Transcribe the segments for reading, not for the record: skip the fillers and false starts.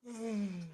Morning.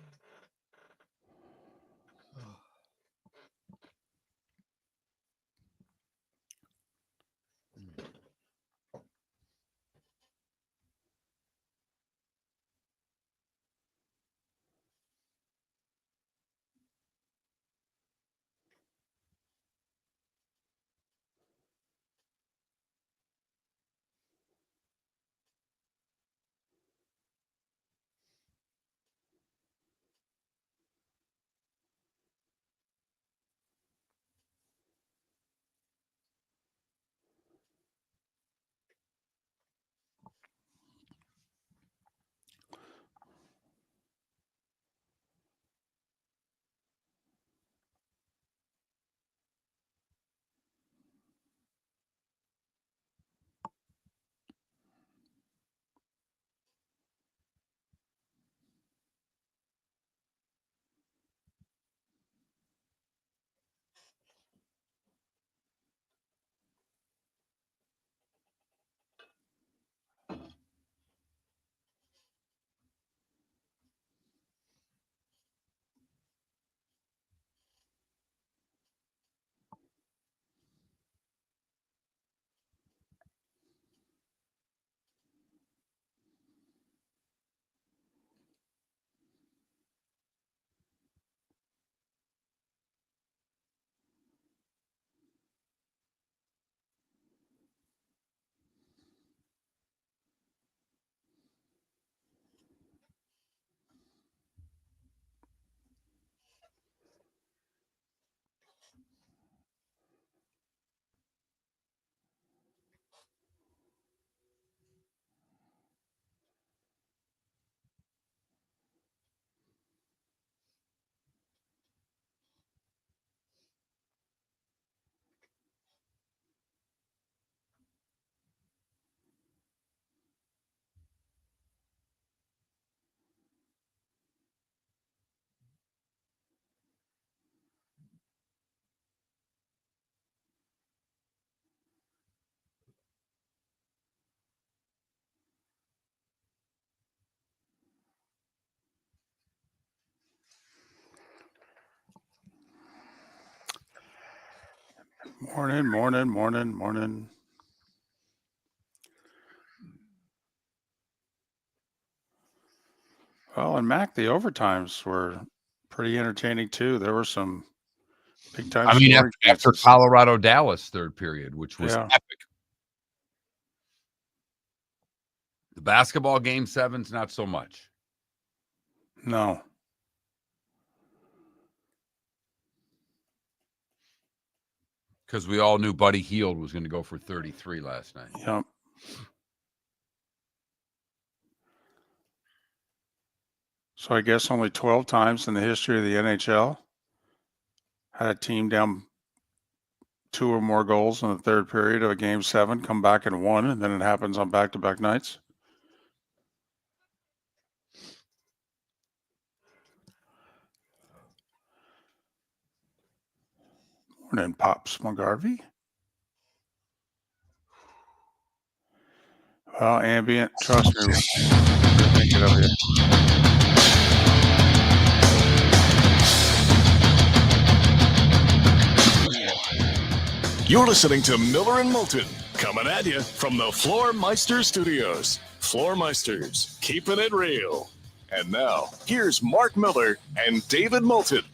Well, and Mac, the overtimes were pretty entertaining too. There were some big time. I mean, after Colorado Dallas third period, which was epic. The basketball game sevens, not so much. No. Because we all knew Buddy Hield was going to go for 33 last night. Yep. So I guess only 12 times in the history of the NHL had a team down 2 or more goals in the third period of a game 7, come back and won, and then it happens on back-to-back nights. Morning, Pops McGarvey. Well, ambient, trust me. We're thinking of you. You're listening to Miller and Moulton, coming at you from the Floormeister Studios. Floormeisters, keeping it real. And now, here's Mark Miller and David Moulton.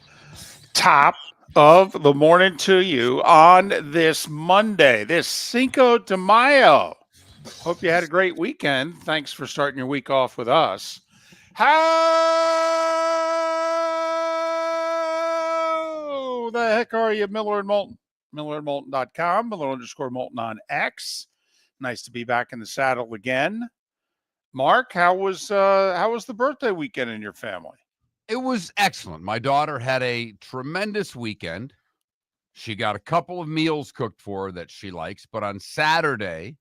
Top of the morning to you on this Monday, this Cinco de Mayo. Hope you had a great weekend. Thanks for starting your week off with us. How the heck are you, Miller and Moulton? MillerandMoulton.com, Miller_Moulton on X. Nice to be back in the saddle again. Mark, how was the birthday weekend in your family? It was excellent. My daughter had a tremendous weekend. She got a couple of meals cooked for her that she likes, but on Saturday,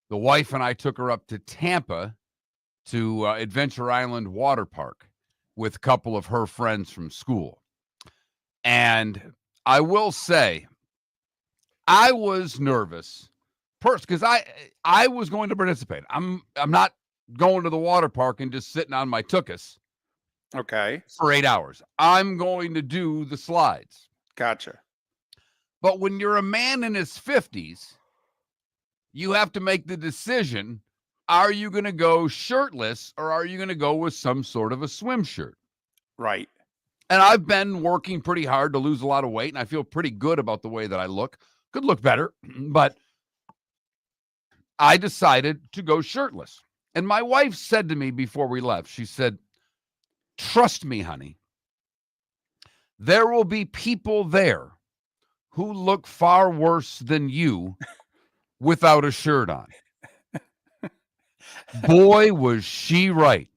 the wife and I took her up to Tampa to Adventure Island Water Park with a couple of her friends from school. And I will say, I was nervous first because I was going to participate. I'm not going to the water park and just sitting on my tuchus. Okay. for 8 hours. I'm going to do the slides. Gotcha. But when you're a man in his 50s, you have to make the decision, are you going to go shirtless or are you going to go with some sort of a swim shirt? Right. And I've been working pretty hard to lose a lot of weight, and I feel pretty good about the way that I look. Could look better, but I decided to go shirtless. And my wife said to me before we left, she said, trust me, honey, there will be people there who look far worse than you without a shirt on. Boy, was she right.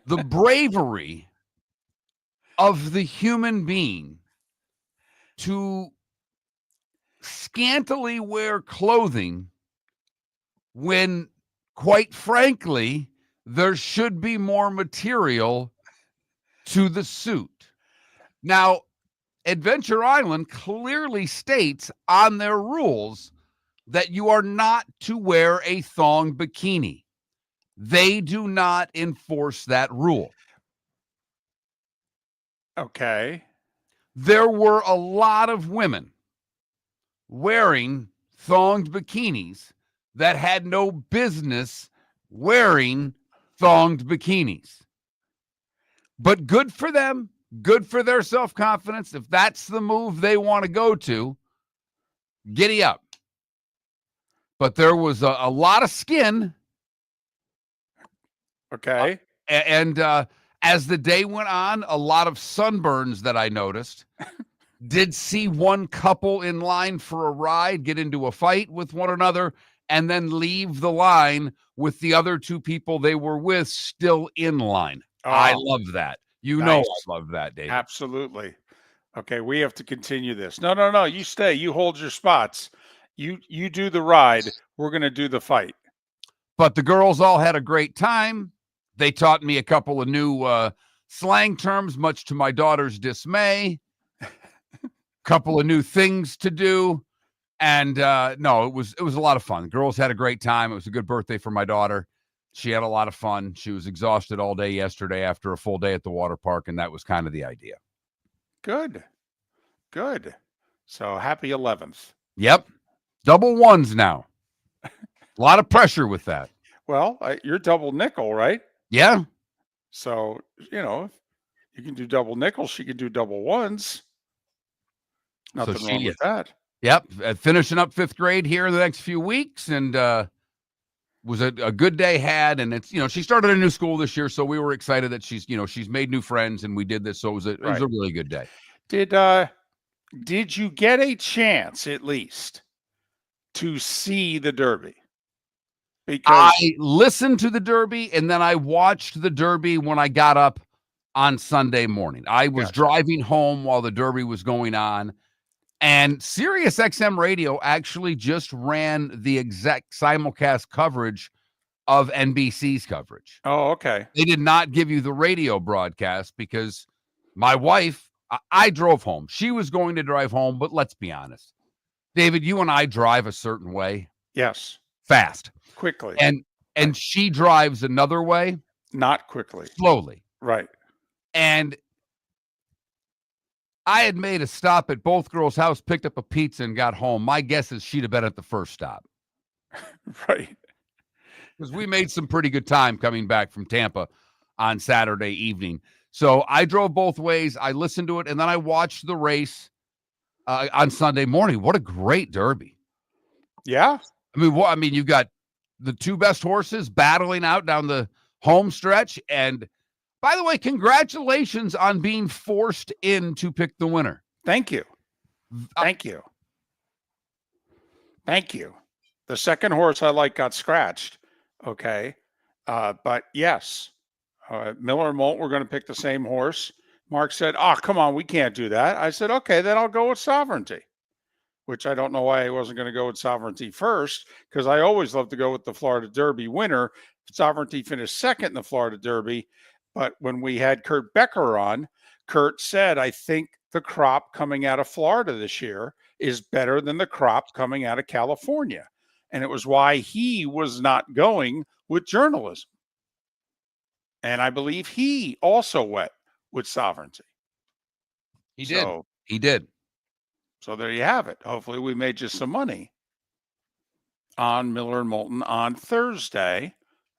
The bravery of the human being to scantily wear clothing when, quite frankly, there should be more material to the suit. Now, Adventure Island clearly states on their rules that you are not to wear a thong bikini. They do not enforce that rule. Okay. There were a lot of women wearing thonged bikinis that had no business wearing thonged bikinis. But good for them, good for their self-confidence. If that's the move they want to go to, giddy up. But there was a lot of skin. Okay. And as the day went on, a lot of sunburns that I noticed. Did see one couple in line for a ride get into a fight with one another and then leave the line with the other two people they were with still in line. I love that. You know Nice. I love that, David. Absolutely. Okay, we have to continue this. No. You stay. You hold your spots. You do the ride. We're going to do the fight. But the girls all had a great time. They taught me a couple of new slang terms, much to my daughter's dismay. Couple of new things to do. And no, it was a lot of fun. The girls had a great time. It was a good birthday for my daughter. She had a lot of fun. She was exhausted all day yesterday after a full day at the water park, and that was kind of the idea. Good. So happy 11th. Yep. Double ones now. A lot of pressure with that. Well, you're double nickel, right? Yeah. So, you can do double nickels. She can do double ones. Nothing wrong with that. Yep. Finishing up 5th grade here in the next few weeks, and was a good day had. And it's, she started a new school this year, so we were excited that she's made new friends, and we did this. So it was a really good day. Did you get a chance at least to see the Derby? Because I listened to the Derby, and then I watched the Derby when I got up on Sunday morning. I was driving home while the Derby was going on, and Sirius XM Radio actually just ran the exact simulcast coverage of NBC's coverage. Oh, okay. They did not give you the radio broadcast because my wife, I drove home. She was going to drive home, but let's be honest. David, you and I drive a certain way. Yes. Fast. Quickly. And she drives another way. Not quickly. Slowly. Right. And I had made a stop at both girls' house, picked up a pizza, and got home. My guess is she'd have been at the first stop. Right. Because we made some pretty good time coming back from Tampa on Saturday evening. So I drove both ways. I listened to it, and then I watched the race on Sunday morning. What a great Derby. Yeah. I mean, you got the two best horses battling out down the home stretch. And by the way, congratulations on being forced in to pick the winner. Thank you. The second horse I like got scratched. Okay. But yes, Miller and Moulton were going to pick the same horse. Mark said, come on, we can't do that. I said, okay, then I'll go with Sovereignty, which I don't know why I wasn't going to go with Sovereignty first, because I always love to go with the Florida Derby winner. Sovereignty finished second in the Florida Derby. But when we had Kurt Becker on, Kurt said, I think the crop coming out of Florida this year is better than the crop coming out of California. And it was why he was not going with journalism. And I believe he also went with Sovereignty. He did. So, He did. so there you have it. Hopefully we made you some money on Miller and Moulton on Thursday.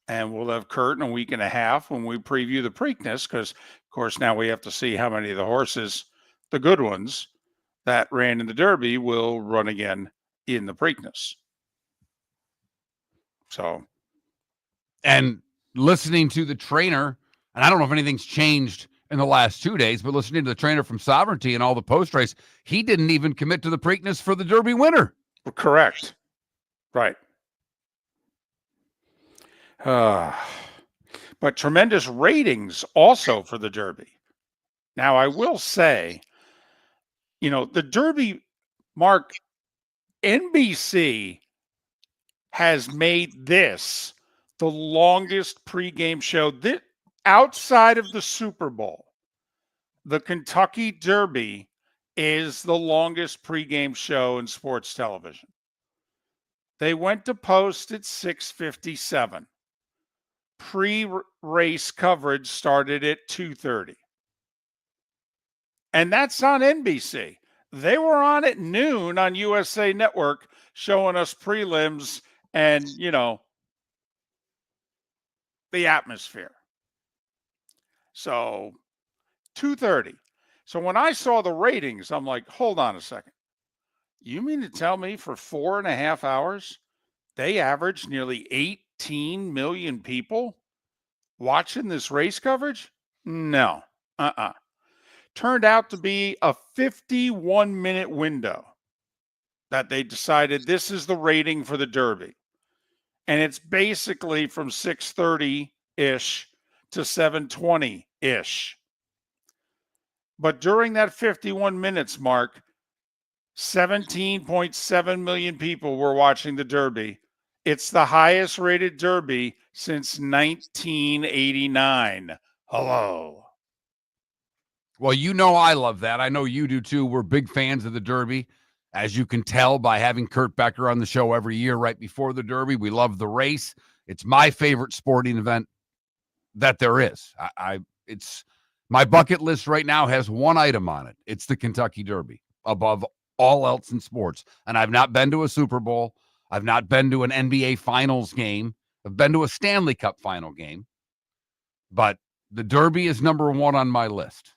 And we'll have Kurt in a week and a half when we preview the Preakness, because, of course, now we have to see how many of the horses, the good ones, that ran in the Derby will run again in the Preakness. So, and listening to the trainer, and I don't know if anything's changed in the last 2 days, but listening to the trainer from Sovereignty and all the post race, he didn't even commit to the Preakness for the Derby winner. correct. Right. But tremendous ratings also for the Derby. Now, I will say, the Derby, Mark, NBC has made this the longest pregame show outside of the Super Bowl. The Kentucky Derby is the longest pregame show in sports television. They went to post at 6:57. Pre-race coverage started at 2:30. And that's on NBC. They were on at noon on USA Network showing us prelims and, the atmosphere. So 2:30. So when I saw the ratings, I'm like, hold on a second. You mean to tell me for 4.5 hours, they averaged nearly 18 million people watching this race coverage? No. Turned out to be a 51-minute window that they decided this is the rating for the Derby. And it's basically from 6:30-ish to 7:20-ish. But during that 51 minutes, Mark, 17.7 million people were watching the Derby. It's the highest rated Derby since 1989. Hello. Well, I love that. I know you do too. We're big fans of the Derby, as you can tell by having Kurt Becker on the show every year right before the Derby. We love the race. It's my favorite sporting event that there is. It's my bucket list right now has one item on it. It's the Kentucky Derby above all else in sports. And I've not been to a Super Bowl. I've not been to an NBA Finals game. I've been to a Stanley Cup final game. But the Derby is number one on my list.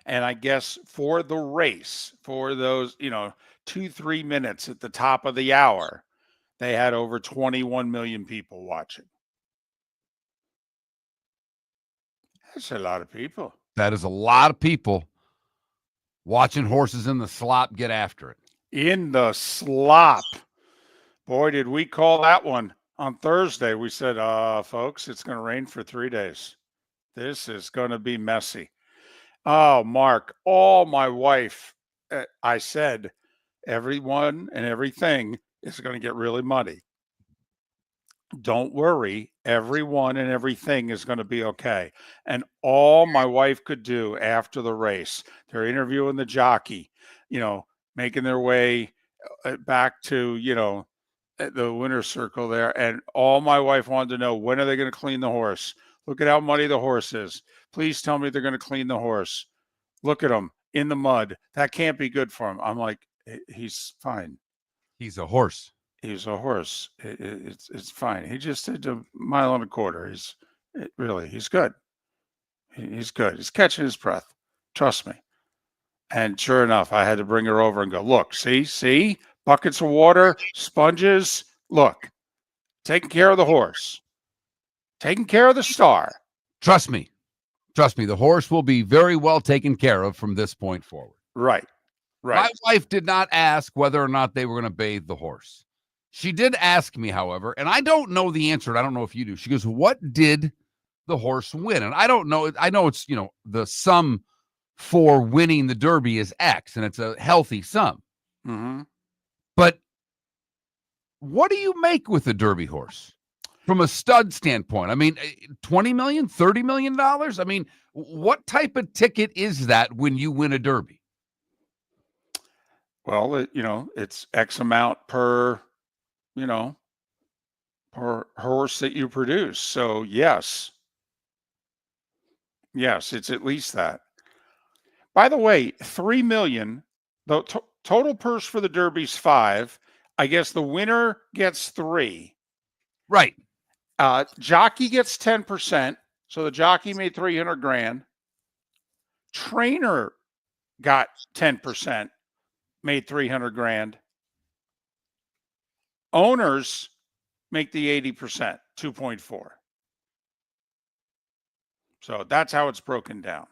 And I guess for the race, for those, 2-3 minutes at the top of the hour, they had over 21 million people watching. That's a lot of people. That is a lot of people watching horses in the slop get after it. In the slop. Boy, did we call that one on Thursday. We said, folks, it's going to rain for 3 days. This is going to be messy. Oh, Mark, my wife, I said, everyone and everything is going to get really muddy. Don't worry. Everyone and everything is going to be okay. And all my wife could do after the race, they're interviewing the jockey, making their way back to, the winner's circle there. And all my wife wanted to know, when are they going to clean the horse? Look at how muddy the horse is. Please tell me they're going to clean the horse. Look at him in the mud. That can't be good for him. I'm like, he's fine. He's a horse. He's a horse. It's fine. He just did a mile and a quarter. He's good. He's good. He's catching his breath. Trust me. And sure enough, I had to bring her over and go, look, see, buckets of water, sponges. Look, taking care of the horse, taking care of the star. Trust me, the horse will be very well taken care of from this point forward. Right. My wife did not ask whether or not they were going to bathe the horse. She did ask me, however, and I don't know the answer. I don't know if you do. She goes, what did the horse win? And I don't know. I know it's, the sum for winning the Derby is X, and it's a healthy sum. Mm-hmm. But what do you make with a Derby horse from a stud standpoint? I mean, $20 million, $30 million? I mean, what type of ticket is that when you win a Derby? Well, it's X amount per or horse that you produce. So yes, it's at least that. By the way, 3 million. The total purse for the Derby's 5. I guess the winner gets 3. Right. Jockey gets 10%. So the jockey made 300 grand. Trainer got 10%, made 300 grand. Owners make the 80%, 2.4. So that's how it's broken down.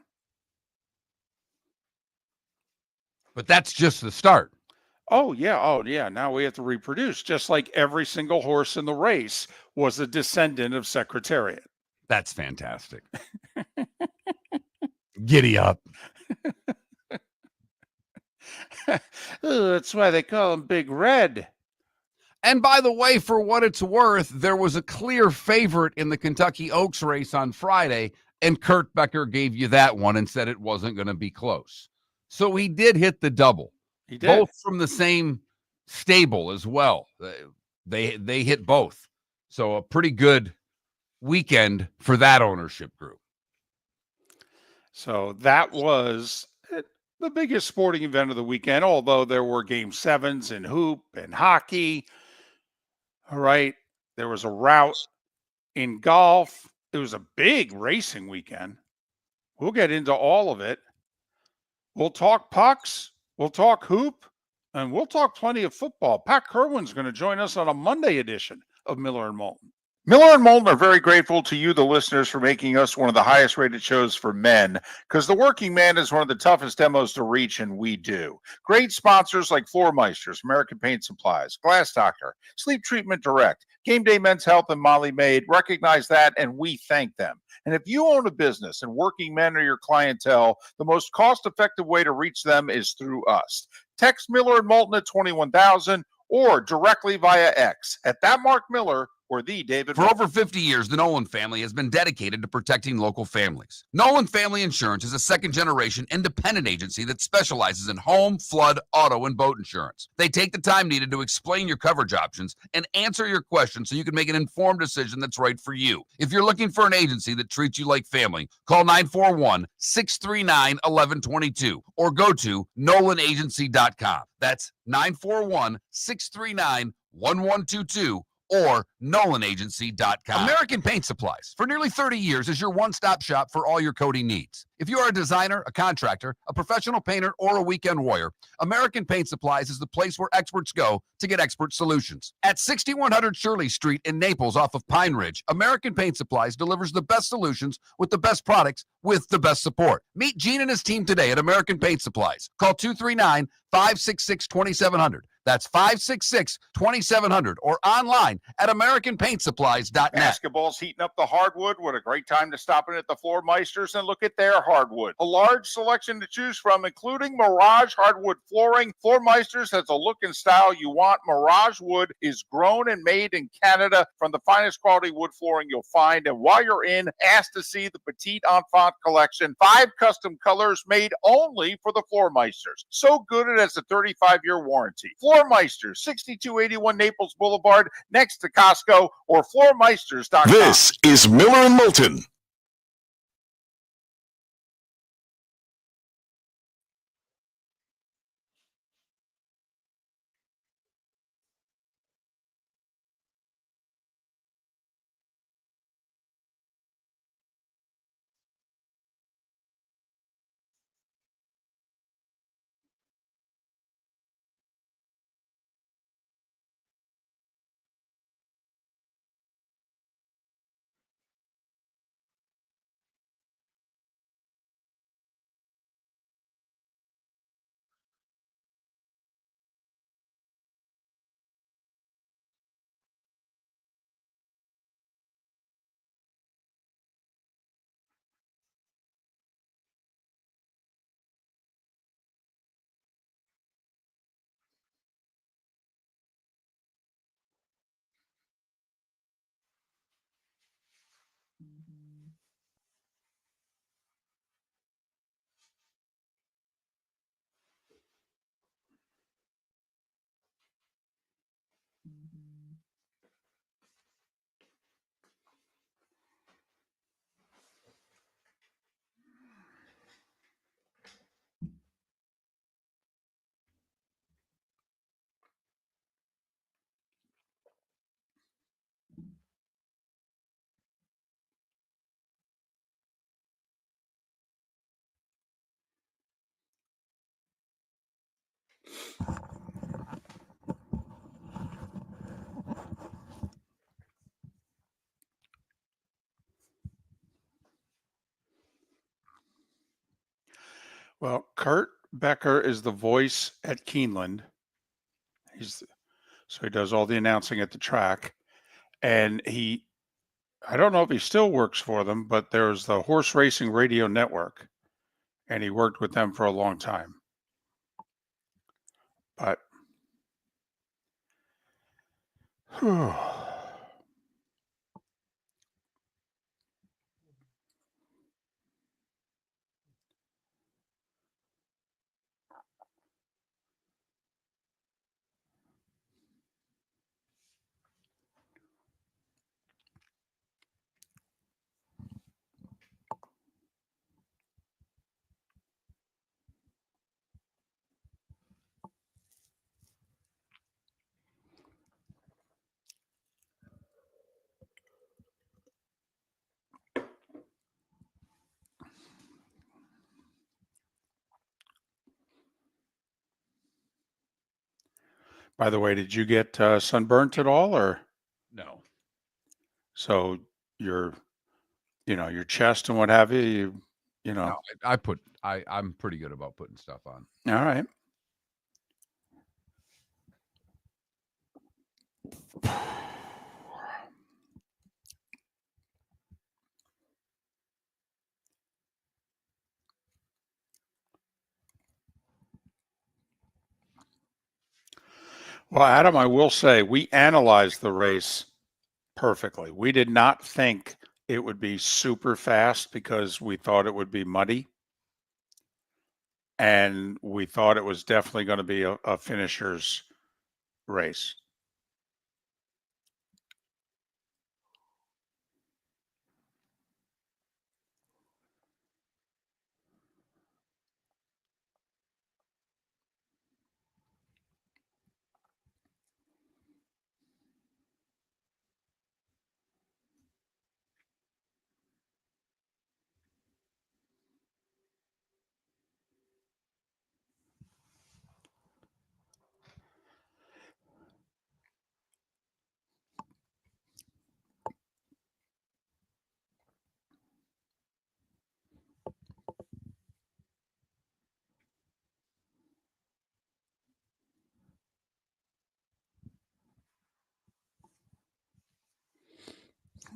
But that's just the start. Oh, yeah. Now we have to reproduce, just like every single horse in the race was a descendant of Secretariat. That's fantastic. Giddy up. That's why they call him Big Red. And by the way, for what it's worth, there was a clear favorite in the Kentucky Oaks race on Friday, and Kurt Becker gave you that one and said it wasn't going to be close. So he did hit the double. He did. Both from the same stable as well. They hit both. So a pretty good weekend for that ownership group. So that was the biggest sporting event of the weekend, although there were game 7s in hoop and hockey. All right. There was a rout in golf. It was a big racing weekend. We'll get into all of it. We'll talk pucks. We'll talk hoop. And we'll talk plenty of football. Pat Kirwan's going to join us on a Monday edition of Miller and Moulton. Miller and Moulton are very grateful to you, the listeners, for making us one of the highest rated shows for men, because the working man is one of the toughest demos to reach, and we do. Great sponsors like Floor Meisters, American Paint Supplies, Glass Doctor, Sleep Treatment Direct, Game Day Men's Health, and Molly Maid recognize that, and we thank them. And if you own a business and working men are your clientele, the most cost-effective way to reach them is through us. Text Miller and Moulton at 21,000 or directly via X at that Mark Miller or the David. For over 50 years, the Nolan family has been dedicated to protecting local families. Nolan Family Insurance is a second-generation independent agency that specializes in home, flood, auto, and boat insurance. They take the time needed to explain your coverage options and answer your questions so you can make an informed decision that's right for you. If you're looking for an agency that treats you like family, call 941-639-1122 or go to nolanagency.com. That's 941-639-1122 or nolanagency.com. American Paint Supplies, for nearly 30 years, is your one-stop shop for all your coating needs. If you are a designer, a contractor, a professional painter, or a weekend warrior, American Paint Supplies is the place where experts go to get expert solutions. At 6100 Shirley Street in Naples off of Pine Ridge, American Paint Supplies delivers the best solutions with the best products with the best support. Meet Gene and his team today at American Paint Supplies. Call 239-566-2700. That's 566-2700 or online at AmericanPaintSupplies.net. Basketball's heating up the hardwood. What a great time to stop in at the Floor Meisters and look at their hardwood. A large selection to choose from, including Mirage hardwood flooring. Floor Meisters has a look and style you want. Mirage wood is grown and made in Canada from the finest quality wood flooring you'll find. And while you're in, ask to see the Petite Enfant collection. 5 custom colors made only for the Floor Meisters. So good it has a 35-year warranty. Floor Meisters, 6281 Naples Boulevard, next to Costco, or floormeisters.com. This is Miller and Moulton. Well, Kurt Becker is the voice at Keeneland. So he does all the announcing at the track, and I don't know if he still works for them, but there's the Horse Racing Radio Network, and he worked with them for a long time. But by the way, did you get sunburnt at all, or No. so your chest and what have you? No, I'm pretty good about putting stuff on. All right. Well, Adam, I will say we analyzed the race perfectly. We did not think it would be super fast because we thought it would be muddy. And we thought it was definitely going to be a finisher's race.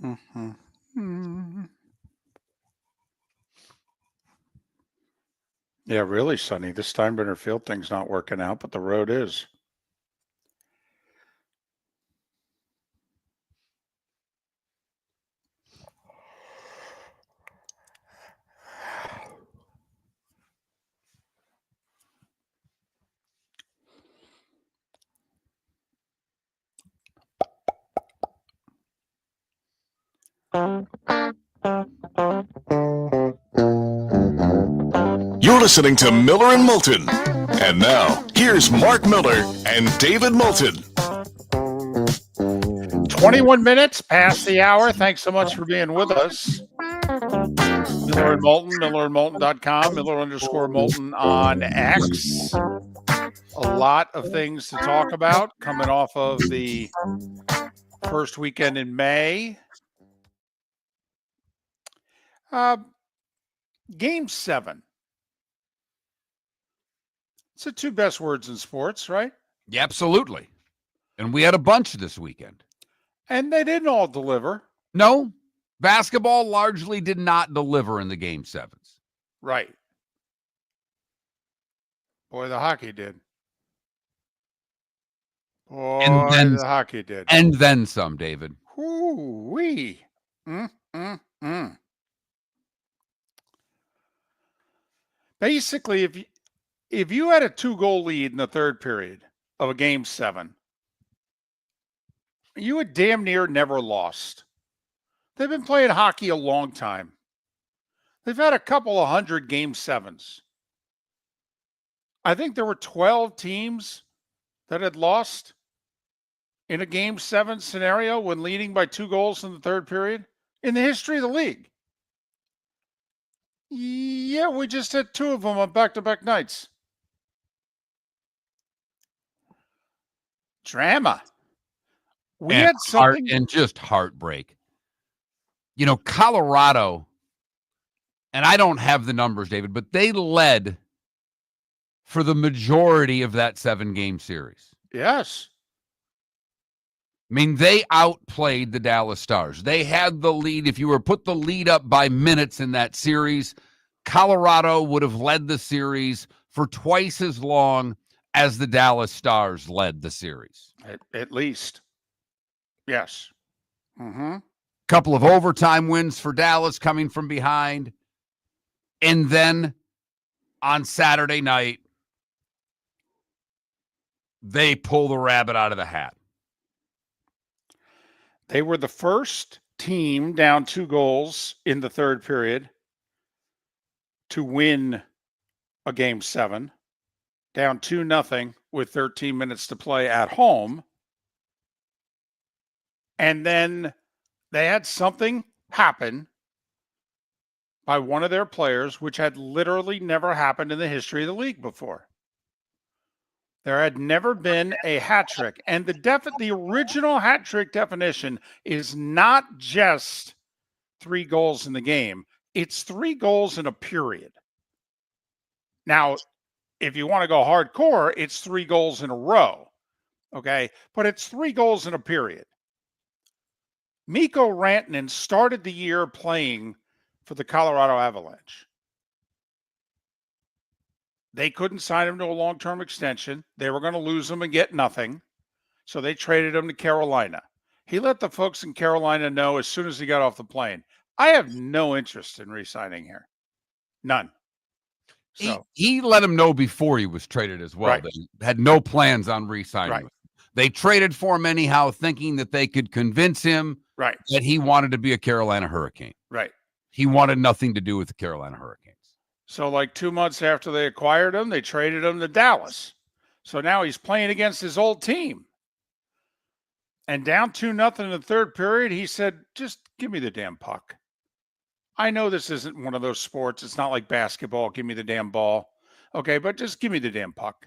Mm-hmm. Yeah, really, Sonny. This Steinbrenner Field thing's not working out, but the road is. You're listening to Miller and Moulton. And now, here's Mark Miller and David Moulton. 21 minutes past the hour. Thanks so much for being with us. Miller and Moulton, millerandmoulton.com, Miller_Moulton on X. A lot of things to talk about coming off of the first weekend in May. Game 7. It's the two best words in sports, right? Yeah, absolutely. And we had a bunch this weekend. And they didn't all deliver. No, basketball largely did not deliver in the game 7s. Right. Boy, the hockey did. Boy, the hockey did. And then some, David. Whoo-wee. Basically, if you had a 2-goal lead in the third period of a game 7, you had damn near never lost. They've been playing hockey a long time. They've had a couple of 100 game 7s. I think there were 12 teams that had lost in a game 7 scenario when leading by 2 goals in the third period in the history of the league. Yeah, we just had 2 of them on back-to-back nights. Drama. We had something. And just heartbreak. Colorado, and I don't have the numbers, David, but they led for the majority of that 7-game series. Yes. I mean, they outplayed the Dallas Stars. They had the lead. If you were put the lead up by minutes in that series, Colorado would have led the series for twice as long as the Dallas Stars led the series. At least. Yes. Mm-hmm. Couple of overtime wins for Dallas coming from behind. And then on Saturday night, they pull the rabbit out of the hat. They were the first team down 2 goals in the third period to win a game 7, down 2-0 with 13 minutes to play at home. And then they had something happen by one of their players, which had literally never happened in the history of the league before. There had never been a hat trick. And the original hat trick definition is not just 3 goals in the game. It's 3 goals in a period. Now, if you want to go hardcore, it's 3 goals in a row. Okay. But it's 3 goals in a period. Mikko Rantanen started the year playing for the Colorado Avalanche. They couldn't sign him to a long-term extension. They were going to lose him and get nothing. So they traded him to Carolina. He let the folks in Carolina know as soon as he got off the plane, I have no interest in re-signing here. None. So He let him know before he was traded as well. Right. They had no plans on re-signing Right. him. They traded for him anyhow, thinking that they could convince him right. that he wanted to be a Carolina Hurricane. Right. He wanted nothing to do with the Carolina Hurricanes. So like 2 months after they acquired him, they traded him to Dallas. So now he's playing against his old team. And down 2-0 in the third period, he said, just give me the damn puck. I know this isn't one of those sports. It's not like basketball. Give me the damn ball. Okay, but just give me the damn puck.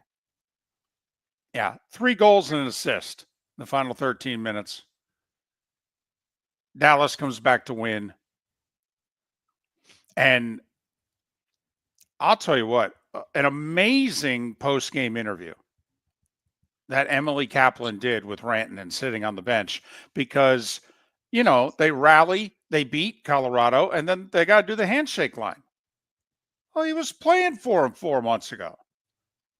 Yeah, 3 goals and an assist in the final 13 minutes. Dallas comes back to win. And I'll tell you what, an amazing post-game interview that Emily Kaplan did with Rantanen sitting on the bench because, you know, they rally, they beat Colorado, and then they got to do the handshake line. Well, he was playing for him 4 months ago,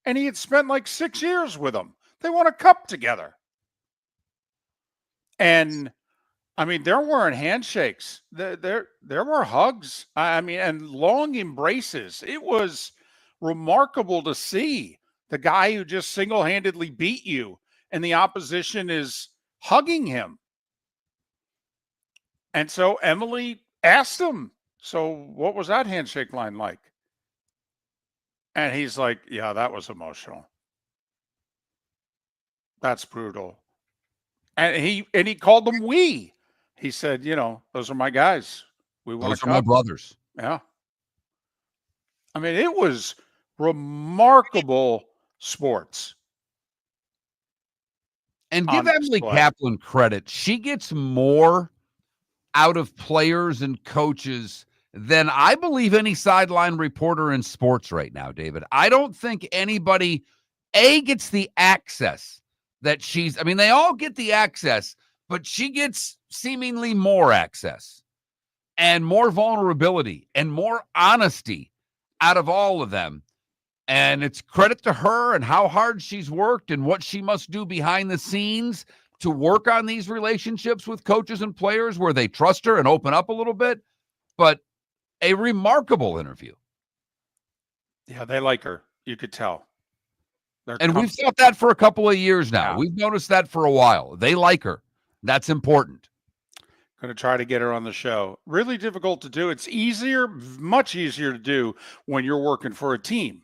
and he had spent like 6 years with him. They won a cup together. And I mean, there weren't handshakes. There were hugs. I mean, and long embraces. It was remarkable to see the guy who just single-handedly beat you, and the opposition is hugging him. And so Emily asked him, so what was that handshake line like? And he's like, yeah, that was emotional. That's brutal. And he called them we. He said, you know, those are my guys. We won a Those are my cup. brothers. Yeah. I mean, it was remarkable sports. And give on Emily display. Kaplan credit. She gets more out of players and coaches than I believe any sideline reporter in sports right now, David. I don't think anybody, gets the access that she's, I mean, they all get the access, but she gets seemingly more access and more vulnerability and more honesty out of all of them. And it's credit to her and how hard she's worked and what she must do behind the scenes to work on these relationships with coaches and players where they trust her and open up a little bit. But a remarkable interview. Yeah, they like her. You could tell. And we've felt that for a couple of years now. Yeah. We've noticed that for a while. They like her. That's important. Going to try to get her on the show. Really difficult to do. It's easier, much easier to do when you're working for a team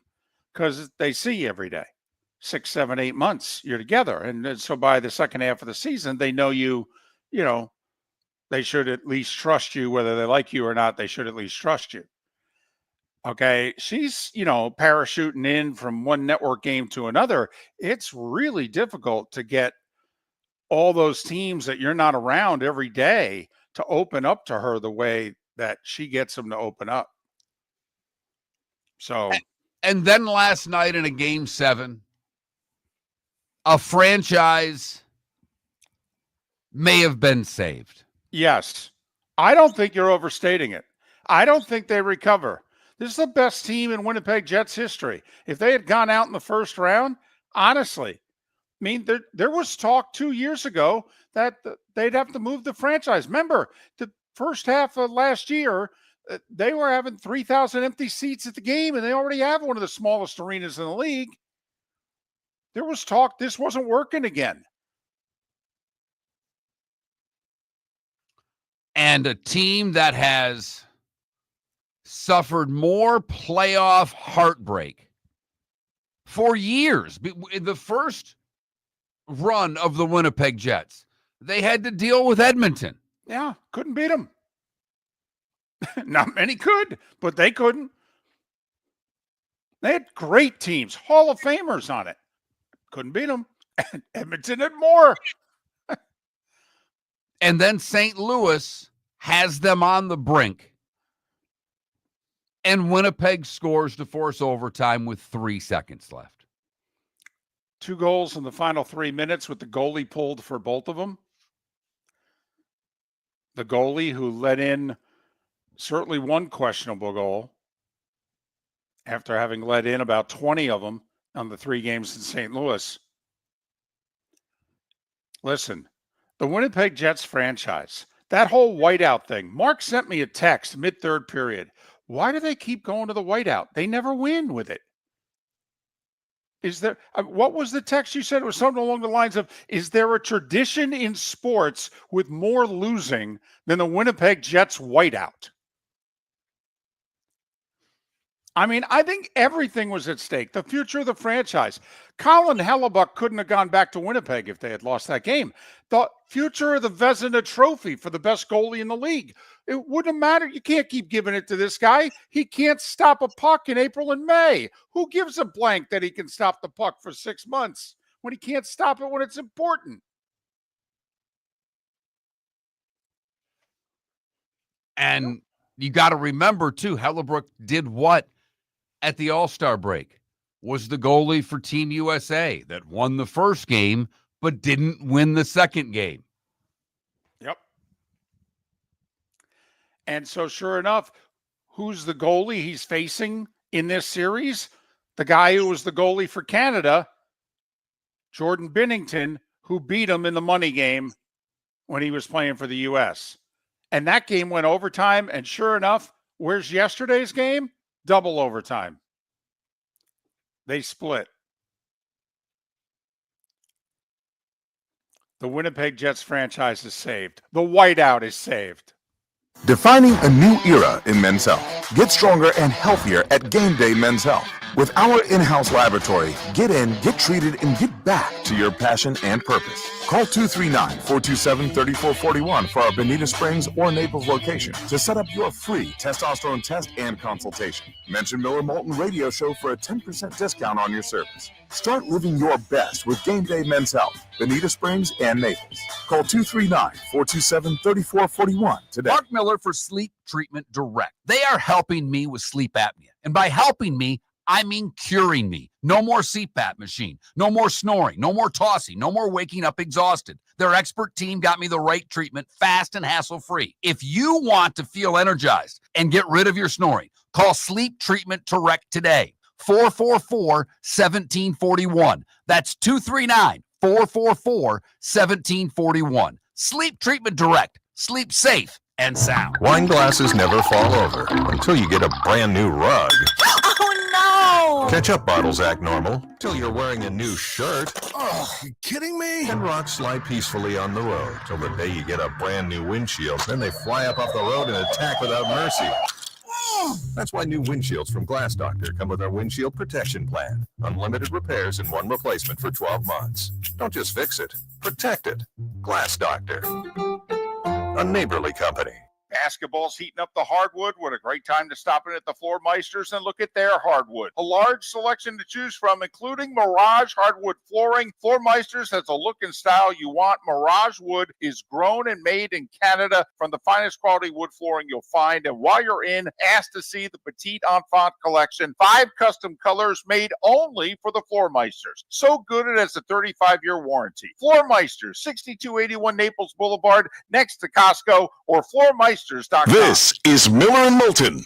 because they see you every day. 6, 7, 8 months you're together. And so by the second half of the season, they know you know, they should at least trust you, whether they like you or not, they should at least trust you. Okay. She's, parachuting in from one network game to another. It's really difficult to get all those teams that you're not around every day to open up to her the way that she gets them to open up. So, And then last night in a Game 7, a franchise may have been saved. Yes. I don't think you're overstating it. I don't think they recover. This is the best team in Winnipeg Jets history. If they had gone out in the first round, honestly, I mean, there was talk 2 years ago that they'd have to move the franchise. Remember, the first half of last year, they were having 3,000 empty seats at the game, and they already have one of the smallest arenas in the league. There was talk this wasn't working again. And a team that has suffered more playoff heartbreak for years. In the first run of the Winnipeg Jets, they had to deal with Edmonton. Yeah, couldn't beat them. Not many could, but they couldn't. They had great teams, Hall of Famers on it. Couldn't beat them. Edmonton had more. And then St. Louis has them on the brink. And Winnipeg scores to force overtime with 3 seconds left. 2 goals in the final 3 minutes with the goalie pulled for both of them. The goalie who let in certainly one questionable goal after having let in about 20 of them on the 3 games in St. Louis. Listen, the Winnipeg Jets franchise, that whole whiteout thing. Mark sent me a text mid-third period. Why do they keep going to the whiteout? They never win with it. Is there, what was the text you said? It was something along the lines of, is there a tradition in sports with more losing than the Winnipeg Jets whiteout? I mean, I think everything was at stake. The future of the franchise. Colin Hellebuck couldn't have gone back to Winnipeg if they had lost that game. The future of the Vezina Trophy for the best goalie in the league. It wouldn't matter. You can't keep giving it to this guy. He can't stop a puck in April and May. Who gives a blank that he can stop the puck for 6 months when he can't stop it when it's important? And you got to remember, too, Hellebuck did what at the All-Star break? Was the goalie for Team USA that won the first game but didn't win the second game. Yep. And so sure enough, who's the goalie he's facing in this series? The guy who was the goalie for Canada, Jordan Binnington, who beat him in the money game when he was playing for the U.S. And that game went overtime, and sure enough, where's yesterday's game? Double overtime. They split. The Winnipeg Jets franchise is saved. The whiteout is saved. Defining a new era in men's health. Get stronger and healthier at Game Day Men's Health. With our in-house laboratory, get in, get treated, and get back to your passion and purpose. Call 239-427-3441 for our Bonita Springs or Naples location to set up your free testosterone test and consultation. Mention Miller Moulton Radio Show for a 10% discount on your service. Start living your best with Game Day Men's Health, Bonita Springs and Naples. Call 239-427-3441 today. Mark Miller for Sleep Treatment Direct. They are helping me with sleep apnea. And by helping me, I mean curing me. No more CPAP machine. No more snoring. No more tossing. No more waking up exhausted. Their expert team got me the right treatment, fast and hassle-free. If you want to feel energized and get rid of your snoring, call Sleep Treatment Direct today. 444-1741. That's 239-444-1741. Sleep Treatment Direct. Sleep safe and sound. Wine glasses never fall over until you get a brand new rug. Oh, no! Ketchup bottles act normal till you're wearing a new shirt. Oh, you kidding me? And rocks slide peacefully on the road till the day you get a brand new windshield. Then they fly up off the road and attack without mercy. That's why new windshields from Glass Doctor come with our windshield protection plan. Unlimited repairs and one replacement for 12 months. Don't just fix it, protect it. Glass Doctor. A neighborly company. Basketball's heating up the hardwood. What a great time to stop in at the Floor Meisters and look at their hardwood. A large selection to choose from, including Mirage hardwood flooring. Floor Meisters has a look and style you want. Mirage wood is grown and made in Canada from the finest quality wood flooring you'll find. And while you're in, ask to see the Petite Enfant collection. 5 custom colors made only for the Floor Meisters. So good it has a 35-year warranty. Floor Meisters, 6281 Naples Boulevard, next to Costco, or floormeisters.com. This is Miller and Moulton.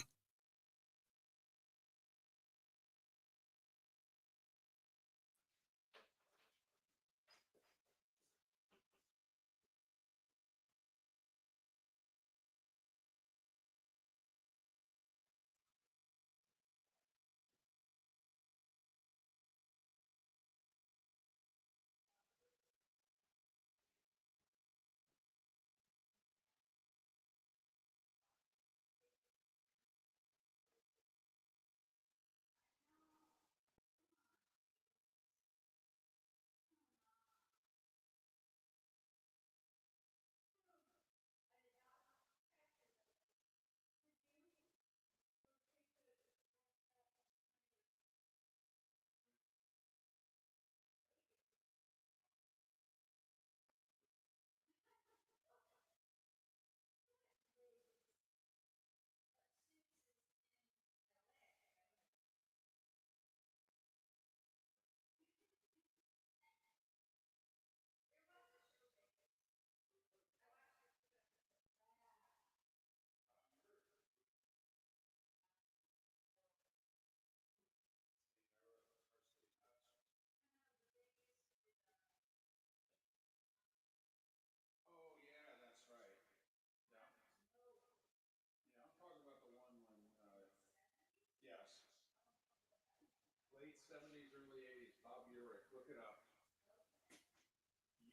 Late 70s, early 80s, Bob Urich. Look it up.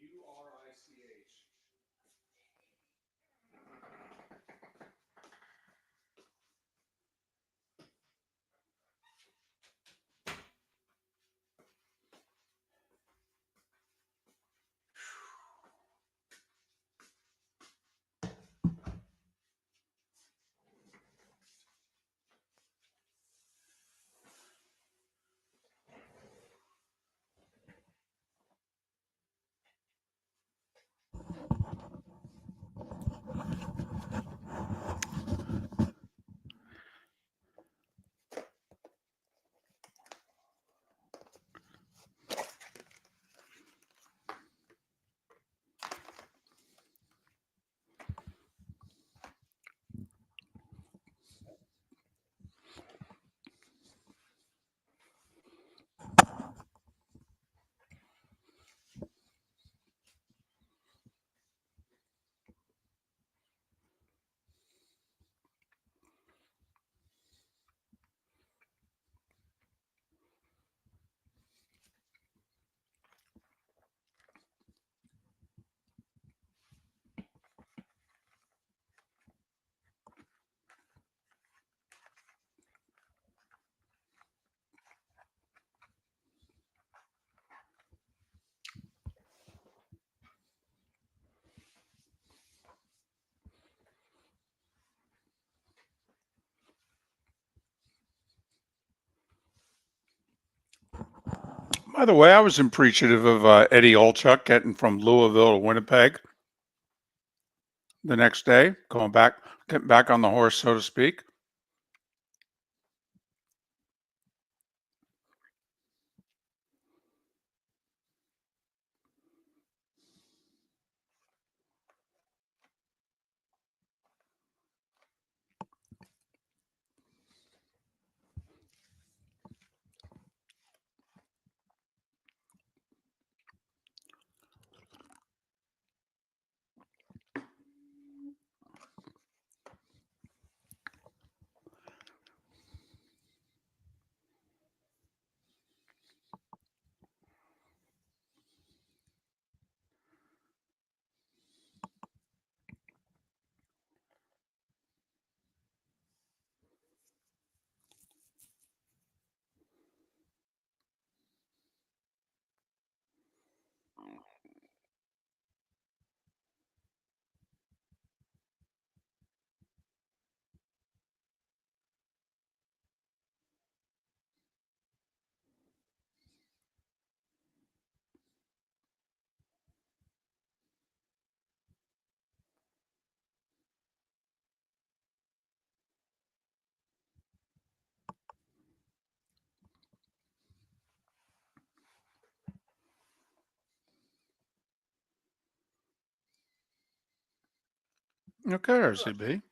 Urich. By the way, I was appreciative of Eddie Olchuk getting from Louisville to Winnipeg the next day, getting back on the horse, so to speak. Okay, RCB.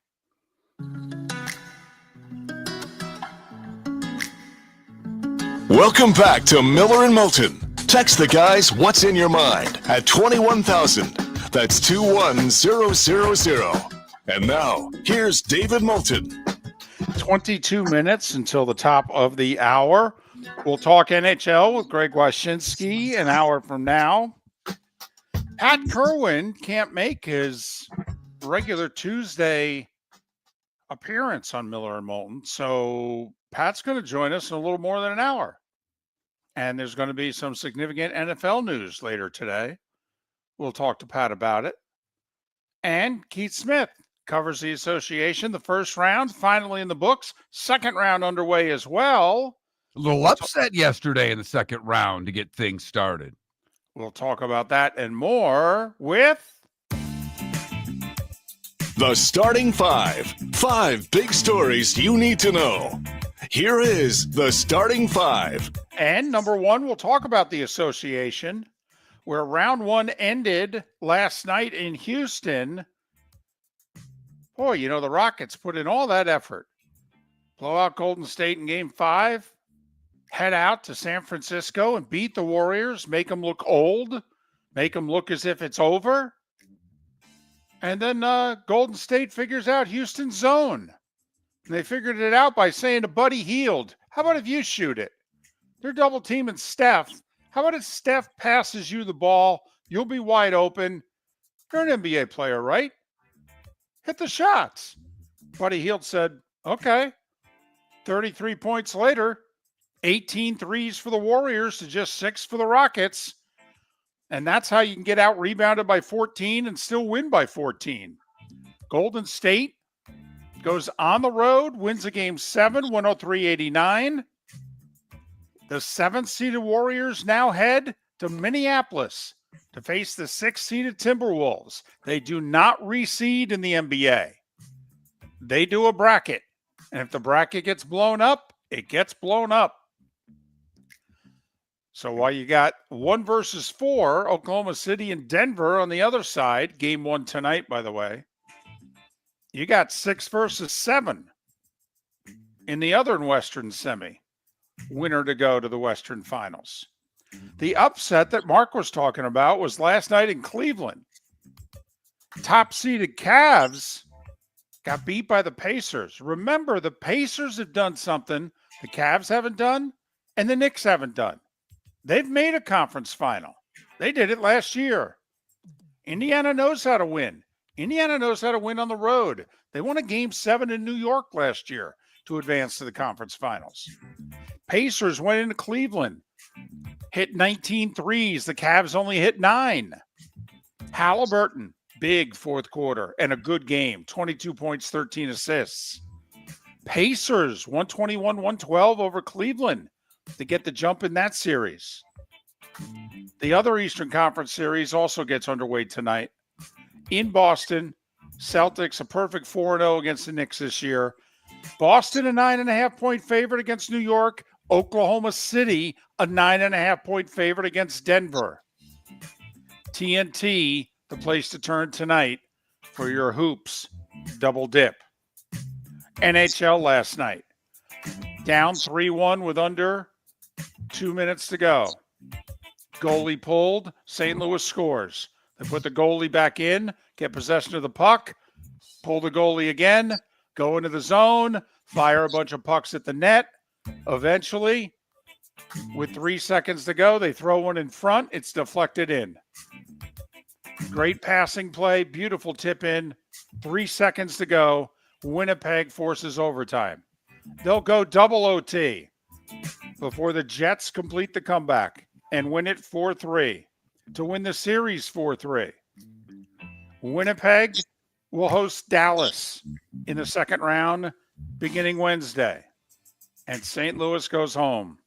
Welcome back to Miller and Moulton. Text the guys what's in your mind at 21,000. That's 21000. And now, here's David Moulton. 22 minutes until the top of the hour. We'll talk NHL with Greg Wyshynski an hour from now. Pat Kirwan can't make his regular Tuesday appearance on Miller and Moulton, so Pat's going to join us in a little more than an hour. And there's going to be some significant NFL news later today. We'll talk to Pat about it. And Keith Smith covers the association. The first round finally in the books. Second round underway as well. A little upset yesterday in the second round to get things started. We'll talk about that and more with The Starting Five. 5 big stories you need to know. Here is The Starting Five. And number one, we'll talk about the association, where round one ended last night in Houston. Boy, you know, the Rockets put in all that effort. Blow out Golden State in game 5, head out to San Francisco and beat the Warriors, make them look old, make them look as if it's over. And then Golden State figures out Houston's zone. And they figured it out by saying to Buddy Hield, how about if you shoot it? They're double teaming Steph. How about if Steph passes you the ball? You'll be wide open. You're an NBA player, right? Hit the shots. Buddy Hield said, okay. 33 points later, 18 threes for the Warriors to just 6 for the Rockets. And that's how you can get out rebounded by 14 and still win by 14. Golden State goes on the road, wins a game 7, 103-89. The 7th-seeded Warriors now head to Minneapolis to face the 6th-seeded Timberwolves. They do not reseed in the NBA. They do a bracket. And if the bracket gets blown up, it gets blown up. So while you got 1 versus 4, Oklahoma City and Denver on the other side, game 1 tonight, by the way, you got 6 versus 7 in the other Western semi. Winner to go to the Western Finals. The upset that Mark was talking about was last night in Cleveland. Top-seeded Cavs got beat by the Pacers. Remember, the Pacers have done something the Cavs haven't done and the Knicks haven't done. They've made a conference final. They did it last year. Indiana knows how to win. Indiana knows how to win on the road. They won a game 7 in New York last year to advance to the conference finals. Pacers went into Cleveland, hit 19 threes. The Cavs only hit 9. Halliburton, big fourth quarter and a good game, 22 points, 13 assists. Pacers, 121-112 over Cleveland to get the jump in that series. The other Eastern Conference series also gets underway tonight. In Boston, Celtics a perfect 4-0 against the Knicks this year. Boston a 9.5-point favorite against New York. Oklahoma City a 9.5-point favorite against Denver. TNT, the place to turn tonight for your hoops double dip. NHL last night. Down 3-1 with under 2 minutes to go. Goalie pulled. St. Louis scores. They put the goalie back in, get possession of the puck, pull the goalie again, go into the zone, fire a bunch of pucks at the net. Eventually, with 3 seconds to go, they throw one in front. It's deflected in. Great passing play, beautiful tip in. 3 seconds to go. Winnipeg forces overtime. They'll go double OT before the Jets complete the comeback and win it 4-3 to win the series 4-3. Winnipeg will host Dallas in the second round beginning Wednesday. And St. Louis goes home.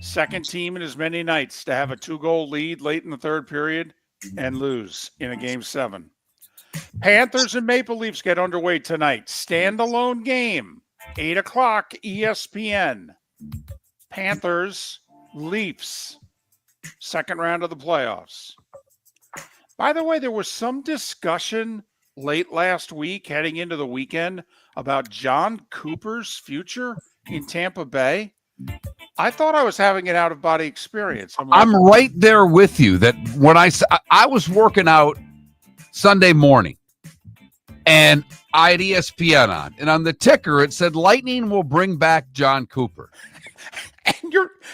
Second team in as many nights to have a 2-goal lead late in the third period and lose in a game 7. Panthers and Maple Leafs get underway tonight. Standalone game, 8 o'clock, ESPN. Panthers, Leafs, second round of the playoffs. By the way, there was some discussion late last week, heading into the weekend, about John Cooper's future in Tampa Bay, I thought I was having an out-of-body experience. I'm right there with you. That when I was working out Sunday morning, and I had ESPN on, and on the ticker it said Lightning will bring back John Cooper.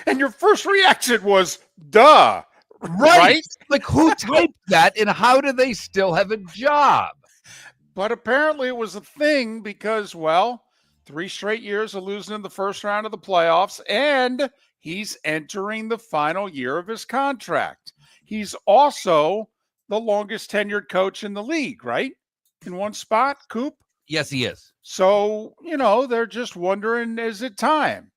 And your first reaction was, duh. Right? Like, who typed that, and how do they still have a job? But apparently it was a thing because, well, 3 straight years of losing in the first round of the playoffs, and he's entering the final year of his contract. He's also the longest tenured coach in the league, right? In one spot, Coop? Yes, he is. So, they're just wondering, is it time?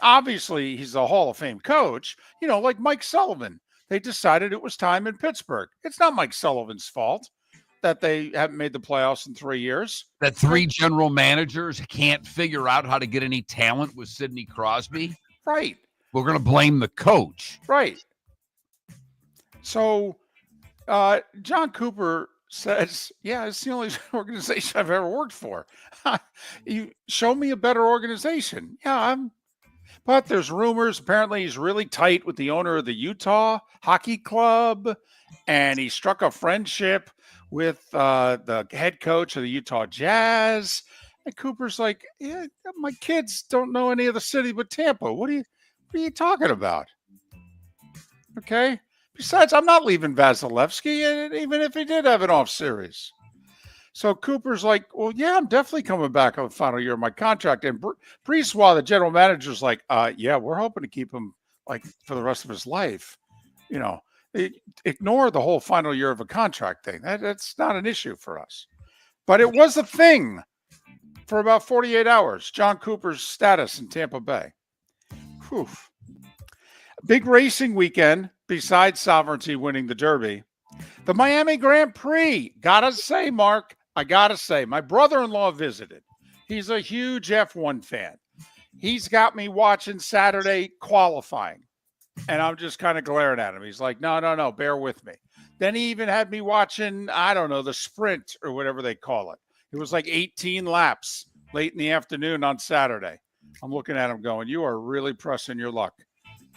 Obviously, he's a Hall of Fame coach, like Mike Sullivan. They decided it was time in Pittsburgh. It's not Mike Sullivan's fault that they haven't made the playoffs in 3 years. That 3 general managers can't figure out how to get any talent with Sidney Crosby. Right. We're going to blame the coach. Right. So John Cooper says, yeah, it's the only organization I've ever worked for. You show me a better organization. Yeah, but there's rumors. Apparently he's really tight with the owner of the Utah Hockey Club, and he struck a friendship with the head coach of the Utah Jazz. And Cooper's like, yeah, my kids don't know any of the city but Tampa. What are you talking about? Okay. Besides, I'm not leaving Vasilevsky, even if he did have an off series. So Cooper's like, well, yeah, I'm definitely coming back on the final year of my contract. And Brisebois, the general manager's like, yeah, we're hoping to keep him like for the rest of his life. Ignore the whole final year of a contract thing. That's not an issue for us. But it was a thing for about 48 hours, John Cooper's status in Tampa Bay. Whew. Big racing weekend, besides Sovereignty winning the Derby. The Miami Grand Prix. Gotta say, Mark, my brother-in-law visited. He's a huge F1 fan. He's got me watching Saturday qualifying. And I'm just kind of glaring at him. He's like, no, bear with me. Then he even had me watching, I don't know, the sprint or whatever they call it. It was like 18 laps late in the afternoon on Saturday. I'm looking at him going, you are really pressing your luck.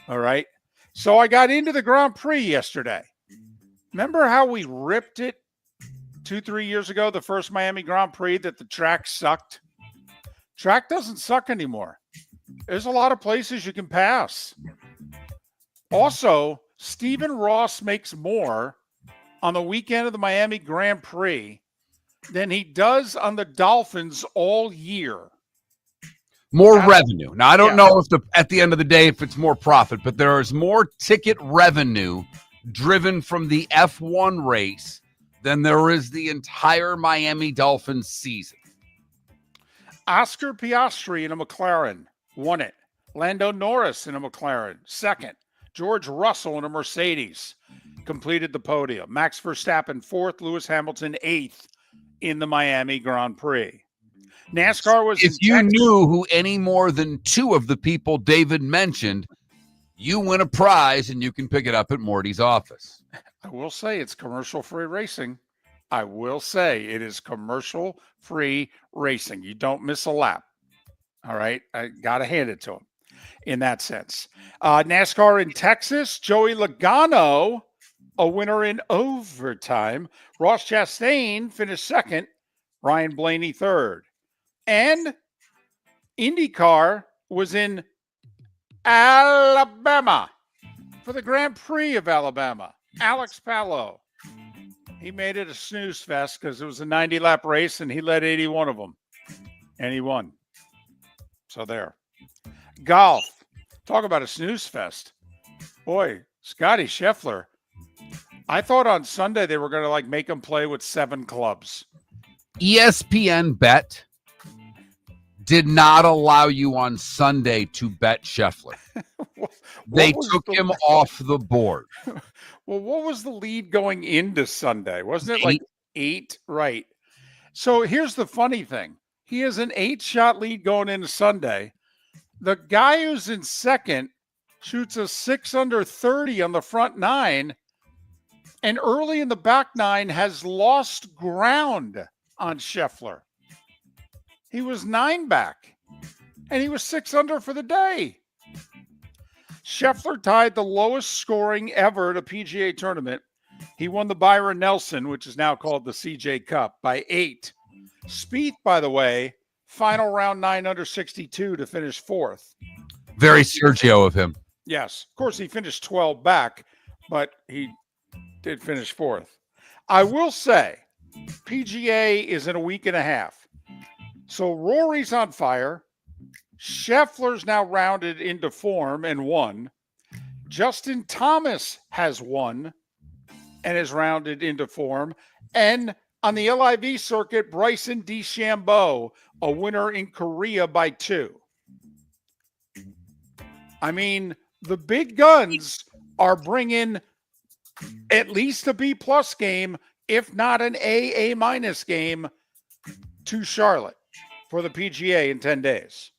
All right. So I got into the Grand Prix yesterday. Remember how we ripped it 2-3 years ago, the first Miami Grand Prix, that the track sucked? Track doesn't suck anymore. There's a lot of places you can pass. Also, Stephen Ross makes more on the weekend of the Miami Grand Prix than he does on the Dolphins all year. More revenue. Now, I don't know if at the end of the day, if it's more profit, but there is more ticket revenue driven from the F1 race than there is the entire Miami Dolphins season. Oscar Piastri in a McLaren won it. Lando Norris in a McLaren, second. George Russell in a Mercedes completed the podium. Max Verstappen, fourth. Lewis Hamilton, eighth in the Miami Grand Prix. NASCAR was If you knew who any more than 2 of the people David mentioned, you win a prize and you can pick it up at Morty's office. I will say it's commercial-free racing. I will say it is commercial-free racing. You don't miss a lap. All right? I got to hand it to him in that sense. NASCAR in Texas, Joey Logano, a winner in overtime. Ross Chastain finished second. Ryan Blaney third. And IndyCar was in Alabama for the Grand Prix of Alabama. Alex Palou. He made it a snooze fest because it was a 90-lap race and he led 81 of them. And he won. So there. Golf. Talk about a snooze fest. Boy, Scotty Scheffler. I thought on Sunday they were going to make him play with 7 clubs. ESPN Bet did not allow you on Sunday to bet Scheffler. They took him off the board. Well, what was the lead going into Sunday? Wasn't it 8? Right. So here's the funny thing. He has an 8-shot lead going into Sunday. The guy who's in second shoots a 6 under 30 on the front 9. and early in the back nine has lost ground on Scheffler. He was 9 back, and he was 6 under for the day. Scheffler tied the lowest scoring ever at a PGA tournament. He won the Byron Nelson, which is now called the CJ Cup, by 8. Spieth, by the way, final round 9 under 62 to finish 4th. Very Sergio of him. Yes, of course, he finished 12 back, but he did finish 4th. I will say, PGA is in a week and a half. So Rory's on fire. Scheffler's now rounded into form and won. Justin Thomas has won and is rounded into form. And on the LIV circuit, Bryson DeChambeau, a winner in Korea by 2. I mean, the big guns are bringing at least a B-plus game, if not an A minus game, to Charlotte for the PGA in 10 days.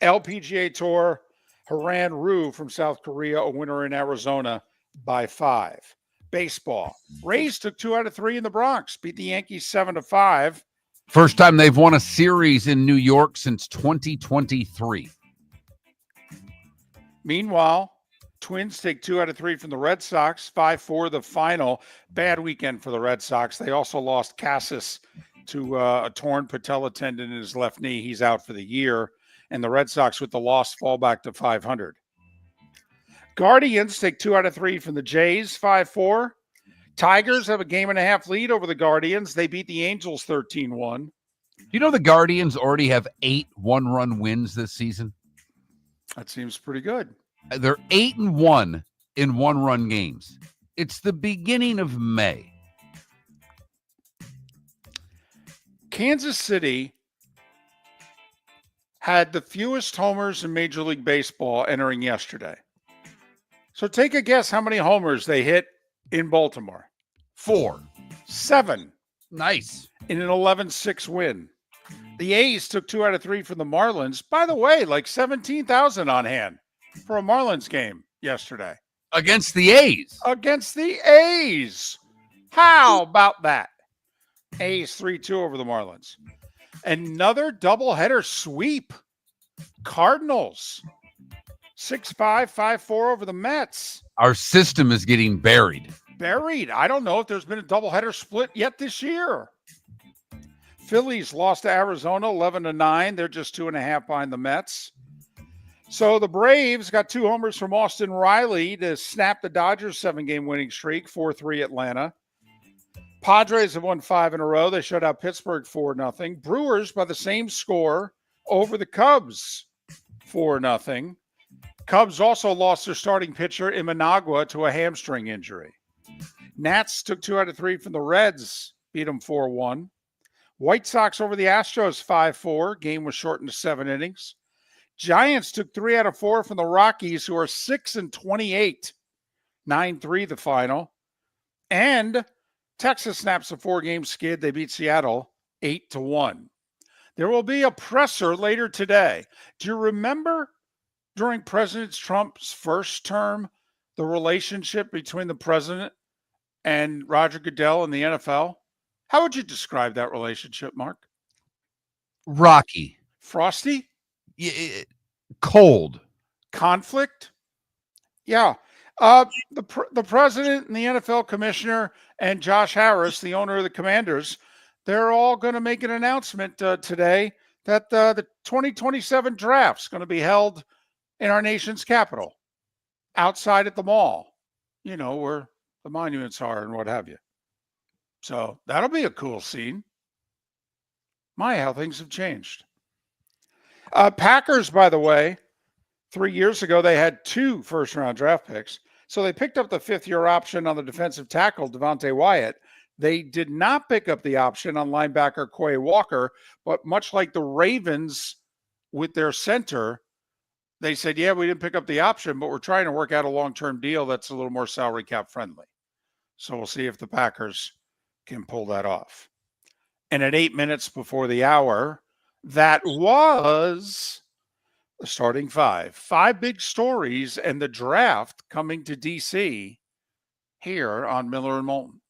LPGA Tour, Haran Ryu from South Korea, a winner in Arizona by 5. Baseball. Rays took 2 out of 3 in the Bronx, beat the Yankees 7-5. First time they've won a series in New York since 2023. Meanwhile, Twins take 2 out of 3 from the Red Sox, 5-4 the final. Bad weekend for the Red Sox. They also lost Cassis to a torn patella tendon in his left knee. He's out for the year. And the Red Sox, with the loss, fall back to 500. Guardians take 2 out of 3 from the Jays, 5-4. Tigers have a 1.5 lead over the Guardians. They beat the Angels 13-1. You know the Guardians already have 8 one-run wins this season? That seems pretty good. They're 8-1 in one-run games. It's the beginning of May. Kansas City had the fewest homers in Major League Baseball entering yesterday. So take a guess how many homers they hit in Baltimore. 4. 7 Nice. in an 11-6 win. The A's took 2 out of 3 from the Marlins. By the way, like 17,000 on hand for a Marlins game yesterday. Against the A's. Against the A's. How about that? A's 3-2 over the Marlins. Another doubleheader sweep. Cardinals 6-5, 5-4 over the Mets. Our system is getting buried. Buried. I don't know if there's been a doubleheader split yet this year. Phillies lost to Arizona 11-9. They're just 2.5 behind the Mets. So the Braves got 2 homers from Austin Riley to snap the Dodgers' 7-game winning streak, 4-3 Atlanta. Padres have won 5 in a row. They shut out Pittsburgh 4-0. Brewers by the same score over the Cubs 4-0. Cubs also lost their starting pitcher Imanagua to a hamstring injury. Nats took 2 out of 3 from the Reds, beat them 4-1. White Sox over the Astros 5-4. Game was shortened to 7 innings. Giants took 3 out of 4 from the Rockies, who are 6-28. 9-3 the final. And Texas snaps a 4-game skid. They beat Seattle 8-1. There will be a presser later today. Do you remember during President Trump's first term, the relationship between the president and Roger Goodell in the NFL? How would you describe that relationship, Mark? Rocky. Frosty? Cold. Conflict? Yeah. The president and the NFL commissioner and Josh Harris, the owner of the Commanders, they're all going to make an announcement today that the 2027 draft is going to be held in our nation's capital, outside at the mall, you know, where the monuments are and what have you. So that'll be a cool scene. My, how things have changed. Packers, by the way, 3 years ago, they had 2 first-round draft picks. So they picked up the 5th-year option on the defensive tackle, Devontae Wyatt. They did not pick up the option on linebacker Quay Walker, but much like the Ravens with their center, they said, yeah, we didn't pick up the option, but we're trying to work out a long-term deal that's a little more salary cap friendly. So we'll see if the Packers can pull that off. And at 8 minutes before the hour, that was the starting 5. 5 big stories and the draft coming to D.C. here on Miller and Moulton.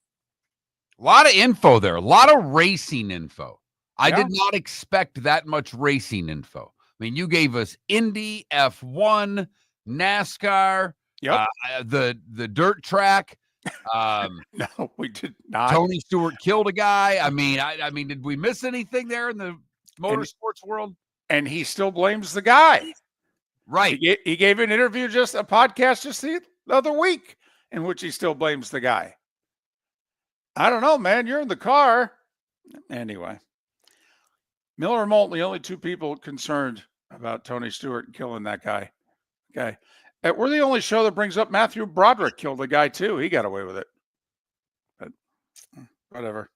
A lot of info there, a lot of racing info. I Yeah. did not expect that much racing info. I mean, you gave us Indy, F1, NASCAR, Yep. the dirt track. No, we did not. Tony Stewart killed a guy. I mean, did we miss anything there in the motorsports world? And he still blames the guy. Right. He gave an interview, just a podcast just the other week, in which he still blames the guy. I don't know, man. You're in the car. Anyway, Miller and Moulton, the only two people concerned about Tony Stewart killing that guy. Okay. We're the only show that brings up Matthew Broderick killed a guy, too. He got away with it. But whatever.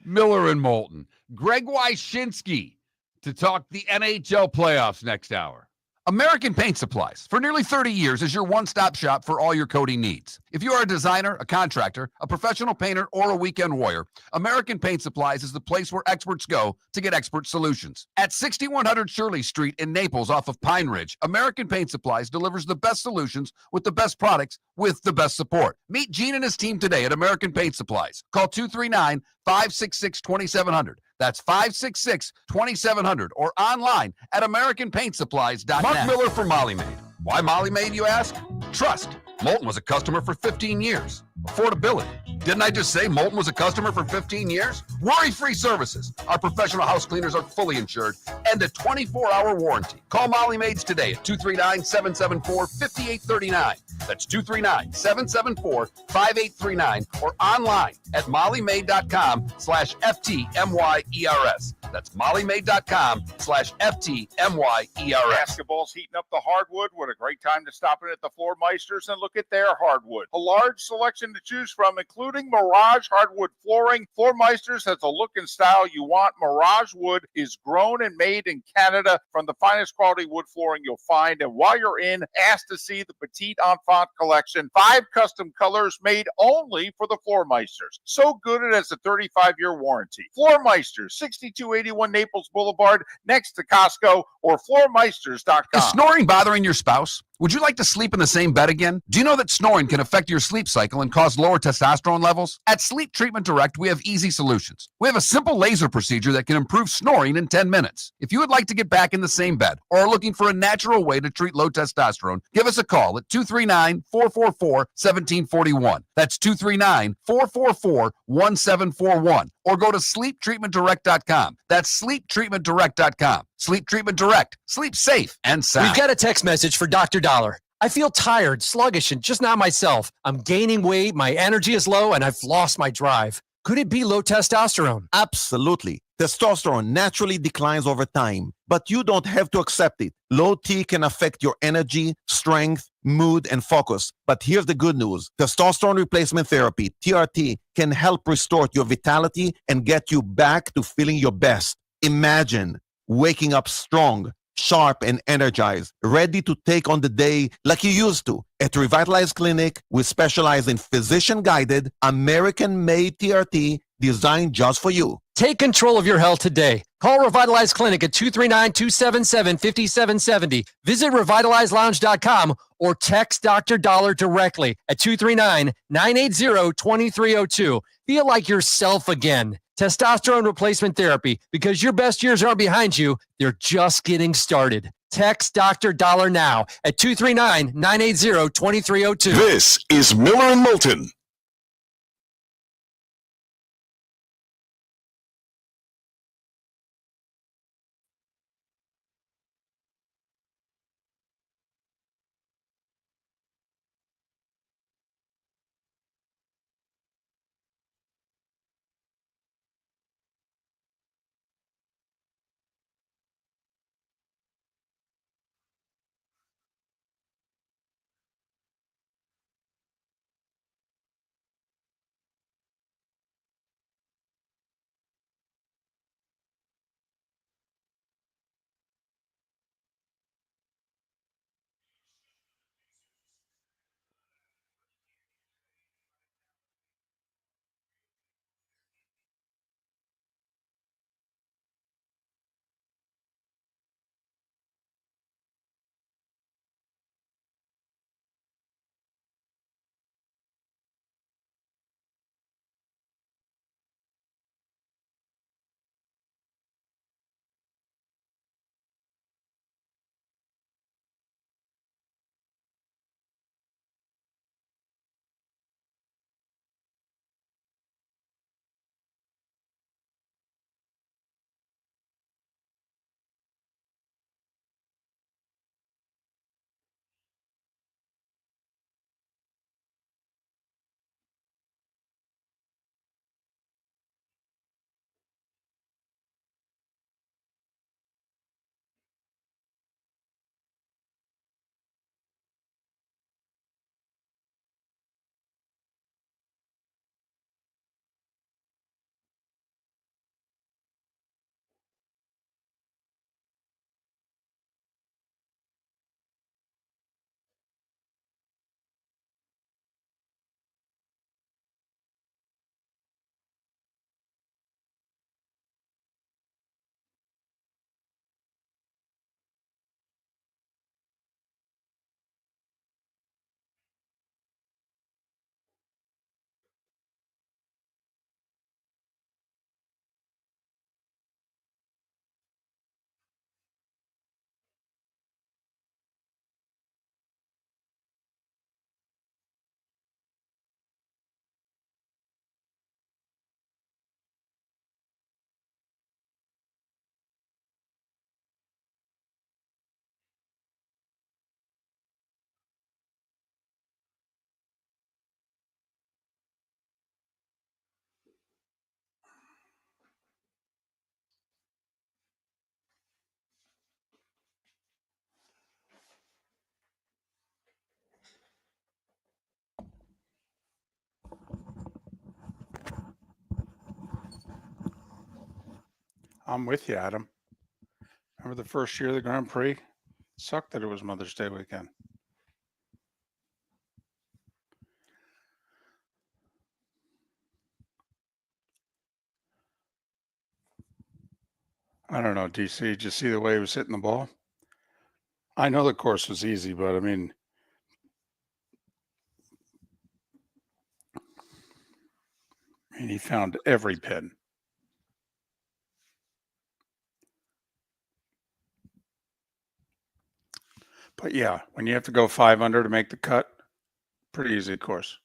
Miller and Moulton. Greg Wyshynski to talk the NHL playoffs next hour. American Paint Supplies, for nearly 30 years, is your one-stop shop for all your coating needs. If you are a designer, a contractor, a professional painter, or a weekend warrior, American Paint Supplies is the place where experts go to get expert solutions. At 6100 Shirley Street in Naples off of Pine Ridge, American Paint Supplies delivers the best solutions with the best products with the best support. Meet Gene and his team today at American Paint Supplies. Call 239-566-2700. That's 566-2700 or online at AmericanPaintSupplies.net. Mark Miller for Molly Maid. Why Molly Maid, you ask? Trust. Moulton was a customer for 15 years. Affordability. Didn't I just say Moulton was a customer for 15 years? Worry-free services. Our professional house cleaners are fully insured and a 24-hour warranty. Call Molly Maids today at 239-774-5839. That's 239-774-5839 or online at mollymaid.com/FTMYERS. That's mollymaid.com/FTMYERS. Basketball's heating up the hardwood. What a great time to stop in at the Floor Meisters and look at their hardwood. A large selection to choose from, including Mirage hardwood flooring. Floor Meisters has the look and style you want. Mirage wood is grown and made in Canada from the finest quality wood flooring you'll find. And while you're in, ask to see the Petite Enfant collection. 5 custom colors made only for the Floor Meisters. So good it has a 35-year warranty. Floor Meisters, 6281 Naples Boulevard, next to Costco, or floormeisters.com. Is snoring bothering your spouse? Would you like to sleep in the same bed again? Do you know that snoring can affect your sleep cycle and cause lower testosterone levels? At Sleep Treatment Direct, we have easy solutions. We have a simple laser procedure that can improve snoring in 10 minutes. If you would like to get back in the same bed or are looking for a natural way to treat low testosterone, give us a call at 239-444-1741. That's 239-444-1741. Or go to sleeptreatmentdirect.com. That's sleeptreatmentdirect.com. Sleep Treatment Direct. Sleep safe and sound. We've got a text message for Dr. Dollar. I feel tired, sluggish, and just not myself. I'm gaining weight, my energy is low, and I've lost my drive. Could it be low testosterone? Absolutely. Testosterone naturally declines over time, but you don't have to accept it. Low T can affect your energy, strength, mood, and focus. But here's the good news. Testosterone replacement therapy, TRT, can help restore your vitality and get you back to feeling your best. Imagine waking up strong, sharp, and energized, ready to take on the day like you used to. At Revitalize Clinic, we specialize in physician-guided, American-made TRT designed just for you. Take control of your health today. Call Revitalize Clinic at 239-277-5770. Visit revitalizelounge.com or text Dr. Dollar directly at 239-980-2302. Feel like yourself again. Testosterone replacement therapy, because your best years aren't behind you, they're just getting started. Text Dr. Dollar now at 239-980-2302. This is Miller and Moulton. I'm with you, Adam. Remember the first year of the Grand Prix? Sucked that it was Mother's Day weekend. I don't know, DC. Did you see the way he was hitting the ball? I know the course was easy, but I mean, he found every pin. But yeah, when you have to go 5 under to make the cut, pretty easy course.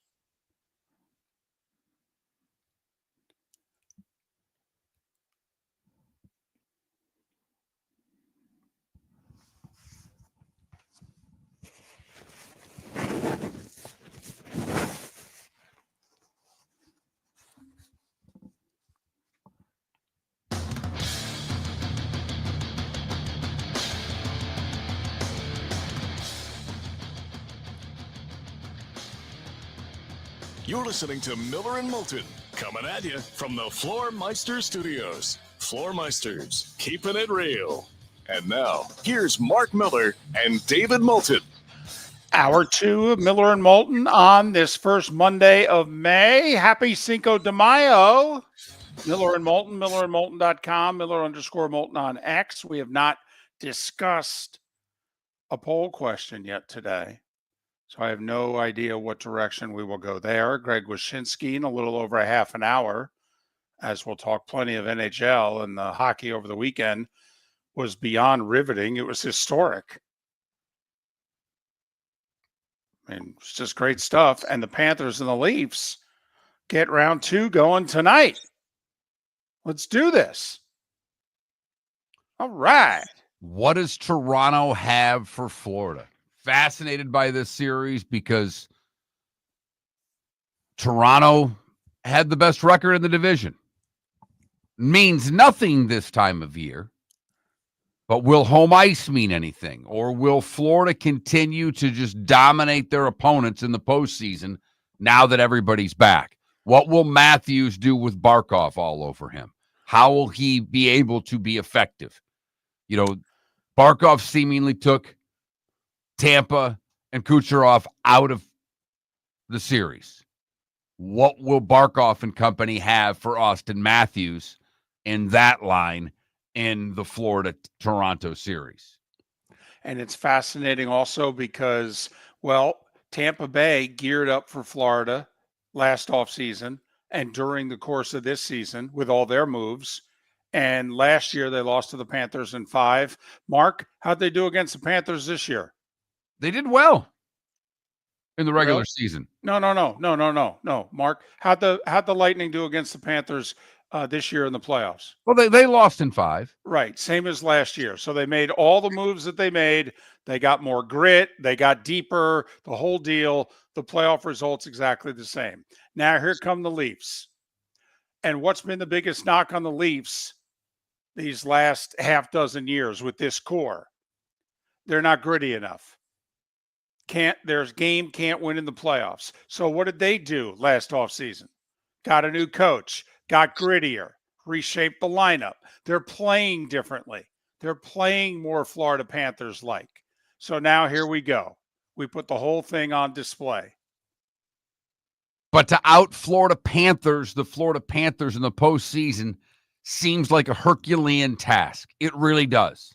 You're listening to Miller and Moulton, coming at you from the Floor Meister Studios. Floor Meisters, keeping it real. And now, here's Mark Miller and David Moulton. Hour 2 of Miller and Moulton on this first Monday of May. Happy Cinco de Mayo. Miller and Moulton, millerandmoulton.com, Miller_Moulton on X. We have not discussed a poll question yet today, so I have no idea what direction we will go there. Greg Wyshynski in a little over a half an hour, as we'll talk plenty of NHL, and the hockey over the weekend was beyond riveting. It was historic. I mean, it's just great stuff. And the Panthers and the Leafs get round 2 going tonight. Let's do this. All right. What does Toronto have for Florida? Fascinated by this series because Toronto had the best record in the division. Means nothing this time of year. But will home ice mean anything? Or will Florida continue to just dominate their opponents in the postseason now that everybody's back? What will Matthews do with Barkov all over him? How will he be able to be effective? You know, Barkov seemingly took Tampa and Kucherov out of the series. What will Barkov and company have for Austin Matthews in that line in the Florida-Toronto series? And it's fascinating also because, well, Tampa Bay geared up for Florida last offseason and during the course of this season with all their moves. And last year they lost to the Panthers in 5. Mark, how'd they do against the Panthers this year? They did well in the regular season. No. Mark, how'd the Lightning do against the Panthers this year in the playoffs? Well, they lost in 5. Right, same as last year. So they made all the moves that they made. They got more grit. They got deeper, the whole deal. The playoff results exactly the same. Now here come the Leafs. And what's been the biggest knock on the Leafs these last half dozen years with this core? They're not gritty enough. Can't win in the playoffs. So what did they do last offseason? Got a new coach, got grittier, reshaped the lineup. They're playing differently. They're playing more Florida Panthers like. So now here we go. We put the whole thing on display. But to out the Florida Panthers in the postseason seems like a Herculean task. It really does.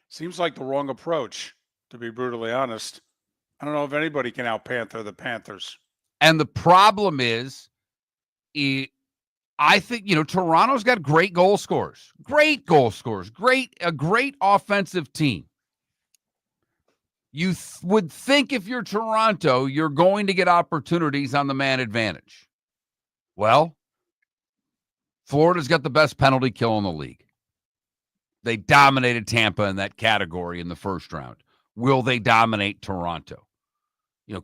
Seems like the wrong approach, to be brutally honest. I don't know if anybody can out-Panther the Panthers. And the problem is, I think, Toronto's got great goal scorers, a great offensive team. You would think if you're Toronto, you're going to get opportunities on the man advantage. Well, Florida's got the best penalty kill in the league. They dominated Tampa in that category in the first round. Will they dominate Toronto?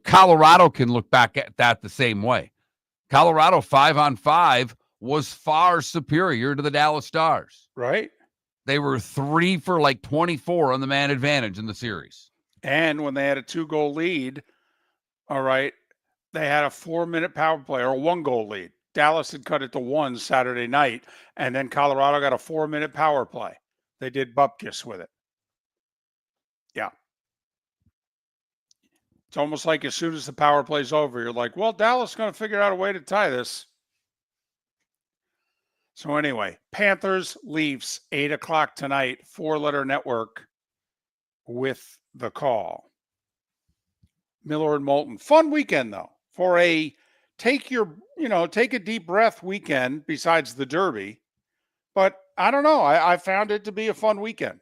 Colorado can look back at that the same way. Colorado 5-on-5 was far superior to the Dallas Stars. Right. They were 3 for like 24 on the man advantage in the series. And when they had a 2-goal lead, all right, they had a 4-minute power play or a 1-goal lead. Dallas had cut it to 1 Saturday night, and then Colorado got a 4-minute power play. They did bupkis with it. Yeah. It's almost like as soon as the power play's over, you're like, well, Dallas is going to figure out a way to tie this. So anyway, Panthers, Leafs, 8 o'clock tonight, 4-letter network with the call. Miller and Moulton. Fun weekend, though, for a take a deep breath weekend besides the Derby. But I don't know. I found it to be a fun weekend.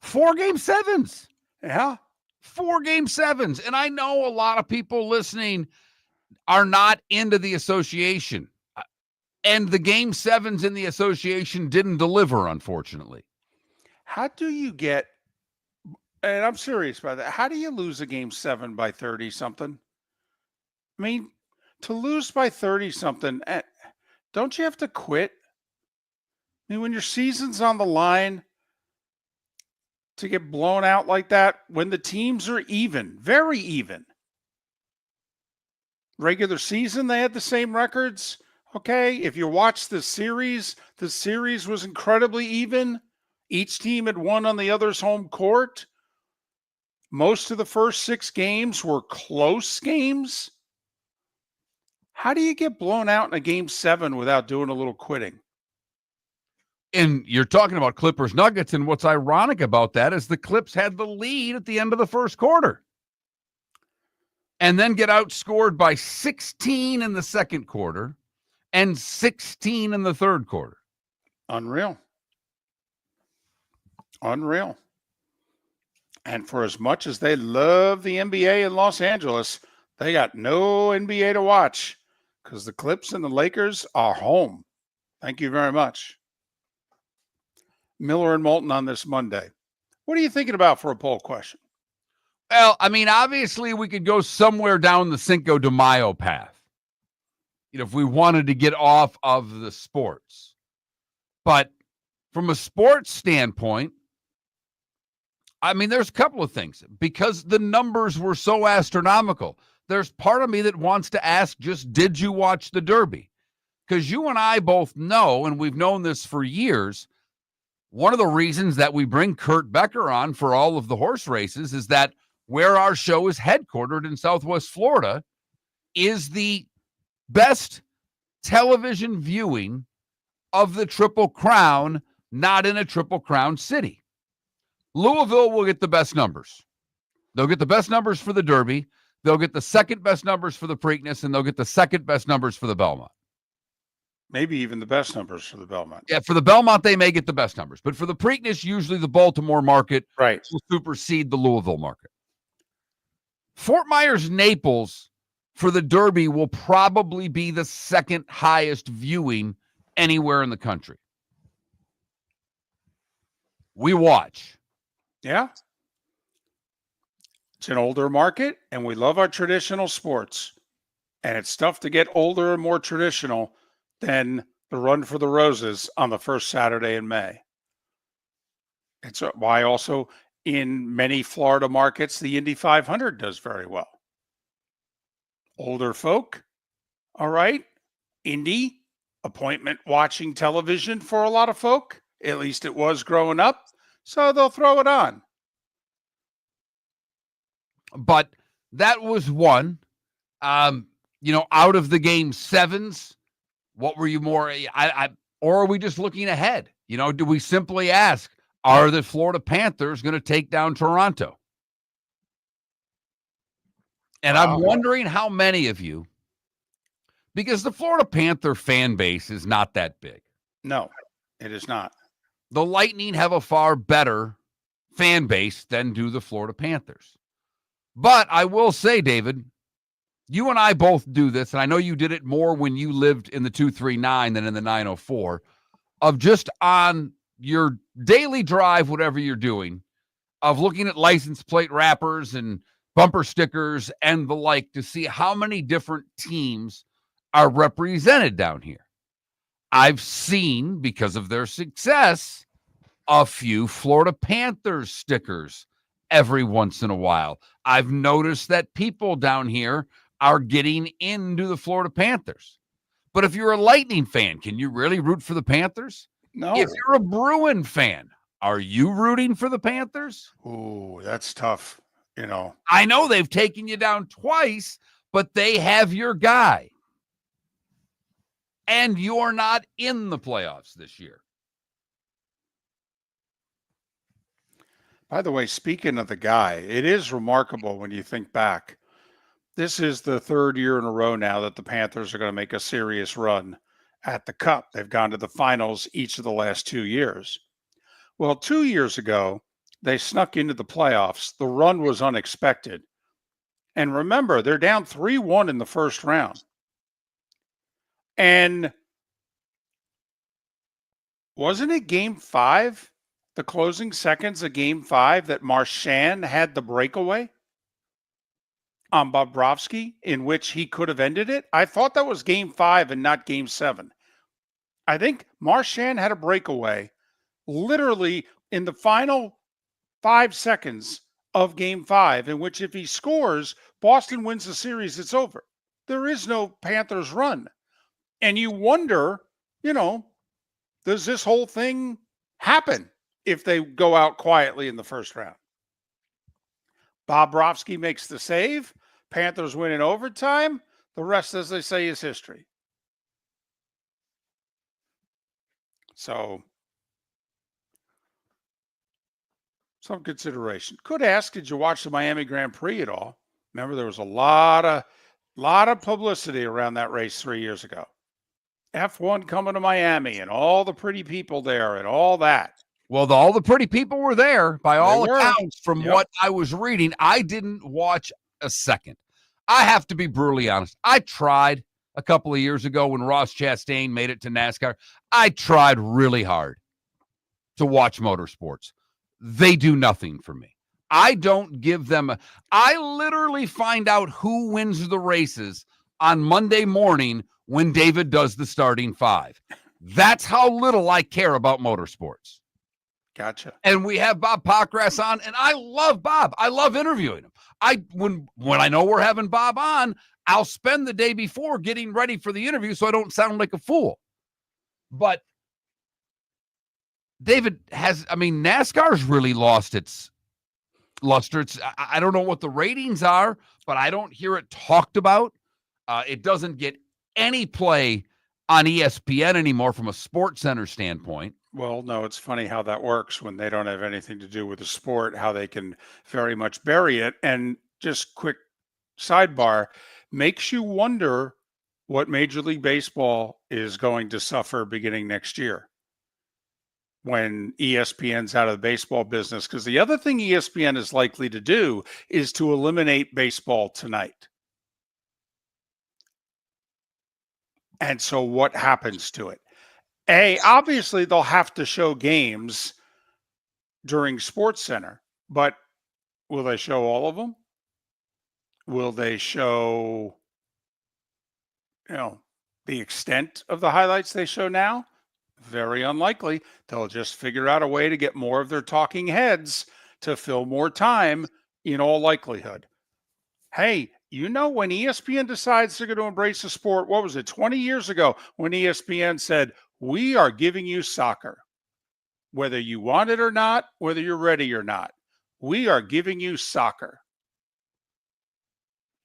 4 Game 7s. Yeah. 4 Game 7s. And I know a lot of people listening are not into the association. And the Game 7s in the association didn't deliver, unfortunately. How do you get, and I'm serious about that, how do you lose a Game 7 by 30-something? I mean, to lose by 30-something, don't you have to quit? I mean, when your season's on the line, to get blown out like that, when the teams are even, very even. Regular season, they had the same records. Okay, if you watch the series was incredibly even. Each team had won on the other's home court. Most of the first 6 games were close games. How do you get blown out in a Game 7 without doing a little quitting? And you're talking about Clippers Nuggets, and what's ironic about that is the Clips had the lead at the end of the first quarter and then get outscored by 16 in the second quarter and 16 in the third quarter. Unreal. And for as much as they love the NBA in Los Angeles, they got no NBA to watch because the Clips and the Lakers are home. Thank you very much. Miller and Moulton on this Monday. What are you thinking about for a poll question? Well, I mean, obviously we could go somewhere down the Cinco de Mayo path, if we wanted to get off of the sports. But from a sports standpoint, I mean, there's a couple of things. Because the numbers were so astronomical, there's part of me that wants to ask, just did you watch the Derby? Because you and I both know, and we've known this for years, one of the reasons that we bring Kurt Becker on for all of the horse races is that where our show is headquartered in Southwest Florida is the best television viewing of the Triple Crown, not in a Triple Crown city. Louisville will get the best numbers. They'll get the best numbers for the Derby. They'll get the second best numbers for the Preakness, and they'll get the second best numbers for the Belmont. Maybe even the best numbers for the Belmont. Yeah, for the Belmont, they may get the best numbers. But for the Preakness, usually the Baltimore market will supersede the Louisville market. Fort Myers, Naples, for the Derby will probably be the second highest viewing anywhere in the country. We watch. Yeah. It's an older market, and we love our traditional sports. And it's tough to get older and more traditional than the Run for the Roses on the first Saturday in May. It's why also in many Florida markets, the Indy 500 does very well. Older folk, all right. Indy, appointment watching television for a lot of folk. At least it was growing up. So they'll throw it on. But that was one. Out of the Game 7s, what were you more? Or are we just looking ahead? Do we simply ask, are the Florida Panthers going to take down Toronto? And I'm wondering how many of you, because the Florida Panther fan base is not that big. No, it is not. The Lightning have a far better fan base than do the Florida Panthers. But I will say, David, you and I both do this, and I know you did it more when you lived in the 239 than in the 904, of just on your daily drive, whatever you're doing, of looking at license plate wrappers and bumper stickers and the like to see how many different teams are represented down here. I've seen, because of their success, a few Florida Panthers stickers every once in a while. I've noticed that people down here are getting into the Florida Panthers. But if you're a Lightning fan, can you really root for the Panthers? No. If you're a Bruin fan, are you rooting for the Panthers? Ooh, that's tough. I know they've taken you down twice, but they have your guy. And you're not in the playoffs this year. By the way, speaking of the guy, it is remarkable when you think back. This is the third year in a row now that the Panthers are going to make a serious run at the Cup. They've gone to the finals each of the last 2 years. Well, 2 years ago, they snuck into the playoffs. The run was unexpected. And remember, they're down 3-1 in the first round. And wasn't it game 5, the closing seconds of game 5, that Marchand had the breakaway on Bobrovsky, in which he could have ended it? I thought that was game 5 and not game 7. I think Marchand had a breakaway literally in the final 5 seconds of game 5, in which if he scores, Boston wins the series, it's over. There is no Panthers run. And you wonder, does this whole thing happen if they go out quietly in the first round? Bobrovsky makes the save. Panthers win in overtime. The rest, as they say, is history. So, some consideration. Could ask, did you watch the Miami Grand Prix at all? Remember, there was a lot of publicity around that race 3 years ago. F1 coming to Miami and all the pretty people there and all that. Well, all the pretty people were there by all accounts. From Yep. what I was reading, I didn't watch a second. I have to be brutally honest. I tried a couple of years ago when Ross Chastain made it to NASCAR. I tried really hard to watch motorsports. They do nothing for me. I don't give them I literally find out who wins the races on Monday morning when David does the starting 5. That's how little I care about motorsports. Gotcha. And we have Bob Pockras on, and I love Bob. I love interviewing him. When I know we're having Bob on, I'll spend the day before getting ready for the interview so I don't sound like a fool. But David NASCAR's really lost its luster. I don't know what the ratings are, but I don't hear it talked about. It doesn't get any play on ESPN anymore from a Sports Center standpoint. Well, no, it's funny how that works when they don't have anything to do with the sport, how they can very much bury it. And just quick sidebar, makes you wonder what Major League Baseball is going to suffer beginning next year when ESPN's out of the baseball business. Because the other thing ESPN is likely to do is to eliminate baseball tonight. And so what happens to it? Obviously they'll have to show games during Sports Center, but will they show all of them? Will they show, the extent of the highlights they show now? Very unlikely. They'll just figure out a way to get more of their talking heads to fill more time in all likelihood. Hey, when ESPN decides they're going to embrace the sport, what was it, 20 years ago when ESPN said, we are giving you soccer, whether you want it or not, whether you're ready or not. We are giving you soccer.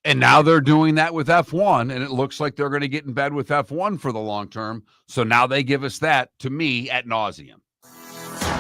And now they're doing that with F1, and it looks like they're going to get in bed with F1 for the long term. So now they give us that, to me, ad nauseum.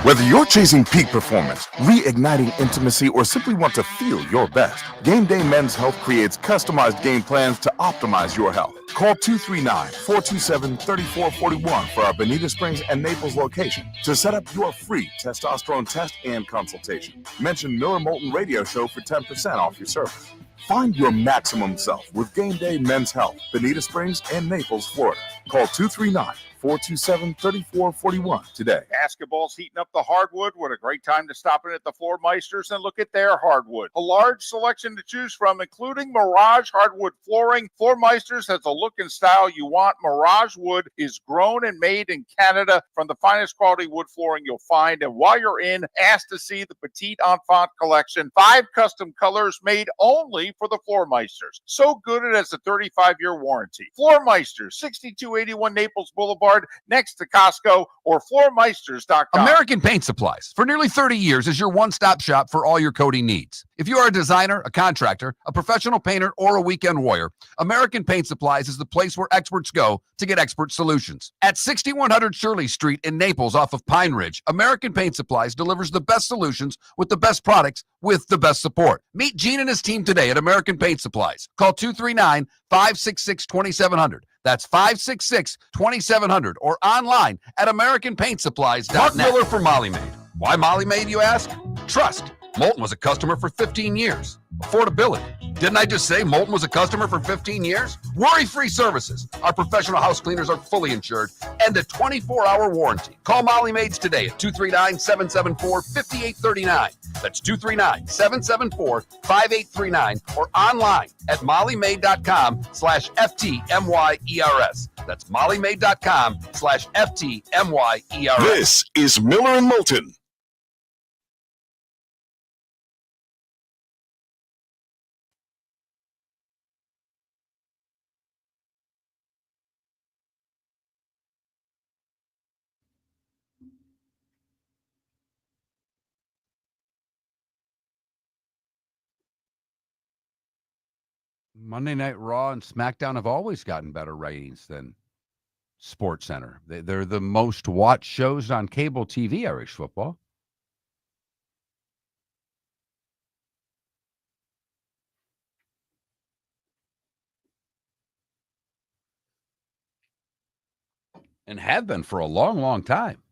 Whether you're chasing peak performance, reigniting intimacy, or simply want to feel your best, Game Day Men's Health creates customized game plans to optimize your health. Call 239-427-3441 for our Bonita Springs and Naples location to set up your free testosterone test and consultation. Mention Miller Moulton Radio Show for 10% off your service. Find your maximum self with Game Day Men's Health, Bonita Springs and Naples, Florida. Call 239-427-3441 today. Basketball's heating up the hardwood. What a great time to stop in at the Floor Meisters and look at their hardwood. A large selection to choose from, including Mirage hardwood flooring. Floor Meisters has the look and style you want. Mirage wood is grown and made in Canada from the finest quality wood flooring you'll find. And while you're in, ask to see the Petite Enfant collection. 5 custom colors made only for the Floor Meisters. So good it has a 35-year warranty. Floor Meisters, 62 2281 Naples Boulevard next to Costco, or floormeisters.com. American Paint Supplies, for nearly 30 years, is your one-stop shop for all your coating needs. If you are a designer, a contractor, a professional painter, or a weekend warrior, American Paint Supplies is the place where experts go to get expert solutions. At 6100 Shirley Street in Naples off of Pine Ridge, American Paint Supplies delivers the best solutions with the best products with the best support. Meet Gene and his team today at American Paint Supplies. Call 239-566-2700. That's 566-2700, or online at AmericanPaintSupplies.net. Mark Miller for Molly Maid. Why Molly Maid, you ask? Trust. Moulton was a customer for 15 years. Affordability. Didn't I just say Moulton was a customer for 15 years? Worry-free services. Our professional house cleaners are fully insured and a 24-hour warranty. Call Molly Maids today at 239-774-5839. That's 239-774-5839, or online at mollymaid.com/FTMYERS. That's mollymaid.com/FTMYERS. This is Miller and Moulton. Monday Night Raw and SmackDown have always gotten better ratings than SportsCenter. They're the most watched shows on cable TV, Irish football. And have been for a long, long time.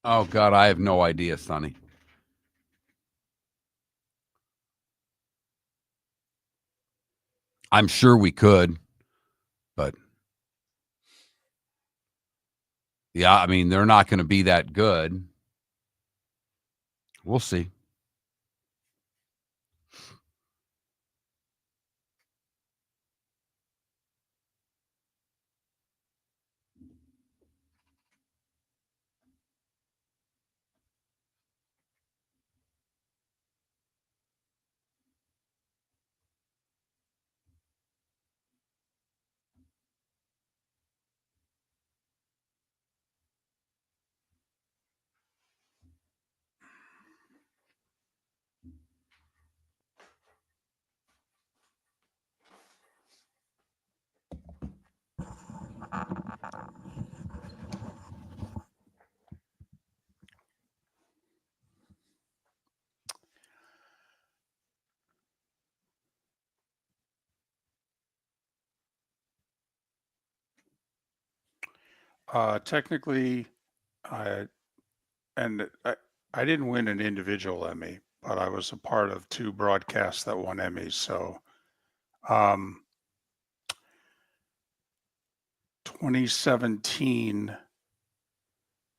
Oh, God, I have no idea, Sonny. I'm sure we could, but yeah, I mean, they're not going to be that good. We'll see. Technically, I didn't win an individual Emmy, but I was a part of 2 broadcasts that won Emmys. So, 2017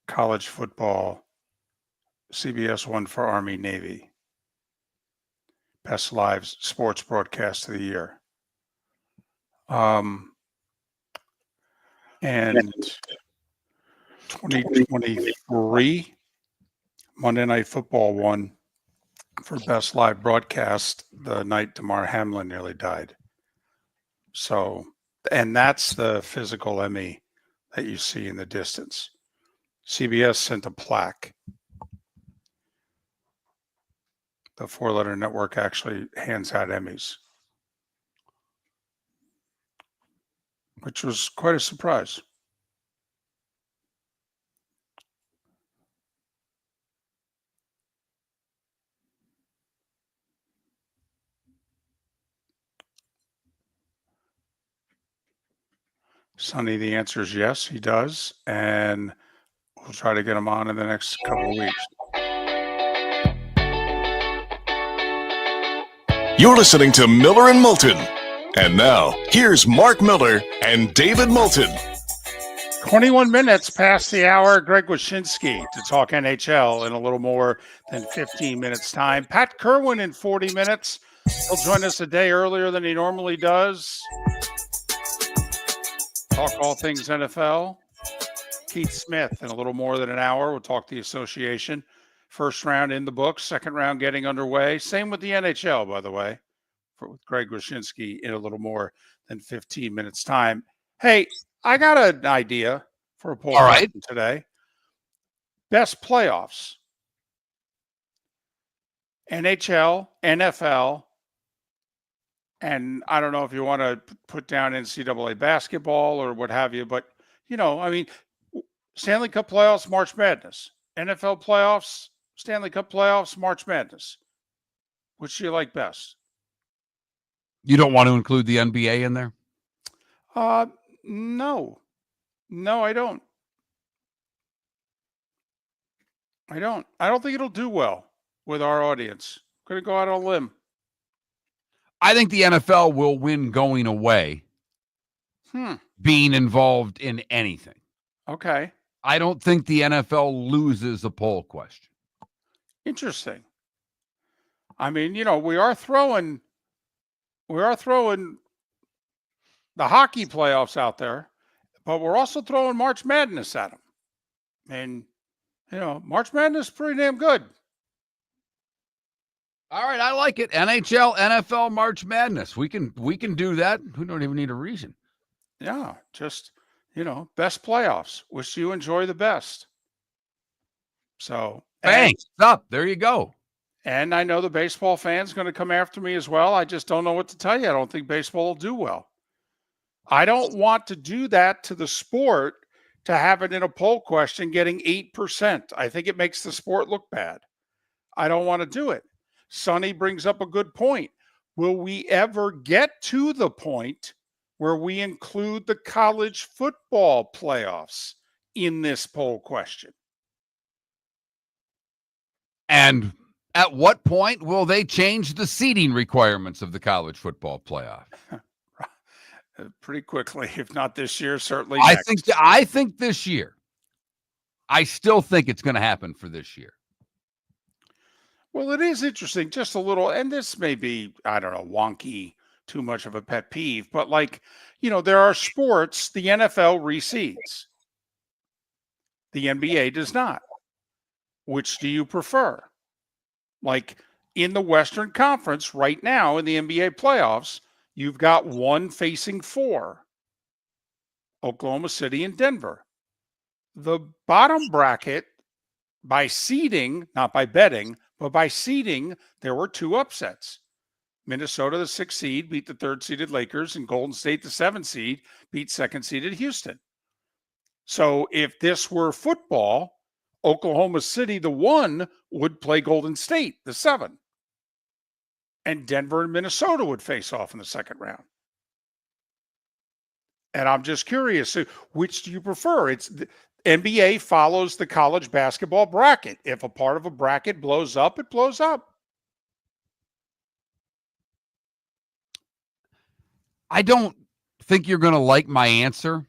college football. CBS won for Army Navy. Best live sports broadcast of the year. And 2023 Monday Night Football won for best live broadcast the night Damar Hamlin nearly died. So, and that's the physical Emmy that you see in the distance. CBS sent a plaque. The four-letter network actually hands out Emmys, which was quite a surprise. Sonny, the answer is yes, he does. And we'll try to get him on in the next couple of weeks. You're listening to Miller and Moulton. And now, here's Mark Miller and David Moulton. 21 minutes past the hour. Greg Wyshynski to talk NHL in a little more than 15 minutes time. Pat Kirwan in 40 minutes. He'll join us a day earlier than he normally does. Talk all things NFL. Keith Smith in a little more than an hour. We'll talk the association. First round in the books, second round getting underway. Same with the NHL, by the way, with Greg Wyshynski in a little more than 15 minutes time. Hey, I got an idea for a poll today. Best playoffs. NHL, NFL, and I don't know if you want to put down NCAA basketball or what have you, but, you know, I mean, Stanley Cup playoffs, March Madness. NFL playoffs, Stanley Cup playoffs, March Madness. Which do you like best? You don't want to include the NBA in there? No. No, I don't. I don't think it'll do well with our audience. Going to go out on a limb. I think the NFL will win going away. Being involved in anything. Okay. I don't think the NFL loses a poll question. Interesting. I mean, you know, we are throwing the hockey playoffs out there, but we're also throwing March Madness at them. And, you know, March Madness is pretty damn good. All right, I like it. NHL, NFL, March Madness. We can do that. We don't even need a reason. Yeah, just, you know, best playoffs. Wish you enjoy the best. So thanks. Up. There you go. And I know the baseball fan's going to come after me as well. I just don't know what to tell you. I don't think baseball will do well. I don't want to do that to the sport to have it in a poll question getting 8%. I think it makes the sport look bad. I don't want to do it. Sonny brings up a good point. Will we ever get to the point where we include the college football playoffs in this poll question? And at what point will they change the seating requirements of the college football playoff? Pretty quickly, if not this year, certainly next. I think this year. I still think it's going to happen for this year. Well, it is interesting, just a little, and this may be, I don't know, wonky, too much of a pet peeve, but like, you know, there are sports, the NFL reseeds. The NBA does not. Which do you prefer? Like in the Western Conference right now in the NBA playoffs, you've got one facing four, Oklahoma City and Denver. The bottom bracket, by seeding, not by betting, but by seeding, there were two upsets. Minnesota, the 6th seed, beat the 3rd-seeded Lakers, and Golden State, the 7th seed, beat 2nd-seeded Houston. So if this were football, Oklahoma City, the 1, would play Golden State, the 7. And Denver and Minnesota would face off in the second round. And I'm just curious, which do you prefer? It's the NBA follows the college basketball bracket. If a part of a bracket blows up, it blows up. I don't think you're going to like my answer,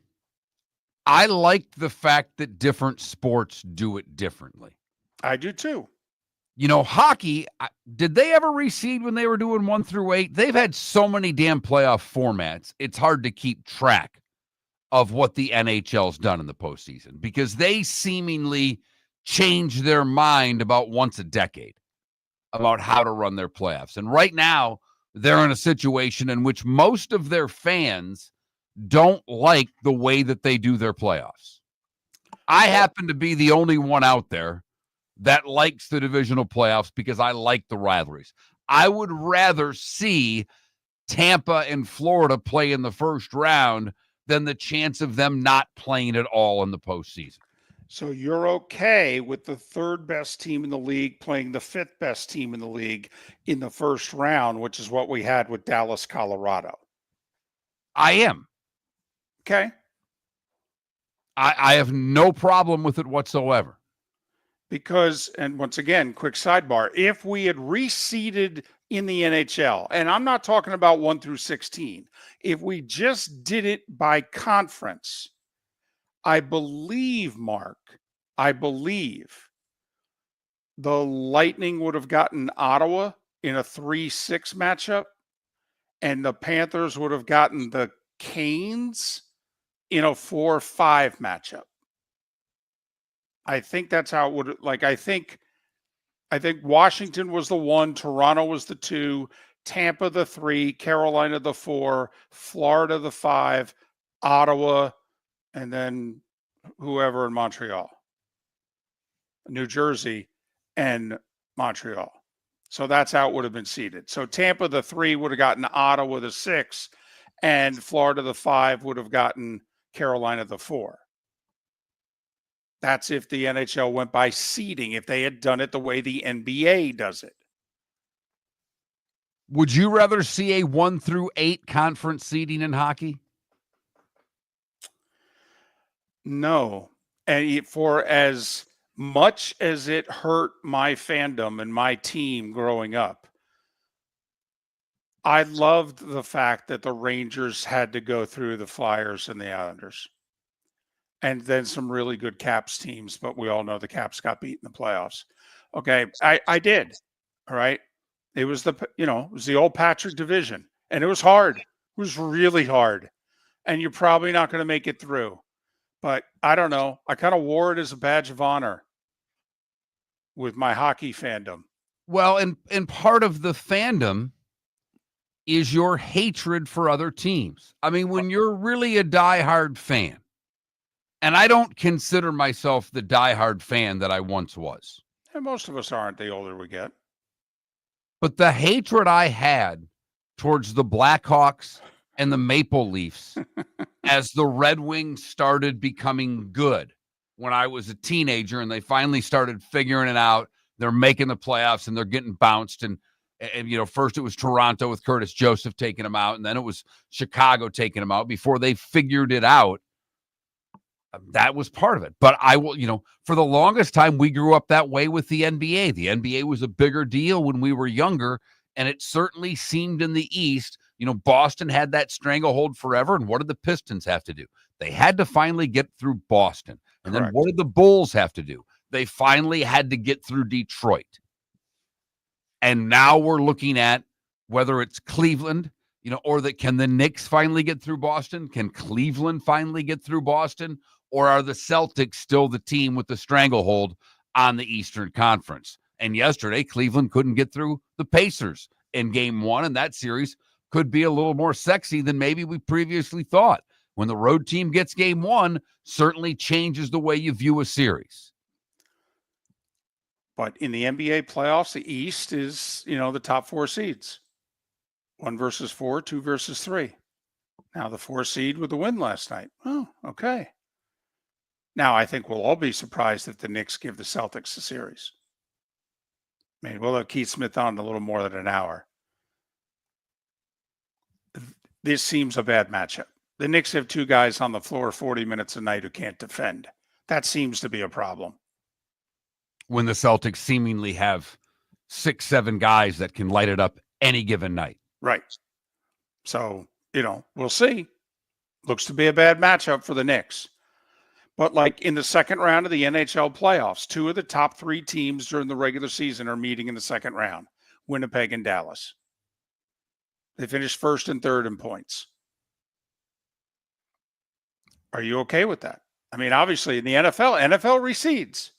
I liked the fact that different sports do it differently. I do too. You know, hockey, did they ever reseed when they were doing 1 through 8? They've had so many damn playoff formats. It's hard to keep track of what the NHL's done in the postseason because they seemingly change their mind about once a decade about how to run their playoffs. And right now, they're in a situation in which most of their fans don't like the way that they do their playoffs. I happen to be the only one out there that likes the divisional playoffs because I like the rivalries. I would rather see Tampa and Florida play in the first round than the chance of them not playing at all in the postseason. So you're okay with the third best team in the league playing the fifth best team in the league in the first round, which is what we had with Dallas, Colorado. I am. Okay. I have no problem with it whatsoever. Because, and once again, quick sidebar, if we had reseeded in the NHL, and I'm not talking about 1 through 16, if we just did it by conference, I believe, Mark, the Lightning would have gotten Ottawa in a 3-6 matchup, and the Panthers would have gotten the Canes in a 4-5 matchup. I think that's how it would, like, I think Washington was the 1, Toronto was the 2, Tampa the 3, Carolina the 4, Florida the 5, Ottawa, and then whoever in Montreal, New Jersey and Montreal. So that's how it would have been seeded. So Tampa the 3 would have gotten Ottawa the 6, and Florida the 5 would have gotten Carolina the 4. That's if the NHL went by seeding, if they had done it the way the NBA does it. Would you rather see a 1 through 8 conference seeding in hockey? No. And for as much as it hurt my fandom and my team growing up, I loved the fact that the Rangers had to go through the Flyers and the Islanders. And then some really good Caps teams, but we all know the Caps got beat in the playoffs. Okay, I did. All right. It was it was the old Patrick division, and it was hard. It was really hard. And you're probably not going to make it through. But I don't know. I kind of wore it as a badge of honor with my hockey fandom. Well, and part of the fandom is your hatred for other teams. I mean, when you're really a diehard fan, and I don't consider myself the diehard fan that I once was. And most of us aren't the older we get. But the hatred I had towards the Blackhawks and the Maple Leafs as the Red Wings started becoming good when I was a teenager and they finally started figuring it out. They're making the playoffs and they're getting bounced. And first it was Toronto with Curtis Joseph taking them out, and then it was Chicago taking them out before they figured it out. That was part of it. But I will, for the longest time, we grew up that way with the NBA. The NBA was a bigger deal when we were younger, and it certainly seemed in the East. Boston had that stranglehold forever, and what did the Pistons have to do? They had to finally get through Boston. And Correct. Then what did the Bulls have to do? They finally had to get through Detroit. And now we're looking at whether it's Cleveland, or can the Knicks finally get through Boston? Can Cleveland finally get through Boston? Or are the Celtics still the team with the stranglehold on the Eastern Conference? And yesterday, Cleveland couldn't get through the Pacers in Game 1, and that series could be a little more sexy than maybe we previously thought. When the road team gets Game 1, certainly changes the way you view a series. But in the NBA playoffs, the East is, the top 4 seeds. 1 versus 4, 2 versus 3. Now the 4 seed with the win last night. Oh, okay. Now, I think we'll all be surprised if the Knicks give the Celtics the series. I mean, we'll have Keith Smith on in a little more than an hour. This seems a bad matchup. The Knicks have 2 guys on the floor 40 minutes a night who can't defend. That seems to be a problem. When the Celtics seemingly have 6, 7 guys that can light it up any given night. Right. So, we'll see. Looks to be a bad matchup for the Knicks. But like in the second round of the NHL playoffs, 2 of the top 3 teams during the regular season are meeting in the second round, Winnipeg and Dallas. They finished first and third in points. Are you okay with that? I mean, obviously in the NFL recedes.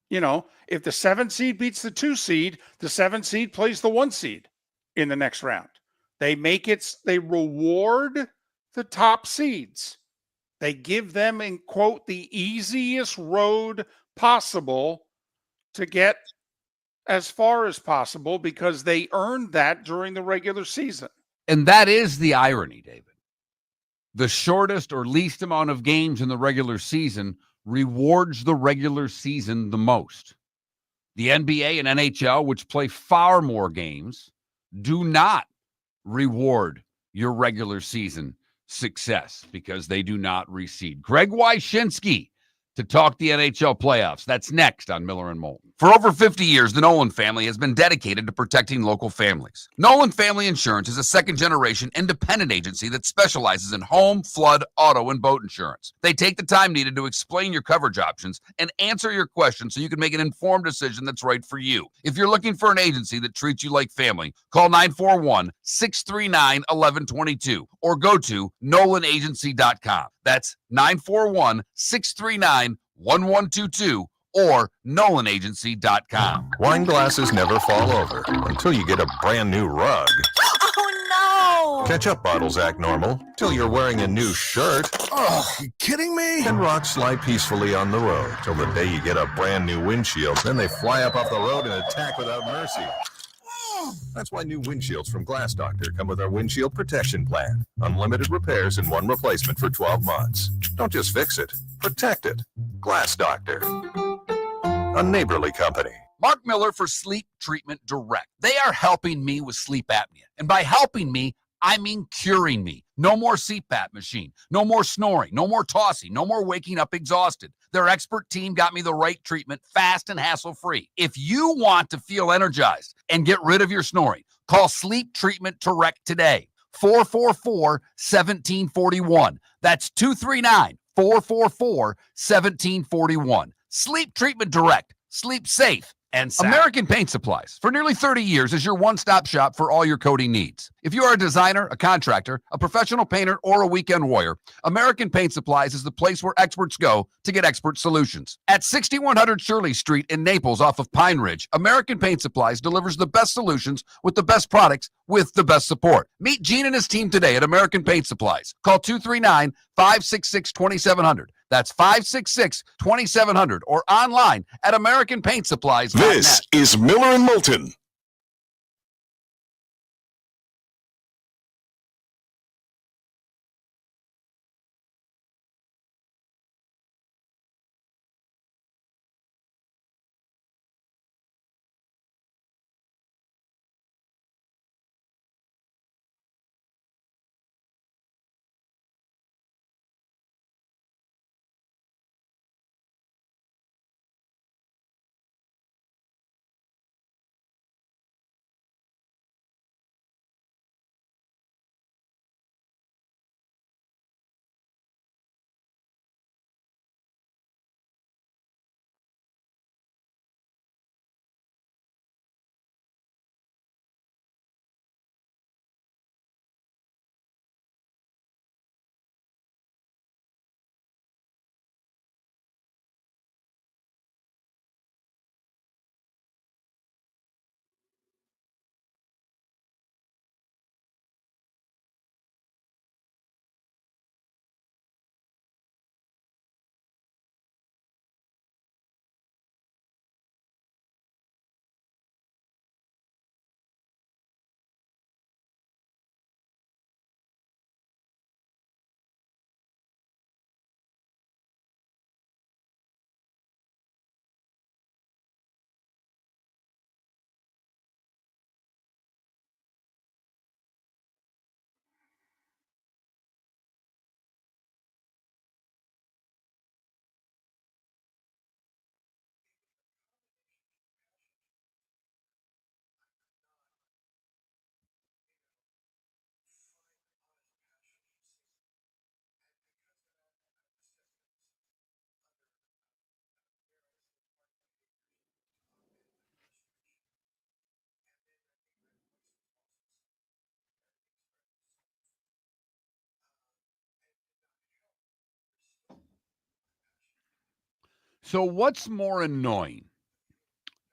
You know, if the 7 seed beats the 2 seed, the 7 seed plays the 1 seed in the next round. They reward the top seeds. They give them, in quote, the easiest road possible to get as far as possible because they earned that during the regular season. And that is the irony, David. The shortest or least amount of games in the regular season rewards the regular season the most. The NBA and NHL, which play far more games, do not reward your regular season success because they do not recede. Greg Wyshynski to talk the NHL playoffs. That's next on Miller and Moulton. For over 50 years, the Nolan family has been dedicated to protecting local families. Nolan Family Insurance is a second-generation independent agency that specializes in home, flood, auto, and boat insurance. They take the time needed to explain your coverage options and answer your questions so you can make an informed decision that's right for you. If you're looking for an agency that treats you like family, call 941-639-1122 or go to nolanagency.com. That's 941-639-1122 or nolanagency.com. Wine glasses never fall over until you get a brand new rug. Oh, no. Ketchup bottles act normal till you're wearing a new shirt. Oh, you kidding me? And rocks slide peacefully on the road till the day you get a brand new windshield. Then they fly up off the road and attack without mercy. That's why new windshields from Glass Doctor come with our windshield protection plan. Unlimited repairs and 1 replacement for 12 months. Don't just fix it, protect it. Glass Doctor, a neighborly company. Mark Miller for Sleep Treatment Direct. They are helping me with sleep apnea. And by helping me, I mean curing me. No more CPAP machine. No more snoring. No more tossing. No more waking up exhausted. Their expert team got me the right treatment, fast and hassle-free. If you want to feel energized and get rid of your snoring, call Sleep Treatment Direct today. 444-1741. That's 239-444-1741. Sleep Treatment Direct. Sleep safe and sound. American Paint Supplies, for nearly 30 years, is your one-stop shop for all your coating needs. If you are a designer, a contractor, a professional painter, or a weekend warrior, American Paint Supplies is the place where experts go to get expert solutions. At 6100 Shirley Street in Naples off of Pine Ridge, American Paint Supplies delivers the best solutions with the best products with the best support. Meet Gene and his team today at American Paint Supplies. Call 239-566-2700. That's 566-2700 or online at AmericanPaintSupplies.net. This is Miller and Moulton. So what's more annoying?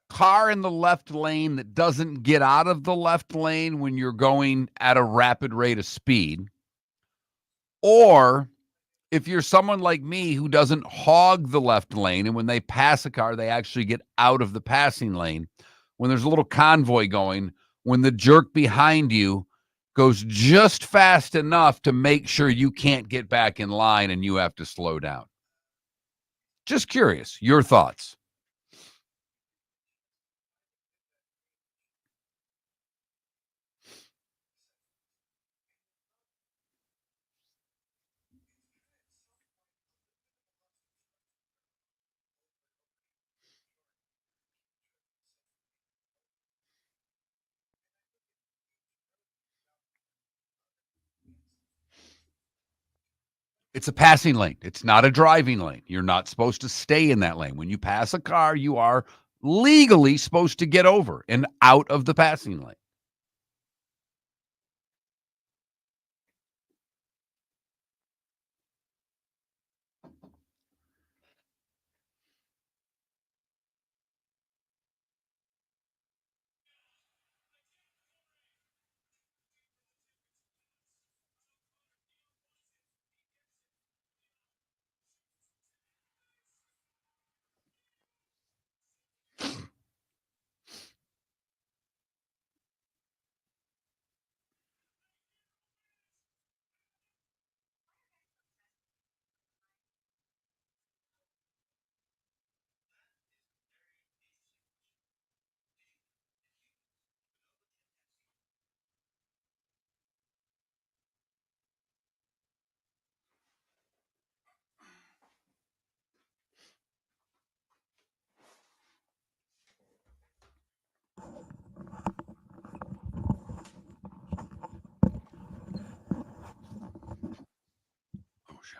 Car in the left lane that doesn't get out of the left lane when you're going at a rapid rate of speed, or if you're someone like me who doesn't hog the left lane and when they pass a car, they actually get out of the passing lane. When there's a little convoy going, when the jerk behind you goes just fast enough to make sure you can't get back in line and you have to slow down. Just curious, your thoughts. It's a passing lane. It's not a driving lane. You're not supposed to stay in that lane. When you pass a car, you are legally supposed to get over and out of the passing lane. Oh, shit.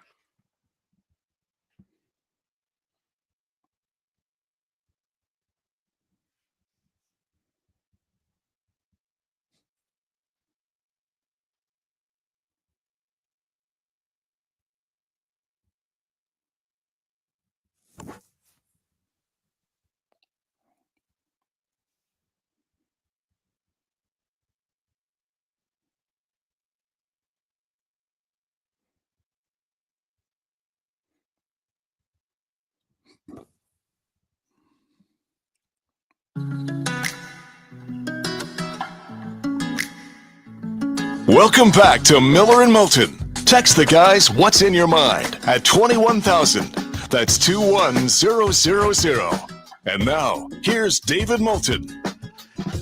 Welcome back to Miller and Moulton. Text the guys what's in your mind at 21,000. That's 21000. And now, here's David Moulton.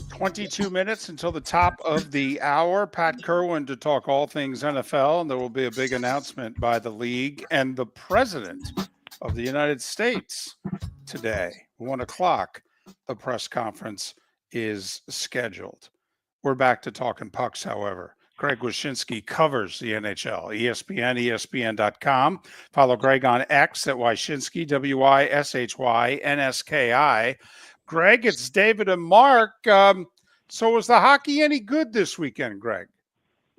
22 minutes until the top of the hour. Pat Kirwan to talk all things NFL, and there will be a big announcement by the league and the president of the United States today. 1 o'clock, the press conference is scheduled. We're back to talking pucks, however. Greg Wyshynski covers the NHL, ESPN, ESPN.com. Follow Greg on X at Wyshynski, WYSHYNSKI. Greg, it's David and Mark. So was the hockey any good this weekend, Greg?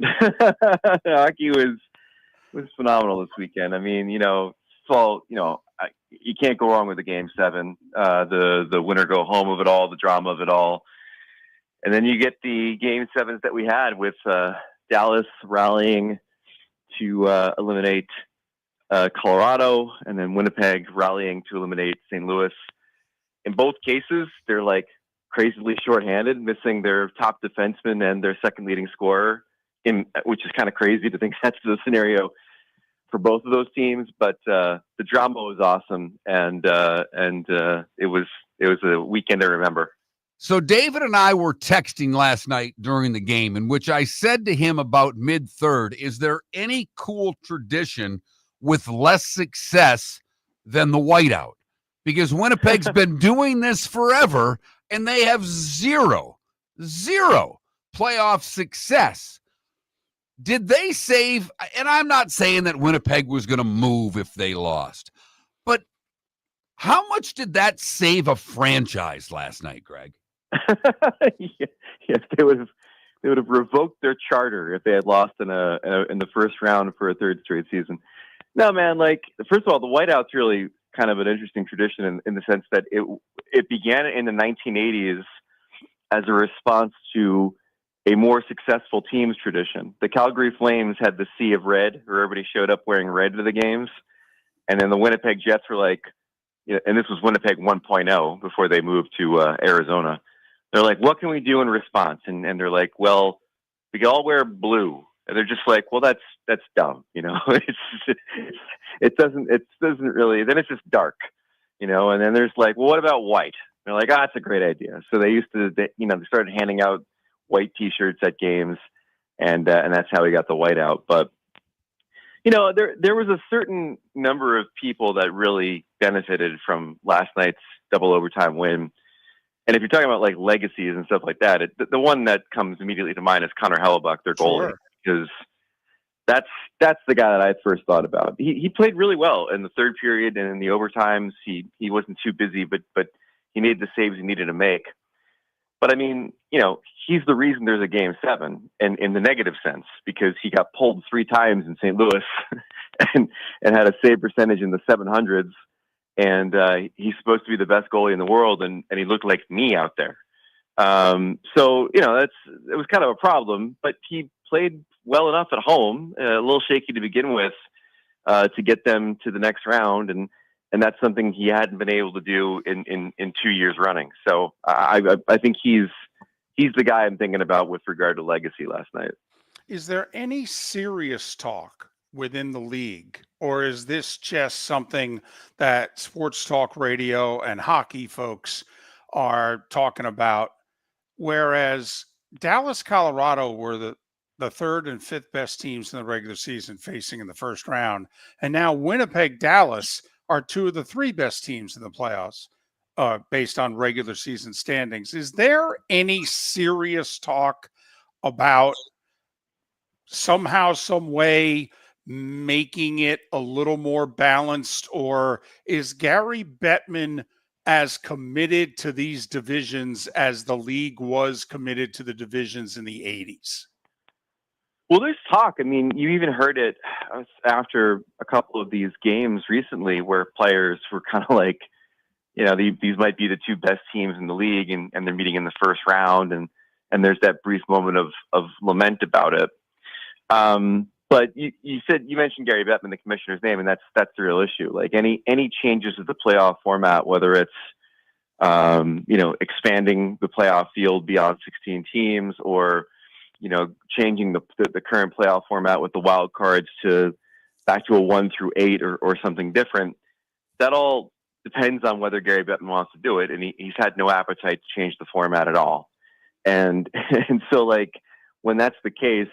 Hockey was phenomenal this weekend. I mean, you can't go wrong with the Game 7, the winner go home of it all, the drama of it all. And then you get the Game 7s that we had with Dallas rallying to eliminate Colorado, and then Winnipeg rallying to eliminate St. Louis. In both cases, they're like crazily shorthanded, missing their top defenseman and their second leading scorer, which is kind of crazy to think that's the scenario for both of those teams. But the drama was awesome, and it was a weekend to remember. So David and I were texting last night during the game, in which I said to him about mid-third, is there any cool tradition with less success than the whiteout? Because Winnipeg's been doing this forever, and they have zero playoff success. Did they save, and I'm not saying that Winnipeg was going to move if they lost, but how much did that save a franchise last night, Greg? Yes, they would have revoked their charter if they had lost in the first round for a third straight season. No, man, like, first of all, the whiteout's really kind of an interesting tradition in the sense that it began in the 1980s as a response to a more successful teams tradition. The Calgary Flames had the Sea of Red, where everybody showed up wearing red to the games. And then the Winnipeg Jets were like, and this was Winnipeg 1.0 before they moved to Arizona. They're like, what can we do in response? And they're like, well, we can all wear blue. And they're just like, well, that's dumb. It doesn't really, then it's just dark, and then there's like, well, what about white? And they're like, that's a great idea. So they they started handing out white T-shirts at games, and that's how we got the white out. But there was a certain number of people that really benefited from last night's double overtime win. And if you're talking about like legacies and stuff like that, the one that comes immediately to mind is Connor Hellebuck, their goalie, because that's the guy that I first thought about. He played really well in the third period and in the overtimes. He wasn't too busy, but he made the saves he needed to make. But I mean, he's the reason there's a game 7, and in the negative sense, because he got pulled 3 times in St. Louis and had a save percentage in the 700s. And he's supposed to be the best goalie in the world, and he looked like me out there. So it was kind of a problem, but he played well enough at home, a little shaky to begin with, to get them to the next round, and that's something he hadn't been able to do in 2 years running. So I think he's the guy I'm thinking about with regard to legacy last night. Is there any serious talk within the league, or is this just something that sports talk radio and hockey folks are talking about? Whereas Dallas, Colorado were the 3rd and 5th best teams in the regular season facing in the first round. And now Winnipeg, Dallas are 2 of the 3 best teams in the playoffs based on regular season standings. Is there any serious talk about somehow, some way making it a little more balanced, or is Gary Bettman as committed to these divisions as the league was committed to the divisions in the 80s? Well, there's talk. I mean, you even heard it after a couple of these games recently where players were kind of like, these might be the 2 best teams in the league, and they're meeting in the first round, and there's that brief moment of lament about it. But you mentioned Gary Bettman, the commissioner's name, and that's the real issue. Like any changes to the playoff format, whether it's expanding the playoff field beyond 16 teams, or changing the current playoff format with the wild cards back to a 1 through 8 or something different. That all depends on whether Gary Bettman wants to do it, and he's had no appetite to change the format at all. And so, like, when that's the case,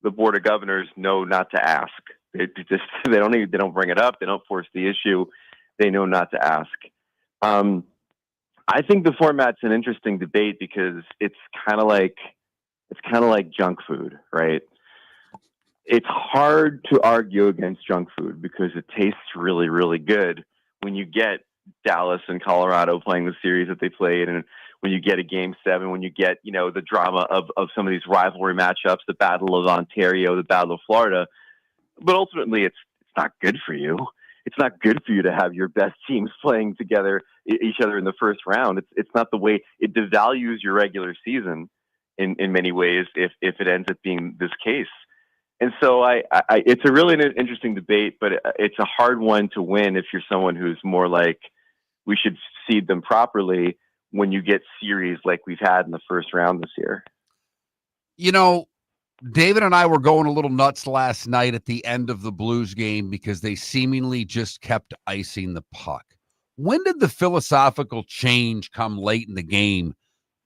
the Board of Governors know not to ask. They don't bring it up. They don't force the issue. They know not to ask. I think the format's an interesting debate because it's kind of like junk food, right? It's hard to argue against junk food because it tastes really, really good when you get Dallas and Colorado playing the series that they played, and when you get a game 7, when you get, the drama of some of these rivalry matchups, the Battle of Ontario, the Battle of Florida. But ultimately, it's not good for you. It's not good for you to have your best teams playing together, each other in the first round. It's not the way. It devalues your regular season in many ways if it ends up being this case. And so it's a really interesting debate, but it's a hard one to win if you're someone who's more like, we should seed them properly when you get series like we've had in the first round this year. David and I were going a little nuts last night at the end of the Blues game because they seemingly just kept icing the puck. When did the philosophical change come late in the game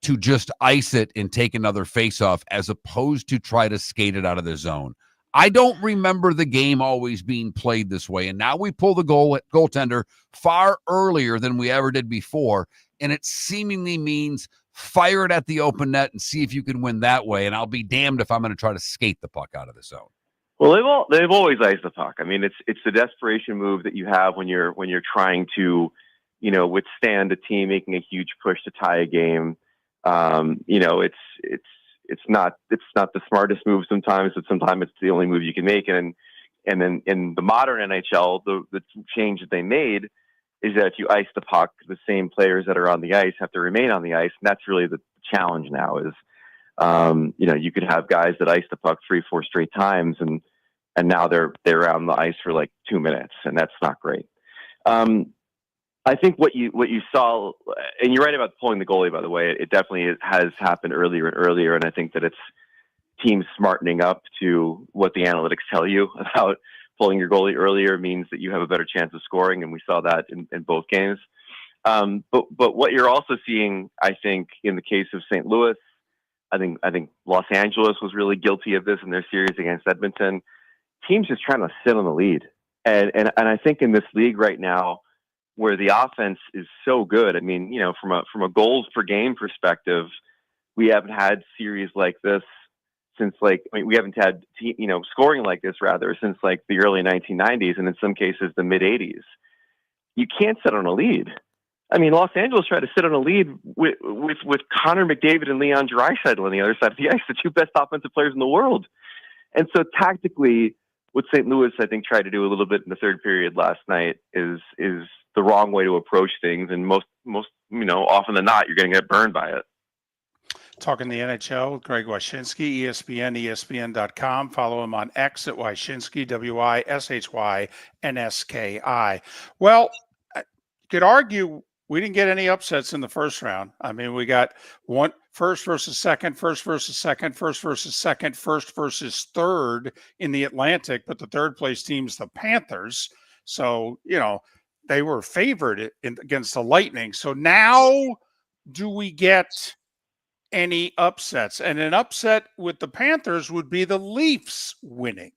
to just ice it and take another faceoff as opposed to try to skate it out of the zone? I don't remember the game always being played this way. And now we pull the goaltender far earlier than we ever did before. And it seemingly means fire it at the open net and see if you can win that way. And I'll be damned if I'm going to try to skate the puck out of the zone. Well, they've always iced the puck. I mean, it's the desperation move that you have when you're trying to, withstand a team making a huge push to tie a game. It's not the smartest move sometimes, but sometimes it's the only move you can make. And then in the modern NHL, the change that they made is that if you ice the puck, the same players that are on the ice have to remain on the ice. And that's really the challenge now is, you could have guys that ice the puck 3-4 straight times and now they're on the ice for like 2 minutes, and that's not great. I think what you saw, and you're right about pulling the goalie, by the way, it definitely has happened earlier and earlier. And I think that it's teams smartening up to what the analytics tell you about pulling your goalie earlier means that you have a better chance of scoring. And we saw that in both games. But what you're also seeing, I think, in the case of St. Louis, I think Los Angeles was really guilty of this in their series against Edmonton. Teams just trying to sit on the lead. And I think in this league right now, where the offense is so good, I mean, from a goals per game perspective, we haven't had series like this since we haven't had scoring like this rather since like the early 1990s, and in some cases the mid 80s. You can't sit on a lead. I mean, Los Angeles tried to sit on a lead with Connor McDavid and Leon Draisaitl on the other side of the ice, the two best offensive players in the world. And so tactically, what St. Louis, I think, tried to do a little bit in the third period last night is the wrong way to approach things. And most often than not, you're going to get burned by it. Talking the NHL with Greg Wyshynski, ESPN, ESPN.com. Follow him on X at Wyshynski, WISHYNSKI. Well, you could argue we didn't get any upsets in the first round. I mean, we got one first versus second, first versus second, first versus second, first versus third in the Atlantic, but the third place team's the Panthers. So, they were favored against the Lightning. So now do we get any upsets? And an upset with the Panthers would be the Leafs winning.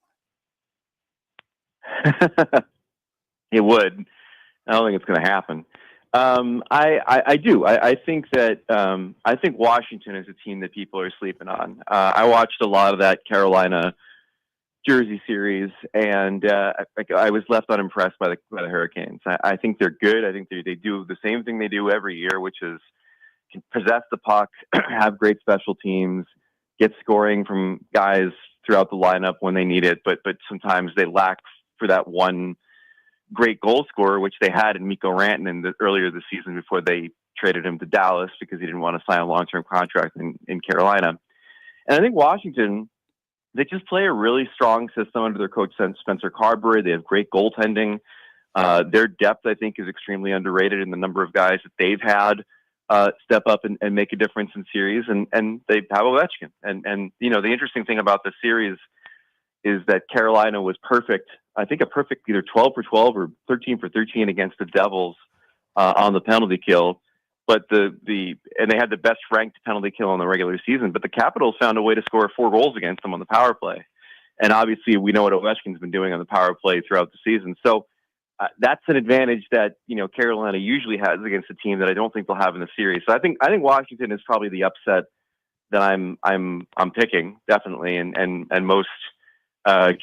It would. I don't think it's going to happen. I do. I think that I think Washington is a team that people are sleeping on. I watched a lot of that Carolina Jersey series, and I was left unimpressed by the Hurricanes. I think they're good. I think they do the same thing they do every year, which is possess the puck, have great special teams, get scoring from guys throughout the lineup when they need it. But sometimes they lack for that one great goal scorer, which they had in Mikko Rantanen earlier this season before they traded him to Dallas because he didn't want to sign a long-term contract in Carolina. And I think Washington, they just play a really strong system under their coach, Spencer Carberry. They have great goaltending. Their depth, I think, is extremely underrated in the number of guys that they've had step up and make a difference in series. And they have Ovechkin. And the interesting thing about this series is that Carolina was perfect. I think a perfect either 12 for 12 or 13 for 13 against the Devils on the penalty kill. But and they had the best ranked penalty kill in the regular season. But the Capitals found a way to score 4 goals against them on the power play. And obviously, we know what Ovechkin's been doing on the power play throughout the season. So that's an advantage that Carolina usually has against a team that I don't think they'll have in the series. So I think Washington is probably the upset that I'm picking definitely, and most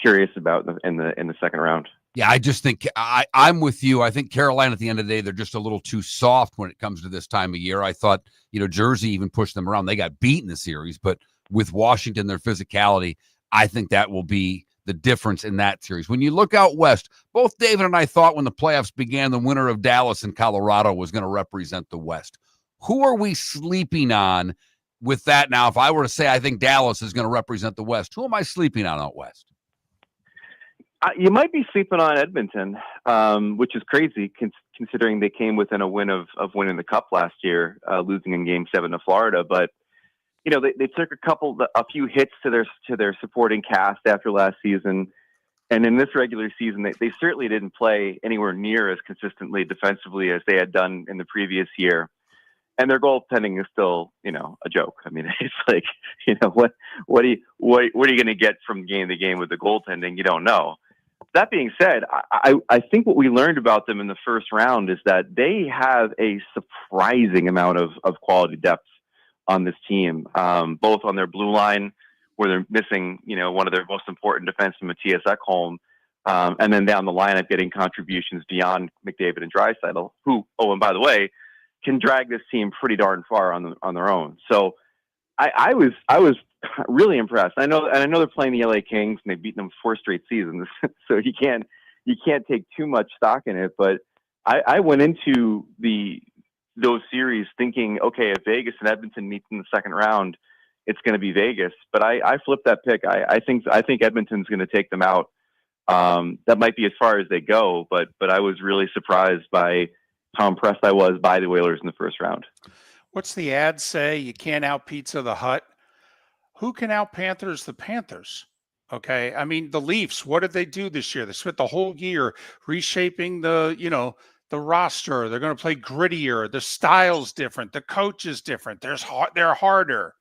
curious about in the second round. Yeah, I just think I'm with you. I think Carolina, at the end of the day, they're just a little too soft when it comes to this time of year. I thought, Jersey even pushed them around. They got beat in the series, but with Washington, their physicality, I think that will be the difference in that series. When you look out west, both David and I thought when the playoffs began, the winner of Dallas and Colorado was going to represent the West. Who are we sleeping on with that now? If I were to say I think Dallas is going to represent the West, who am I sleeping on out west? You might be sleeping on Edmonton, which is crazy considering they came within a win of winning the Cup last year, losing in Game 7 to Florida. But they took a few hits to their supporting cast after last season, and in this regular season, they certainly didn't play anywhere near as consistently defensively as they had done in the previous year. And their goaltending is still, a joke. I mean, it's like, what are you going to get from game to game with the goaltending? You don't know. That being said, I think what we learned about them in the first round is that they have a surprising amount of quality depth on this team, both on their blue line, where they're missing, one of their most important defensemen, Matthias Ekholm, and then down the lineup getting contributions beyond McDavid and Draisaitl, who, and by the way, can drag this team pretty darn far on their own. So I was really impressed. I know they're playing the LA Kings and they've beaten them 4 straight seasons. So you can't take too much stock in it, but I went into those series thinking, okay, if Vegas and Edmonton meets in the second round, it's going to be Vegas. But I flipped that pick. I think Edmonton's going to take them out. That might be as far as they go, but I was really surprised by how impressed I was by the Whalers in the first round. What's the ad say? You can't out Pizza the Hut. Who can out Panthers the Panthers? Okay. I mean, the Leafs, what did they do this year? They spent the whole year reshaping the roster. They're going to play grittier. The style's different. The coach is different. They're harder.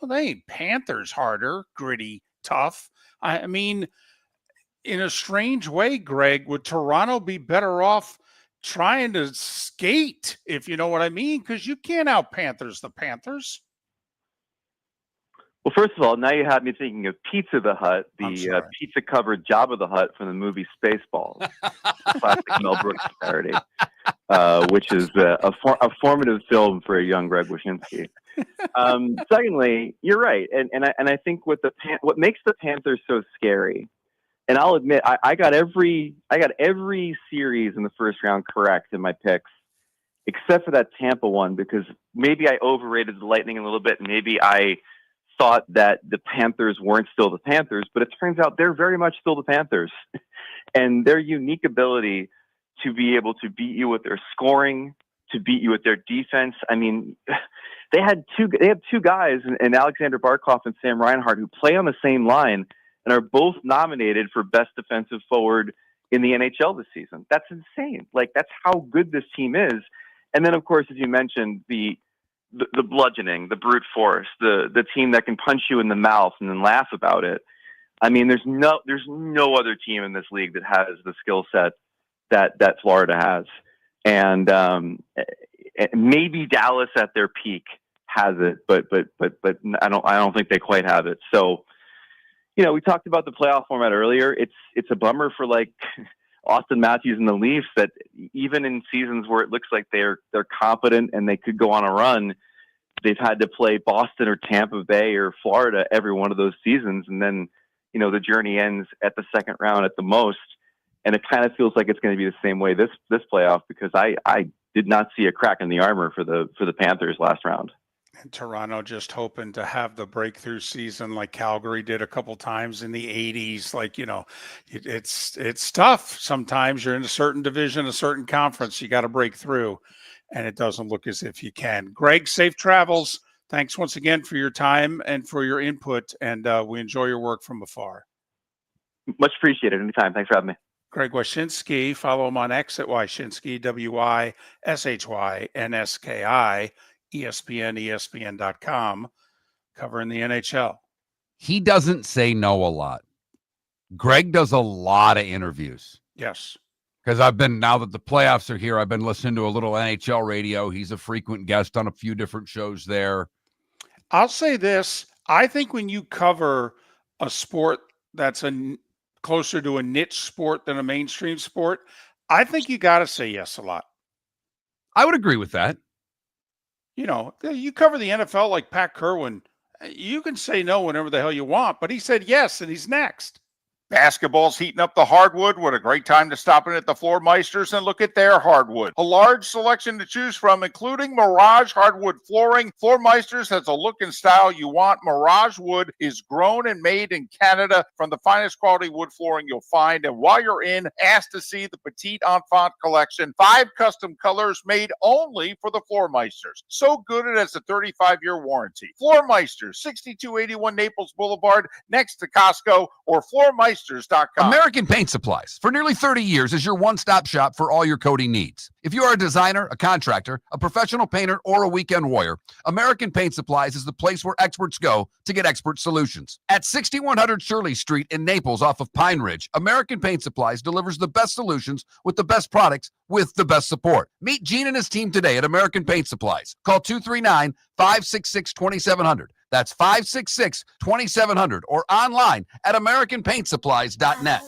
Well, they ain't Panthers harder, gritty, tough. I mean, in a strange way, Greg, would Toronto be better off trying to skate, if you know what I mean? Because you can't out Panthers the Panthers. Well, first of all, now you have me thinking of Pizza the Hut, the pizza-covered Jabba the Hutt from the movie Spaceballs, classic Mel Brooks parody, which is a formative film for a young Greg Wyshynski. Secondly, you're right, and I think what makes the Panthers so scary, and I'll admit I got every series in the first round correct in my picks, except for that Tampa one, because maybe I overrated the Lightning a little bit, and maybe I thought that the Panthers weren't still the Panthers, but it turns out they're very much still the Panthers. And their unique ability to be able to beat you with their scoring, to beat you with their defense. I mean, they have two guys in Alexander Barkov and Sam Reinhart who play on the same line and are both nominated for best defensive forward in the NHL this season. That's insane. Like, that's how good this team is. And then, of course, as you mentioned, the bludgeoning, the brute force, the team that can punch you in the mouth and then laugh about it. I mean, there's no other team in this league that has the skill set that Florida has. And maybe Dallas at their peak has it, but I don't think they quite have it. So, we talked about the playoff format earlier. It's a bummer for like Austin Matthews and the Leafs that even in seasons where it looks like they're competent and they could go on a run, they've had to play Boston or Tampa Bay or Florida every one of those seasons. And then, the journey ends at the second round at the most. And it kind of feels like it's going to be the same way this playoff, because I did not see a crack in the armor for the Panthers last round. And Toronto just hoping to have the breakthrough season like Calgary did a couple times in the 80s. Like, it's tough. Sometimes you're in a certain division, a certain conference, you got to break through, and it doesn't look as if you can. Greg, safe travels. Thanks once again for your time and for your input, and we enjoy your work from afar. Much appreciated. Anytime. Thanks for having me. Greg Wyshynski. Follow him on X at Wyshynski, WYSHYNSKI. ESPN.com, covering the NHL. He doesn't say no a lot. Greg does a lot of interviews. Yes. Because now that the playoffs are here, I've been listening to a little NHL radio. He's a frequent guest on a few different shows there. I'll say this. I think when you cover a sport that's closer to a niche sport than a mainstream sport, I think you got to say yes a lot. I would agree with that. You cover the NFL like Pat Kirwan, you can say no whenever the hell you want, but he said yes, and he's next. Basketball's heating up the hardwood. What a great time to stop in at the Floor Meisters and look at their hardwood. A large selection to choose from, including Mirage hardwood flooring. Floor Meisters has a look and style you want. Mirage wood is grown and made in Canada from the finest quality wood flooring you'll find. And while you're in, ask to see the Petite Enfant collection. 5 custom colors made only for the Floor Meisters. So good it has a 35-year warranty. Floor Meisters, 6281 Naples Boulevard, next to Costco, or floormeisters.com. American Paint Supplies, for nearly 30 years, is your one-stop shop for all your coating needs. If you are a designer, a contractor, a professional painter, or a weekend warrior, American Paint Supplies is the place where experts go to get expert solutions. At 6100 Shirley Street in Naples off of Pine Ridge, American Paint Supplies delivers the best solutions with the best products with the best support. Meet Gene and his team today at American Paint Supplies. Call 239-566-2700. That's 566-2700 or online at AmericanPaintSupplies.net.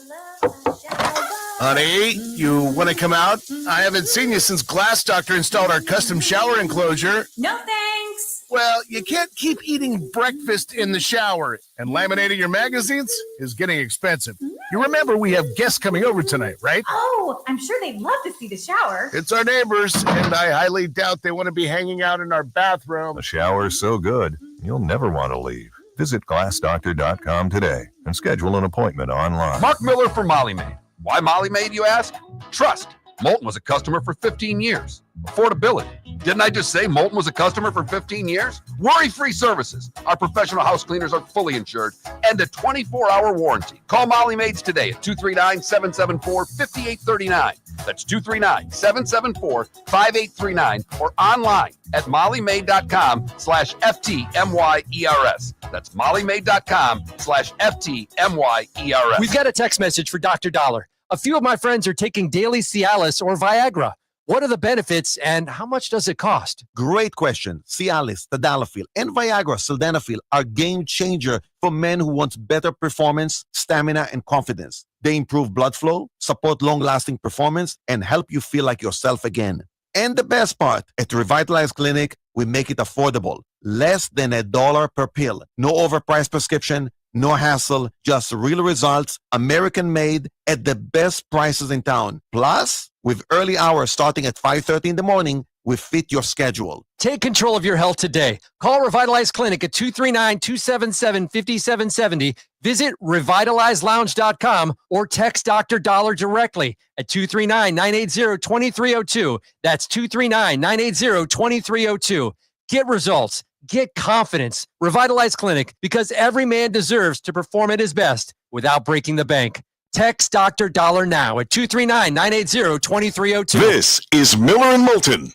Honey, you want to come out? I haven't seen you since Glass Doctor installed our custom shower enclosure. No thanks. Well, you can't keep eating breakfast in the shower, and laminating your magazines is getting expensive. You remember we have guests coming over tonight, right? Oh, I'm sure they'd love to see the shower. It's our neighbors, and I highly doubt they want to be hanging out in our bathroom. The shower's so good, you'll never want to leave. Visit glassdoctor.com today and schedule an appointment online. Mark Miller for Molly Maid. Why Molly Maid, you ask? Trust. Moulton was a customer for 15 years. Affordability. Didn't I just say Moulton was a customer for 15 years? Worry-free services. Our professional house cleaners are fully insured and a 24-hour warranty. Call Molly Maids today at 239-774-5839. That's 239-774-5839 or online at mollymaid.com/FTMYERS. That's mollymaid.com/FTMYERS. We've got a text message for Dr. Dollar. A few of my friends are taking daily Cialis or Viagra. What are the benefits and how much does it cost? Great question. Cialis, tadalafil, and Viagra, sildenafil are game changer for men who want better performance, stamina, and confidence. They improve blood flow, support long-lasting performance, and help you feel like yourself again. And the best part, at Revitalize Clinic, we make it affordable. Less than $1 per pill. No overpriced prescription, no hassle, just real results, American-made, at the best prices in town. Plus, with early hours starting at 5:30 in the morning, we fit your schedule. Take control of your health today. Call Revitalize Clinic at 239-277-5770. Visit revitalizelounge.com or text Dr. Dollar directly at 239-980-2302. That's 239-980-2302. Get results. Get confidence. Revitalize Clinic, because every man deserves to perform at his best without breaking the bank. Text Dr. Dollar now at 239-980-2302. This is Miller and Moulton.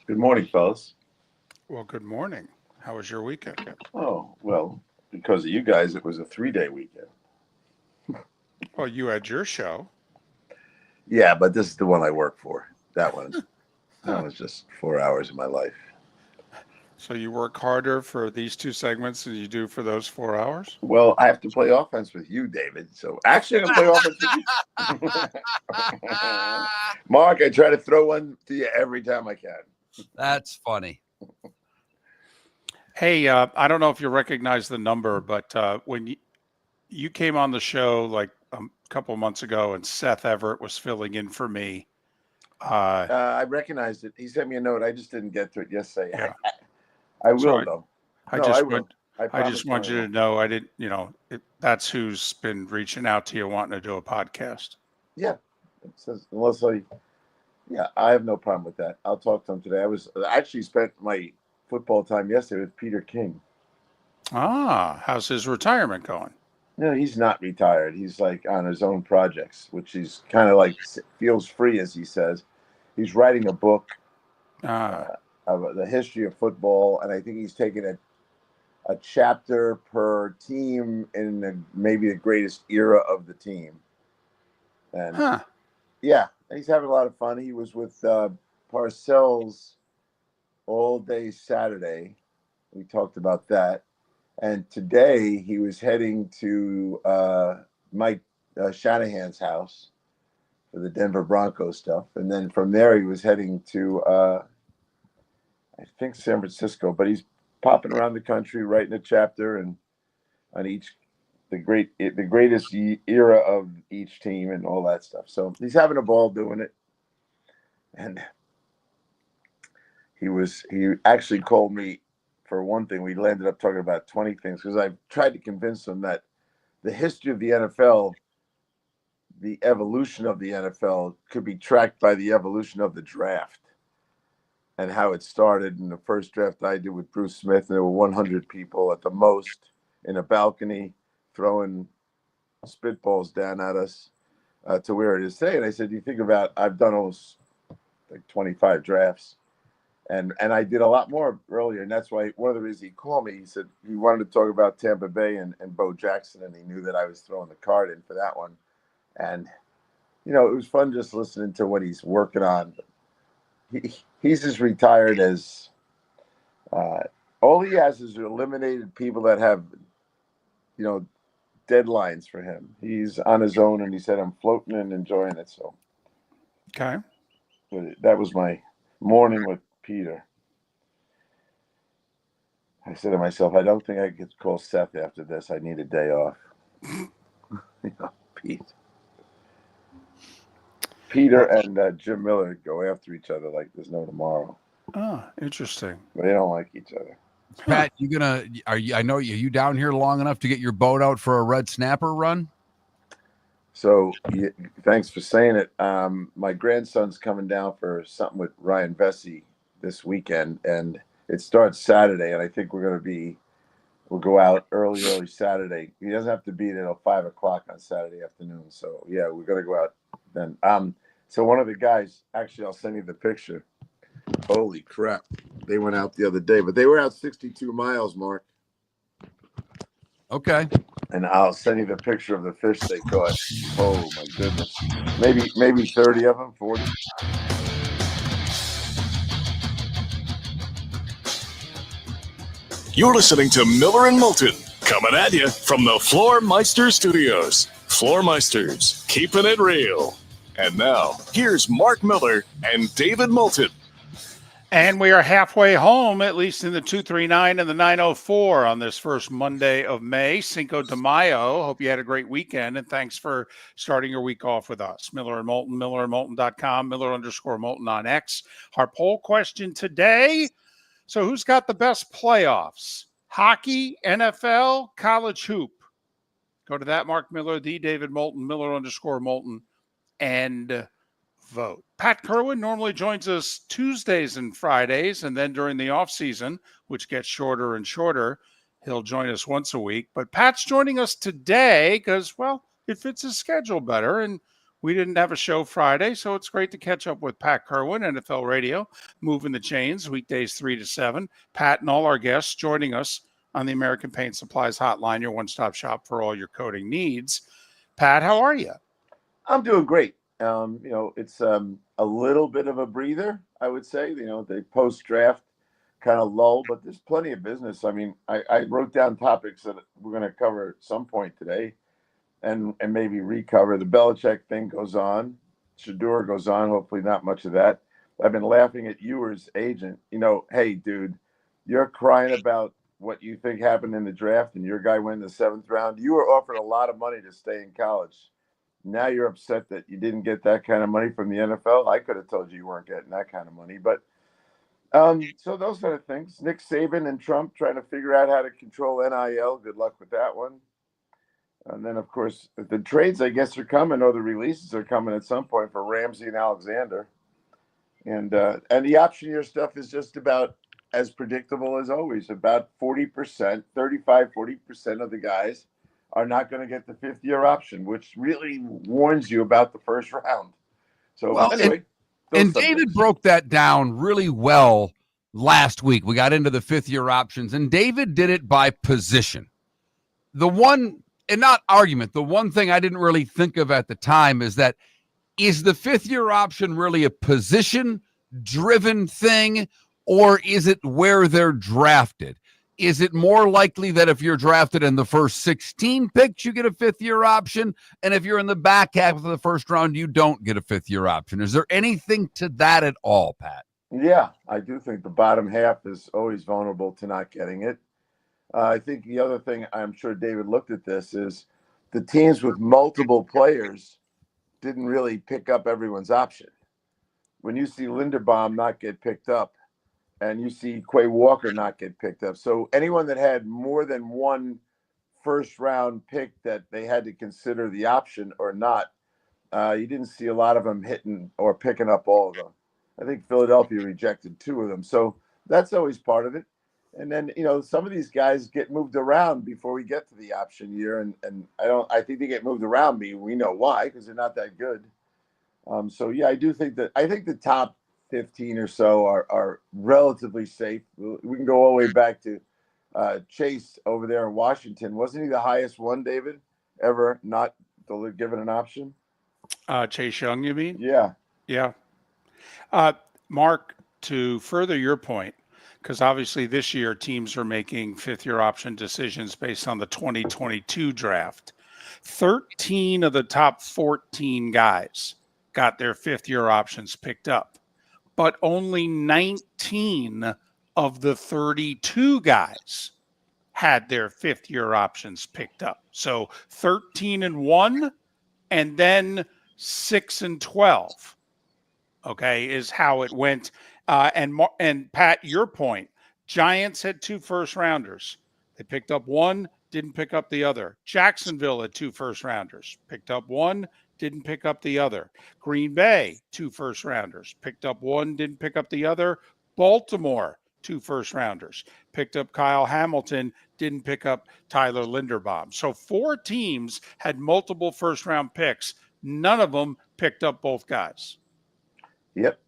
Good morning, fellas. Well, good morning. How was your weekend? Oh, well, because of you guys, it was a 3-day weekend. Well, you had your show. Yeah, but this is the one I work for. That one was just 4 hours of my life. So you work harder for these two segments than you do for those 4 hours? Well, I have to play offense with you, David. So actually, I'm going to play offense with you. Mark, I try to throw one to you every time I can. That's funny. Hey, I don't know if you recognize the number, but when you came on the show like a couple of months ago and Seth Everett was filling in for me. I recognized it. He sent me a note. I just didn't get to it yesterday. Yeah. I will, though. I just want you to know I didn't, that's who's been reaching out to you wanting to do a podcast. Yeah. It says, I have no problem with that. I'll talk to him today. I actually spent my football time yesterday with Peter King. Ah, how's his retirement going? No, he's not retired. He's like on his own projects, which he's kind of like feels free, as he says. He's writing a book of the history of football, and I think he's taken a chapter per team in maybe the greatest era of the team. And yeah, he's having a lot of fun. He was with Parcells all day Saturday. We talked about that. And today he was heading to Mike Shanahan's house for the Denver Broncos stuff. And then from there he was heading to, I think, San Francisco. But he's popping around the country writing a chapter and on the greatest era of each team and all that stuff. So he's having a ball doing it. And he actually called me. For one thing, we landed up talking about 20 things because I tried to convince him that the history of the NFL, the evolution of the NFL, could be tracked by the evolution of the draft and how it started. In the first draft I did with Bruce Smith, and there were 100 people at the most in a balcony throwing spitballs down at us to where it is today. And I said, you think about, I've done almost like 25 drafts. And I did a lot more earlier, and that's why one of the reasons he called me, he said he wanted to talk about Tampa Bay and Bo Jackson, and he knew that I was throwing the card in for that one. And, it was fun just listening to what he's working on. He's as retired as all he has is eliminated people that have, deadlines for him. He's on his own, and he said, I'm floating and enjoying it. So, okay. But that was my morning with Peter. I said to myself, I don't think I could call Seth after this. I need a day off. Pete. Peter and Jim Miller go after each other like there's no tomorrow. Oh, interesting. But they don't like each other. Pat, are you down here long enough to get your boat out for a red snapper run? So thanks for saying it. My grandson's coming down for something with Ryan Vesey this weekend, and it starts Saturday, and I think we'll go out early Saturday. He doesn't have to be there till 5 o'clock on Saturday afternoon. So yeah, we're gonna go out then. So one of the guys, actually, I'll send you the picture. Holy crap! They went out the other day, but they were out 62 miles, Mark. Okay. And I'll send you the picture of the fish they caught. Oh my goodness! Maybe 30 of them, 40. You're listening to Miller and Moulton, coming at you from the Floor Meister Studios. Floor Meisters, keeping it real. And now, here's Mark Miller and David Moulton. And we are halfway home, at least in the 239 and the 904 on this first Monday of May, Cinco de Mayo. Hope you had a great weekend, and thanks for starting your week off with us. Miller and Moulton, millerandmoulton.com, Miller_Moulton on X. Our poll question today. So who's got the best playoffs? Hockey, NFL, college hoop? Go to that Mark Miller, the David Moulton, Miller_Moulton, and vote. Pat Kirwan normally joins us Tuesdays and Fridays, and then during the off season, which gets shorter and shorter, he'll join us once a week. But Pat's joining us today because, well, it fits his schedule better, and we didn't have a show Friday, so it's great to catch up with Pat Kirwan, NFL Radio, Moving the Chains, weekdays 3 to 7. Pat and all our guests joining us on the American Paint Supplies Hotline, your one-stop shop for all your coating needs. Pat, how are you? I'm doing great. It's a little bit of a breather, I would say. The post-draft kind of lull, but there's plenty of business. I mean, I wrote down topics that we're going to cover at some point today and maybe recover. The Belichick thing goes on. Shador goes on. Hopefully not much of that. I've been laughing at Ewer's agent. Hey, dude, you're crying about what you think happened in the draft and your guy went in the 7th round. You were offered a lot of money to stay in college. Now you're upset that you didn't get that kind of money from the NFL. I could have told you weren't getting that kind of money. But so those kind of things. Nick Saban and Trump trying to figure out how to control NIL. Good luck with that one. And then, of course, the trades, I guess, are coming, or the releases are coming at some point for Ramsey and Alexander. And the option year stuff is just about as predictable as always. About 40%, 40% of the guys are not going to get the 5th-year option, which really warns you about the first round. So anyway. And David broke that down really well last week. We got into the 5th-year options, and David did it by position. The one, and not argument, the one thing I didn't really think of at the time is that, is the 5th-year option really a position-driven thing, or is it where they're drafted? Is it more likely that if you're drafted in the first 16 picks, you get a 5th-year option? And if you're in the back half of the first round, you don't get a 5th-year option? Is there anything to that at all, Pat? Yeah, I do think the bottom half is always vulnerable to not getting it. I think the other thing, I'm sure David looked at this, is the teams with multiple players didn't really pick up everyone's option. When you see Linderbaum not get picked up, and you see Quay Walker not get picked up. So anyone that had more than one first-round pick that they had to consider the option or not, you didn't see a lot of them hitting or picking up all of them. I think Philadelphia rejected 2 of them. So that's always part of it. And then, some of these guys get moved around before we get to the option year. And I think they get moved around. We know why, because they're not that good. So, yeah, I think the top 15 or so are relatively safe. We can go all the way back to Chase over there in Washington. Wasn't he the highest one, David, ever not given an option? Chase Young, you mean? Yeah. Yeah. Mark, to further your point, because obviously this year teams are making 5th-year option decisions based on the 2022 draft. 13 of the top 14 guys got their 5th-year options picked up. but only 19 of the 32 guys had their fifth-year options picked up. So 13-1, and then 6-12. Okay, is how it went. And Pat, your point, Giants had 2 first-rounders. They picked up one, didn't pick up the other. Jacksonville had 2 first-rounders, picked up one, didn't pick up the other. Green Bay, 2 first-rounders, picked up one, didn't pick up the other. Baltimore, 2 first-rounders, picked up Kyle Hamilton, didn't pick up Tyler Linderbaum. So 4 teams had multiple first-round picks. None of them picked up both guys. Yep.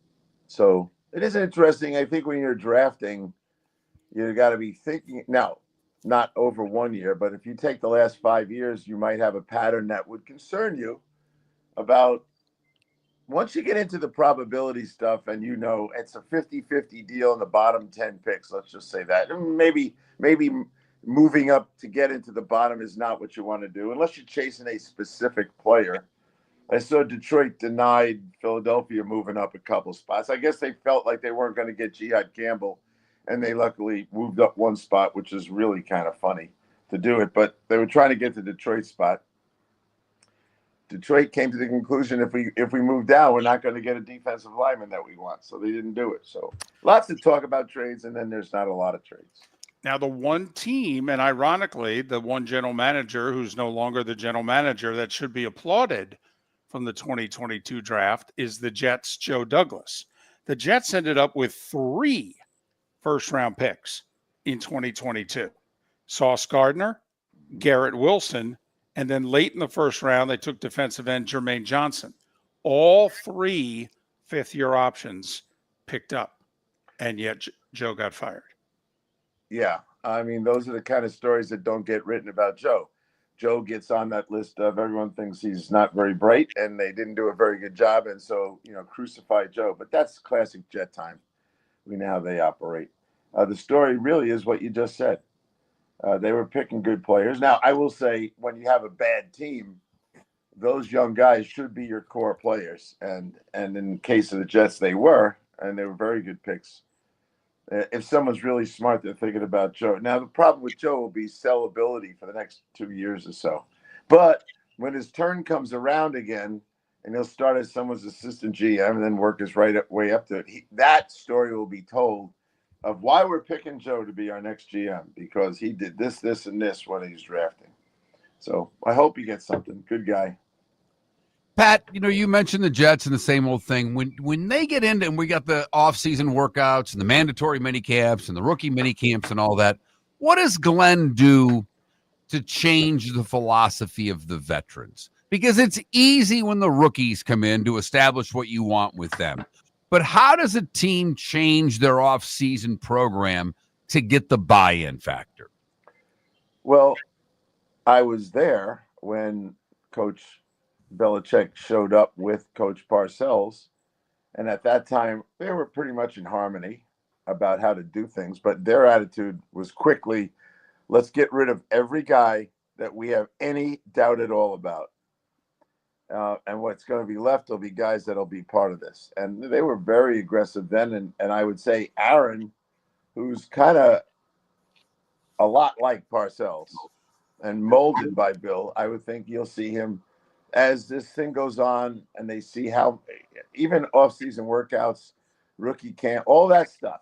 So it is interesting. I think when you're drafting, you got to be thinking now, not over 1 year, but if you take the last 5 years, you might have a pattern that would concern you about once you get into the probability stuff and you know it's a 50-50 deal in the bottom 10 picks, let's just say that. Maybe moving up to get into the bottom is not what you want to do unless you're chasing a specific player. I saw Detroit denied Philadelphia moving up a couple spots. I guess they felt like they weren't going to get Jihad Campbell, and they luckily moved up 1 spot, which is really kind of funny to do it. But they were trying to get the Detroit spot. Detroit came to the conclusion if we move down, we're not going to get a defensive lineman that we want. So they didn't do it. So lots to talk about trades, and then there's not a lot of trades. Now, the one team, and ironically, the one general manager who's no longer the general manager that should be applauded from the 2022 draft is the Jets' Joe Douglas. The Jets ended up with 3 first-round picks in 2022. Sauce Gardner, Garrett Wilson, and then late in the first round, they took defensive end Jermaine Johnson. All 3 fifth-year options picked up, and yet Joe got fired. Yeah, I mean, those are the kind of stories that don't get written about Joe. Joe gets on that list of everyone thinks he's not very bright and they didn't do a very good job. And so, crucify Joe. But that's classic Jet time. We know how they operate. The story really is what you just said. They were picking good players. Now, I will say when you have a bad team, those young guys should be your core players. And in the case of the Jets, they were, and they were very good picks. If someone's really smart, they're thinking about Joe. Now, the problem with Joe will be sellability for the next 2 years or so. But when his turn comes around again, and he'll start as someone's assistant GM and then work his way up to it, that story will be told of why we're picking Joe to be our next GM, because he did this, this, and this when he's drafting. So I hope he gets something. Good guy. Pat, you mentioned the Jets and the same old thing. When they get into, and we got the off-season workouts and the mandatory mini camps and the rookie mini camps and all that, what does Glenn do to change the philosophy of the veterans? Because it's easy when the rookies come in to establish what you want with them. But how does a team change their off-season program to get the buy-in factor? Well, I was there when Coach Belichick showed up with Coach Parcells, and at that time they were pretty much in harmony about how to do things, but their attitude was quickly, let's get rid of every guy that we have any doubt at all about, and what's going to be left will be guys that'll be part of this. And they were very aggressive then, and I would say Aaron, who's kind of a lot like Parcells and molded by Bill, I would think you'll see him as this thing goes on and they see how even off-season workouts, rookie camp, all that stuff,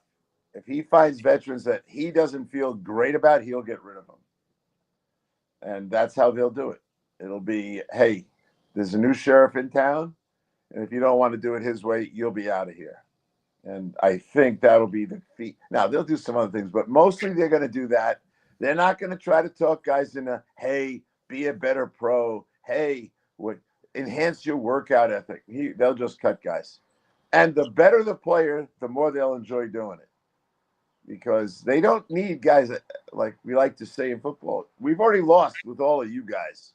if he finds veterans that he doesn't feel great about, he'll get rid of them. And that's how they'll do it. It'll be, hey, there's a new sheriff in town, and if you don't want to do it his way, you'll be out of here. And I think that'll be the feat. Now, they'll do some other things, but mostly they're going to do that. They're not going to try to talk guys into, hey, be a better pro. Hey, enhance your workout ethic. They'll just cut guys. And the better the player, the more they'll enjoy doing it. Because they don't need guys that, like we like to say in football, we've already lost with all of you guys.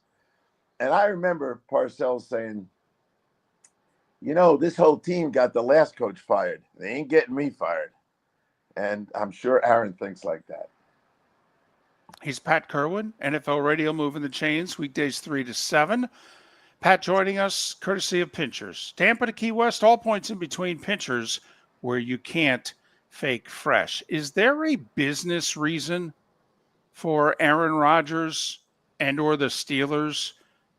And I remember Parcells saying, this whole team got the last coach fired. They ain't getting me fired. And I'm sure Aaron thinks like that. He's Pat Kirwan, NFL Radio Moving the Chains, weekdays 3 to 7. Pat joining us, courtesy of Pinchers. Tampa to Key West, all points in between. Pinchers, where you can't fake fresh. Is there a business reason for Aaron Rodgers and or the Steelers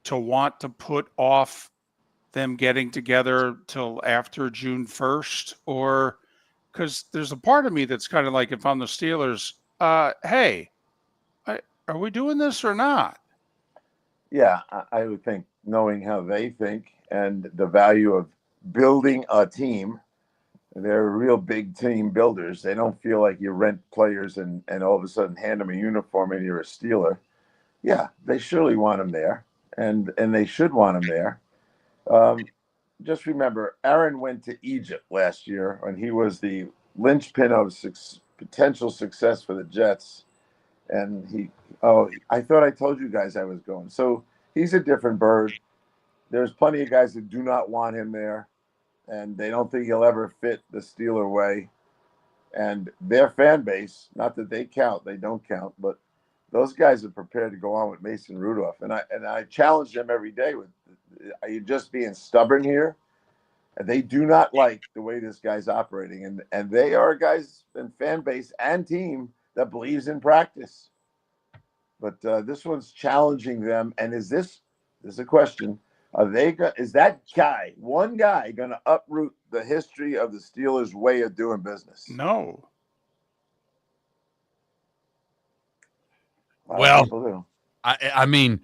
to want to put off them getting together till after June 1st? Or because there's a part of me that's kind of like, if I'm the Steelers, hey, are we doing this or not? Yeah, I would think, knowing how they think and the value of building a team, they're real big team builders. They don't feel like you rent players and all of a sudden hand them a uniform and you're a Steeler. Yeah, they surely want him there, and they should want him there. Just remember, Aaron went to Egypt last year when he was the linchpin of potential success for the Jets. And I thought I told you guys I was going. So he's a different bird. There's plenty of guys that do not want him there, and they don't think he'll ever fit the Steeler way. And their fan base, not that they count, they don't count, but those guys are prepared to go on with Mason Rudolph. And I challenge them every day with, are you just being stubborn here? And they do not like the way this guy's operating. And they are guys and fan base and team that believes in practice. But this one's challenging them. And is a question, is that guy, one guy, going to uproot the history of the Steelers' way of doing business? No. Well, I mean,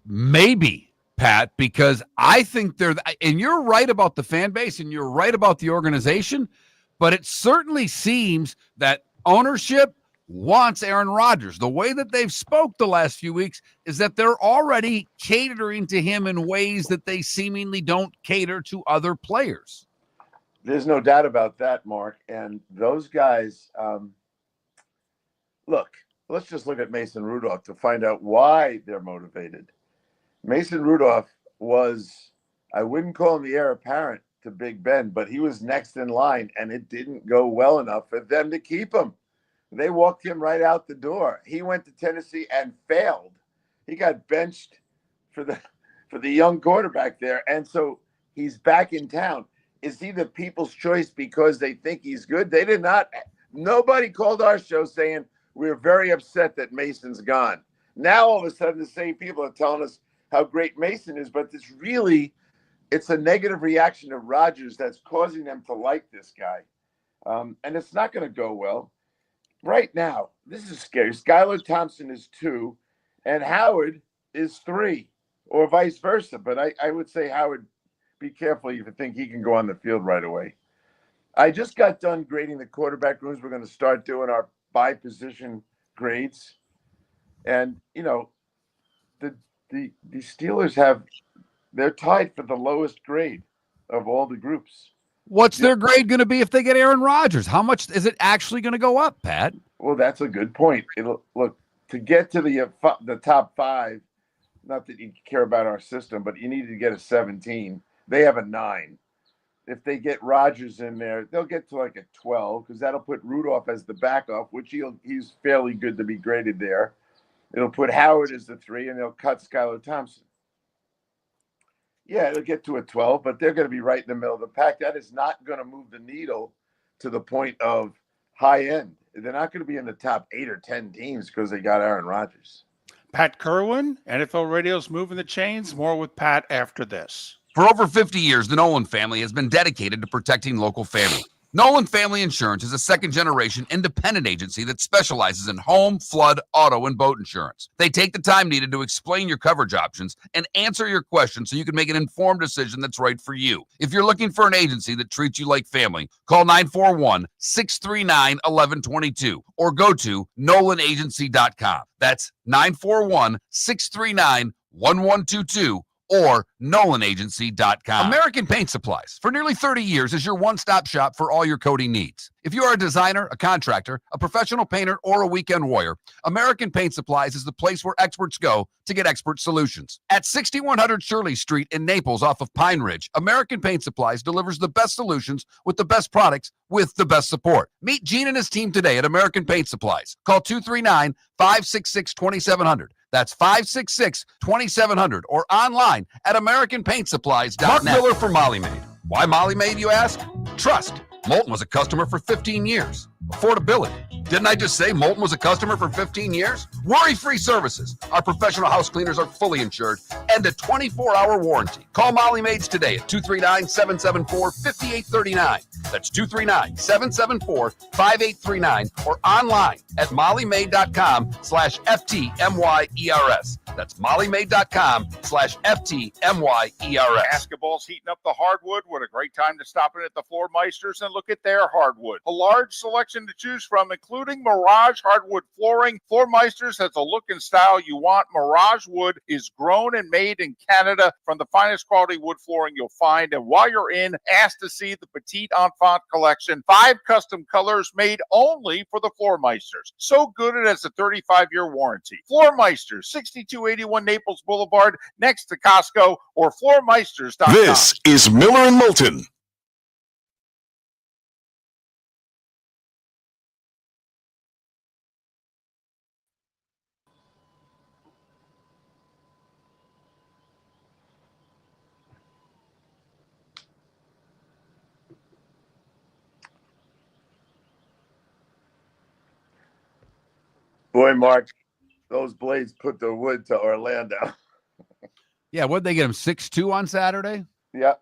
maybe, Pat, because I think and you're right about the fan base and you're right about the organization, but it certainly seems that ownership wants Aaron Rodgers. The way that they've spoke the last few weeks is that they're already catering to him in ways that they seemingly don't cater to other players. There's no doubt about that, Mark. And those guys, let's just look at Mason Rudolph to find out why they're motivated. Mason Rudolph was, I wouldn't call him the heir apparent to Big Ben, but he was next in line, and it didn't go well enough for them to keep him. They walked him right out the door. He went to Tennessee and failed. He got benched for the young quarterback there, and so he's back in town. Is he the people's choice because they think he's good? They did not. Nobody called our show saying we're very upset that Mason's gone. Now all of a sudden the same people are telling us how great Mason is, but it's a negative reaction to Rodgers that's causing them to like this guy. And it's not going to go well. Right now, this is scary. Skylar Thompson is 2, and Howard is 3, or vice versa. But I would say Howard, be careful if you think he can go on the field right away. I just got done grading the quarterback rooms. We're going to start doing our by-position grades. And, the Steelers they're tied for the lowest grade of all the groups. What's their grade going to be if they get Aaron Rodgers? How much is it actually going to go up, Pat? Well, that's a good point. Look, to get to the top 5, not that you care about our system, but you need to get a 17. They have a 9. If they get Rodgers in there, they'll get to like a 12 because that'll put Rudolph as the backup, which he's fairly good to be graded there. It'll put Howard as the 3, and they'll cut Skylar Thompson. Yeah, it'll get to a 12, but they're going to be right in the middle of the pack. That is not going to move the needle to the point of high end. They're not going to be in the top 8 or 10 teams because they got Aaron Rodgers. Pat Kirwan, NFL Radio's Moving the Chains. More with Pat after this. For over 50 years, the Nolan family has been dedicated to protecting local families. Nolan Family Insurance is a second-generation independent agency that specializes in home, flood, auto, and boat insurance. They take the time needed to explain your coverage options and answer your questions so you can make an informed decision that's right for you. If you're looking for an agency that treats you like family, call 941-639-1122 or go to nolanagency.com. That's 941-639-1122. or nolanagency.com. American Paint Supplies, for nearly 30 years, is your one-stop shop for all your coating needs. If you are a designer, a contractor, a professional painter, or a weekend warrior, American Paint Supplies is the place where experts go to get expert solutions. At 6100 Shirley Street in Naples off of Pine Ridge, American Paint Supplies delivers the best solutions with the best products with the best support. Meet Gene and his team today at American Paint Supplies. Call 239-566-2700. That's 566-2700 or online at AmericanPaintSupplies.net. Mark Miller for Molly Maid. Why Molly Maid, you ask? Trust. Moulton was a customer for 15 years. Affordability. Didn't I just say Moulton was a customer for 15 years? Worry-free services. Our professional house cleaners are fully insured and a 24-hour warranty. Call Molly Maids today at 239-774-5839. That's 239-774-5839 or online at mollymaid.com/FTMYERS. That's mollymaid.com/FTMYERS. Basketball's heating up the hardwood. What a great time to stop in at the Floor Meisters and look at their hardwood. A large selection to choose from, including Mirage hardwood flooring. Floor Meisters has a look and style you want. Mirage wood is grown and made in Canada from the finest quality wood flooring you'll find. And while you're in, ask to see the Petite Enfant collection. 5 custom colors made only for the Floor Meisters. So good it has a 35-year warranty. Floor Meisters, 6281 Naples Boulevard, next to Costco, or floormeisters.com. This is Miller and Moulton. Boy, Mark, those Blades put the wood to Orlando. Yeah, what'd they get him, 6-2 on Saturday? Yep.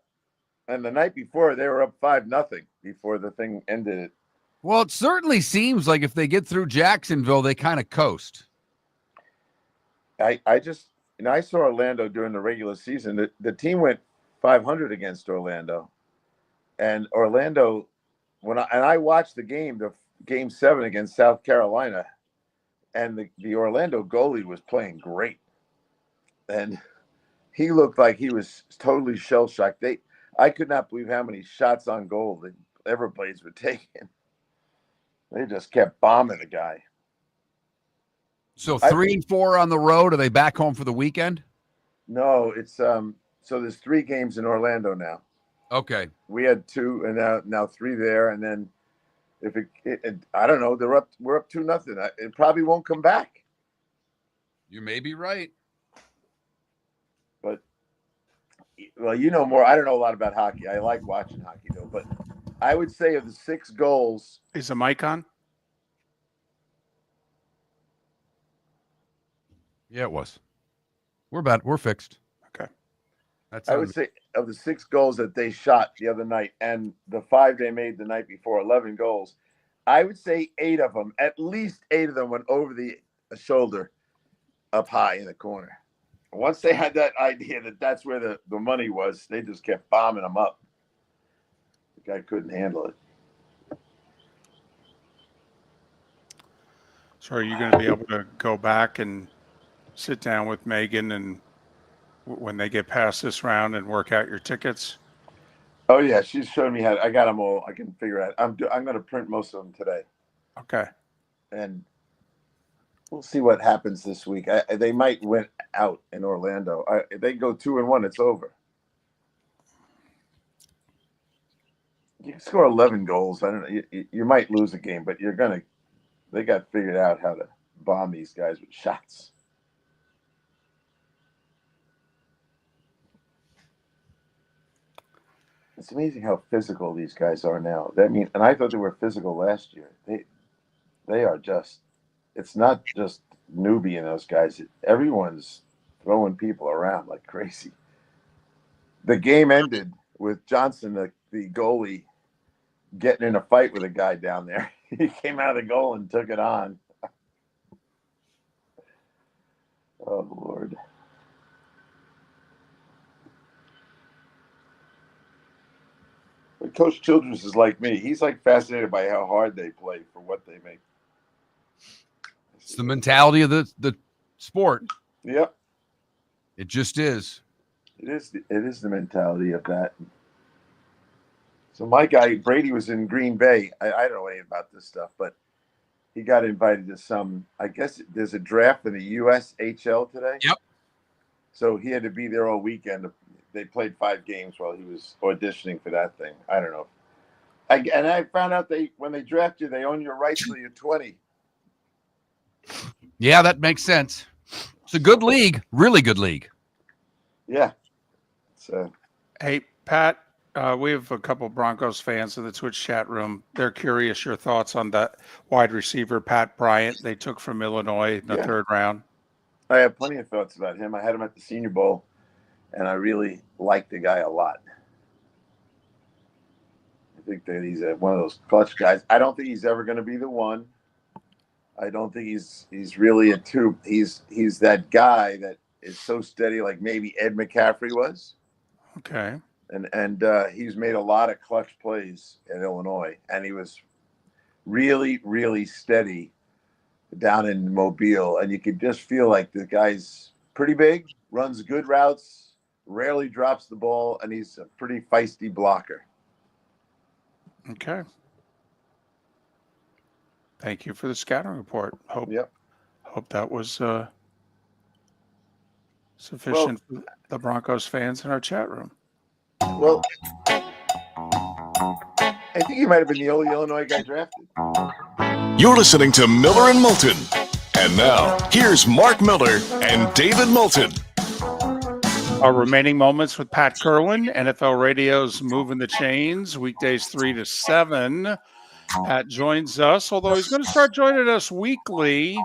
And the night before, they were up 5-0 before the thing ended it. Well, it certainly seems like if they get through Jacksonville, they kind of coast. I saw Orlando during the regular season. The team went 500 against Orlando. And Orlando, I watched the game 7 against South Carolina, and the Orlando goalie was playing great. And he looked like he was totally shell-shocked. I could not believe how many shots on goal the Everblades were taking. They just kept bombing the guy. So 3-4 on the road. Are they back home for the weekend? No, it's so there's 3 games in Orlando now. Okay. We had 2, and now 3 there, and then if I don't know, we're up 2-0. It probably won't come back. You may be right. But well, you know more. I don't know a lot about hockey. I like watching hockey though, but I would say of the 6 goals, is the mic on? Yeah, it was. We're fixed. Okay. I would say of the 6 goals that they shot the other night and the 5 they made the night before, 11 goals, I would say 8 of them, at least 8 of them went over the shoulder up high in the corner. Once they had that idea that that's where the money was, they just kept bombing them up. The guy couldn't handle it. So are you going to be able to go back and sit down with Megan and when they get past this round and work out your tickets? Oh yeah, she's showing me how. I got them all. I can figure out. I'm going to print most of them today. Okay. And we'll see what happens this week. They might win out in Orlando. If they go 2-1, it's over. You can score 11 goals. I don't know. You might lose a game, but you're gonna. They got figured out how to bomb these guys with shots. It's amazing how physical these guys are now. And I thought they were physical last year. They are just. It's not just newbie and those guys. Everyone's throwing people around like crazy. The game ended with Johnson, the goalie, getting in a fight with a guy down there. He came out of the goal and took it on. Oh, Lord. But Coach Childress is like me. He's like fascinated by how hard they play for what they make. It's the mentality of the sport. Yep. It just is. It is the mentality of that. So my guy, Brady, was in Green Bay. I don't know anything about this stuff, but he got invited to some, I guess there's a draft in the USHL today. Yep. So he had to be there all weekend. They played 5 games while he was auditioning for that thing. I don't know. And I found out when they draft you, they own your rights till you're 20. Yeah, that makes sense. It's a good league, really good league. Yeah. Hey, Pat, We have a couple Broncos fans in the Twitch chat room. They're curious your thoughts on that wide receiver, Pat Bryant, they took from Illinois in the third round. I have plenty of thoughts about him. I had him at the Senior Bowl, and I really like the guy a lot. I think that he's one of those clutch guys. I don't think he's ever going to be the one. I don't think he's really a two. He's that guy that is so steady, like maybe Ed McCaffrey was. Okay. And he's made a lot of clutch plays at Illinois, and he was really, really steady down in Mobile, and you could just feel like the guy's pretty big, runs good routes, rarely drops the ball, and he's a pretty feisty blocker. Okay. Thank you for the scouting report. Hope that was sufficient for the Broncos fans in our chat room. Well, I think he might have been the only Illinois guy drafted. You're listening to Miller and Moulton. And now, here's Mark Miller and David Moulton. Our remaining moments with Pat Kirwan, NFL Radio's Moving the Chains, weekdays 3 to 7. Pat joins us, although he's going to start joining us weekly.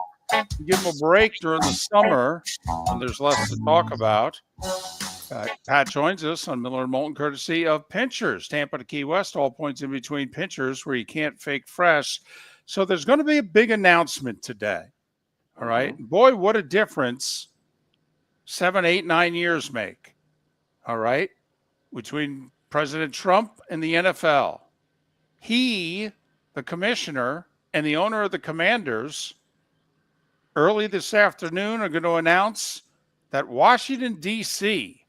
Give him a break during the summer when there's less to talk about. Pat joins us on Miller and Moulton, courtesy of Pinchers, Tampa to Key West, all points in between Pinchers, where you can't fake fresh. So there's going to be a big announcement today. All right. Boy, what a difference 7, 8, 9 years make. All right. Between President Trump and the NFL. He, the commissioner, and the owner of the Commanders, early this afternoon are going to announce that Washington, D.C.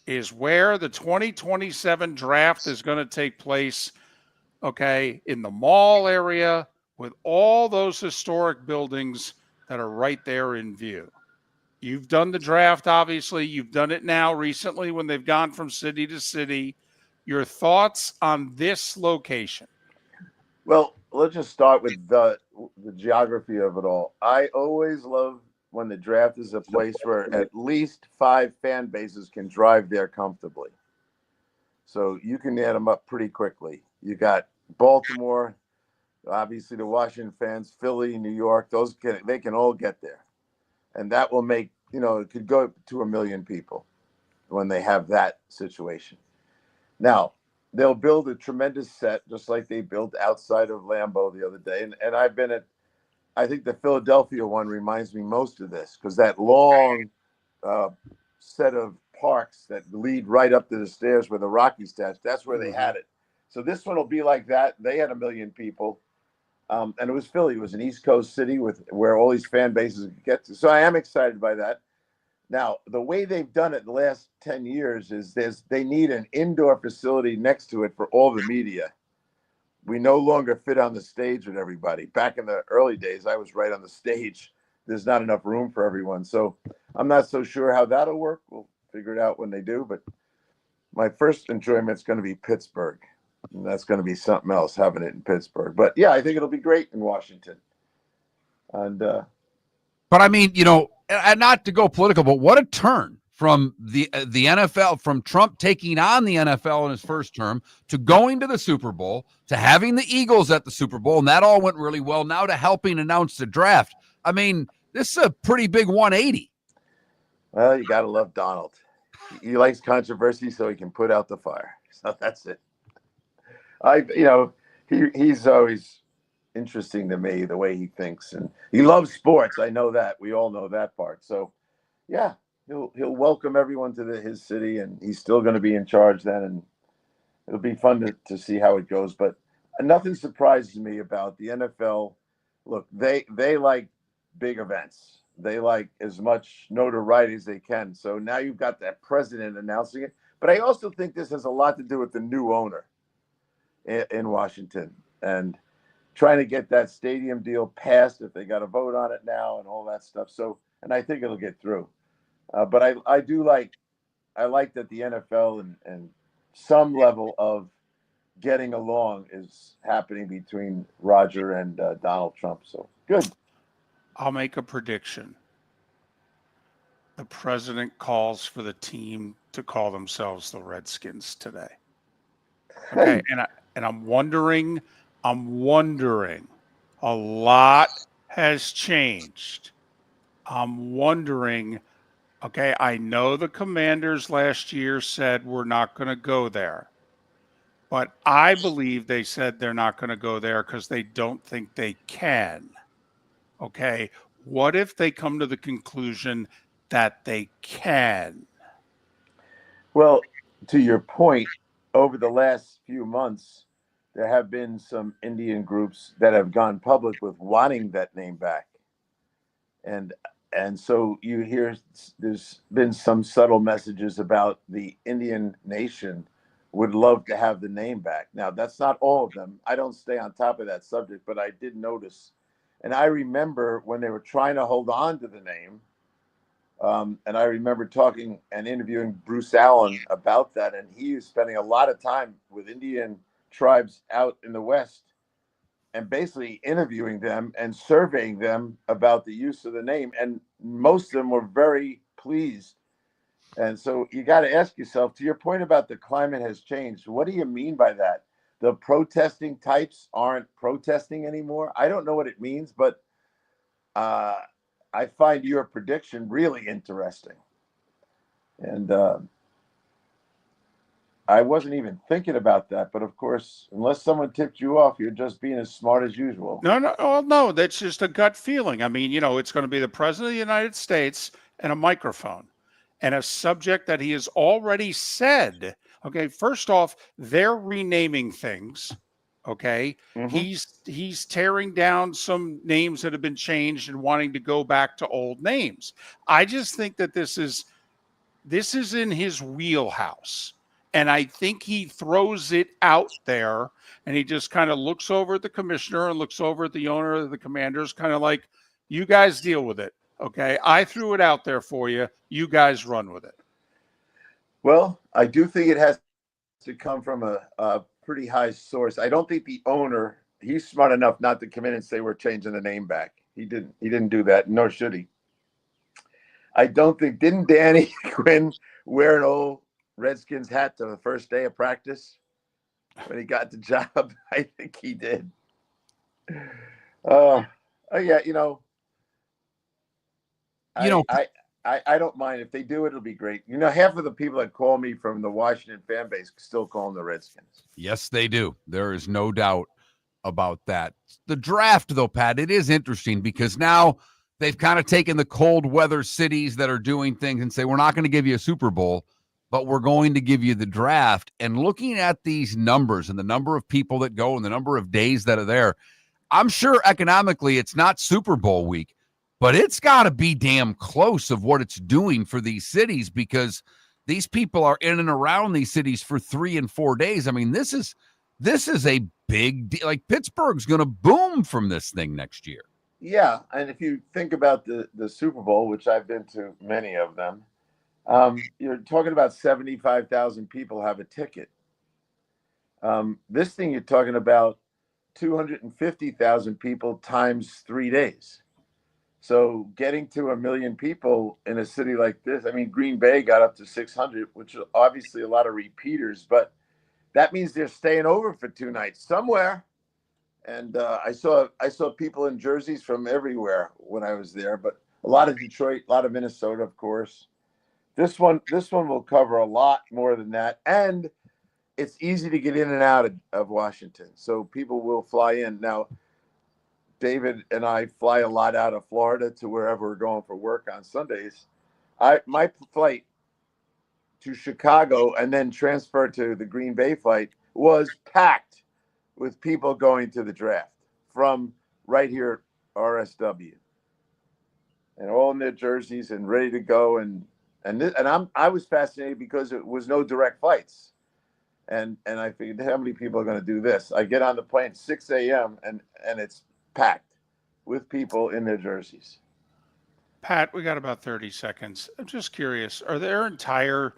is where the 2027 draft is going to take place, okay, in the mall area with all those historic buildings that are right there in view. You've done the draft, obviously. You've done it now recently when they've gone from city to city. Your thoughts on this location? Well, let's just start with the geography of it all. I always love when the draft is a place where at least 5 fan bases can drive there comfortably. So you can add them up pretty quickly. You got Baltimore, obviously the Washington fans, Philly, New York, they can all get there. And that will make, it could go to 1 million people when they have that situation. Now, they'll build a tremendous set, just like they built outside of Lambeau the other day. And I've been I think the Philadelphia one reminds me most of this, because that long set of parks that lead right up to the stairs where the Rocky statue, that's where they had it. So this one will be like that. They had 1 million people. And it was Philly. It was an East Coast city where all these fan bases could get to. So I am excited by that. Now, the way they've done it the last 10 years is they need an indoor facility next to it for all the media. We no longer fit on the stage with everybody. Back in the early days, I was right on the stage. There's not enough room for everyone. So I'm not so sure how that'll work. We'll figure it out when they do. But my first enjoyment is going to be Pittsburgh. And that's going to be something else, having it in Pittsburgh. But, yeah, I think it'll be great in Washington. And but, I mean, and not to go political, but what a turn from the NFL, from Trump taking on the NFL in his first term to going to the Super Bowl, to having the Eagles at the Super Bowl, and that all went really well, now to helping announce the draft. I mean, this is a pretty big 180. Well, you got to love Donald. He likes controversy so he can put out the fire. So that's it. He's always interesting to me, the way he thinks, and he loves sports. I know that. We all know that part. So, yeah, he'll welcome everyone to his city, and he's still going to be in charge then, and it'll be fun to see how it goes. But nothing surprises me about the NFL. Look, they like big events. They like as much notoriety as they can. So now you've got that president announcing it. But I also think this has a lot to do with the new owner in Washington and trying to get that stadium deal passed, if they got to vote on it now and all that stuff. So, and I think it'll get through. But I like that the NFL and some level of getting along is happening between Roger and Donald Trump. So good. I'll make a prediction. the president calls for the team to call themselves the Redskins today. Okay, and I'm wondering, a lot has changed. I'm wondering, okay, I know the Commanders last year said we're not going to go there. But I believe they said they're not going to go there because they don't think they can. Okay. What if they come to the conclusion that they can? Well, to your point, over the last few months, there have been some Indian groups that have gone public with wanting that name back. And so you hear there's been some subtle messages about the Indian nation would love to have the name back. Now, that's not all of them. I don't stay on top of that subject, but I did notice. And I remember when they were trying to hold on to the name, and I remember talking and interviewing Bruce Allen about that. And he was spending a lot of time with Indian tribes out in the West and basically interviewing them and surveying them about the use of the name. And most of them were very pleased. And so you got to ask yourself, to your point about the climate has changed, what do you mean by that? The protesting types aren't protesting anymore. I don't know what it means, but I find your prediction really interesting. And I wasn't even thinking about that. But of course, unless someone tipped you off, you're just being as smart as usual. No, that's just a gut feeling. I mean, it's going to be the president of the United States and a microphone and a subject that he has already said. Okay, first off, they're renaming things. Okay, he's tearing down some names that have been changed and wanting to go back to old names. I just think that this is in his wheelhouse, and I think he throws it out there, and he just kind of looks over at the commissioner and looks over at the owner of the Commanders, kind of like, you guys deal with it. Okay, I threw it out there for you. You guys run with it. Well, I do think it has to come from a pretty high source. I don't think the owner, he's smart enough not to come in and say we're changing the name back. He didn't do that, nor should he. I don't think, didn't Danny Quinn wear an old Redskins hat to the first day of practice when he got the job? I think he did. Yeah, I don't mind if they do it. It'll be great. Half of the people that call me from the Washington fan base still call them the Redskins. Yes, they do. There is no doubt about that. The draft, though, Pat, it is interesting because now they've kind of taken the cold weather cities that are doing things and say, we're not going to give you a Super Bowl, but we're going to give you the draft. And looking at these numbers and the number of people that go and the number of days that are there, I'm sure economically it's not Super Bowl week, but it's got to be damn close of what it's doing for these cities because these people are in and around these cities for 3 and 4 days. I mean, this is a big deal. Like Pittsburgh's going to boom from this thing next year. Yeah, and if you think about the Super Bowl, which I've been to many of them, you're talking about 75,000 people have a ticket. This thing you're talking about 250,000 people times 3 days. So getting to 1 million people in a city like this, I mean, Green Bay got up to 600, which is obviously a lot of repeaters, but that means they're staying over for 2 nights somewhere. And I saw people in jerseys from everywhere when I was there, but a lot of Detroit, a lot of Minnesota, of course. This one will cover a lot more than that, and it's easy to get in and out of Washington, so people will fly in. Now, David and I fly a lot out of Florida to wherever we're going for work on Sundays. My flight to Chicago and then transfer to the Green Bay flight was packed with people going to the draft from right here at RSW, and all in their jerseys and ready to go. And I was fascinated because it was no direct flights, and I figured, how many people are going to do this? I get on the plane 6 a.m. and it's packed with people in their jerseys. Pat, we got about 30 seconds. I'm just curious, are there entire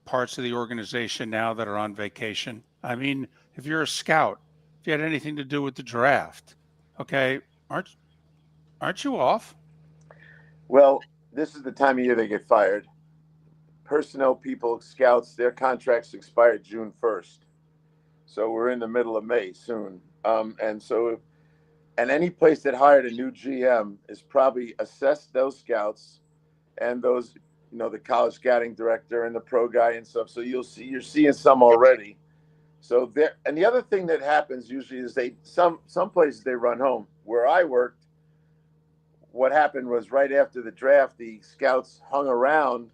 parts of the organization now that are on vacation? I mean, if you're a scout, if you had anything to do with the draft, okay, aren't you off? Well, this is the time of year they get fired. Personnel people, scouts, their contracts expire June 1st. So we're in the middle of May soon. And any place that hired a new GM is probably assessed those scouts and those, the college scouting director and the pro guy and stuff. So you're seeing some already. So there, and the other thing that happens usually is some places they run home. Where I worked, what happened was right after the draft, the scouts hung around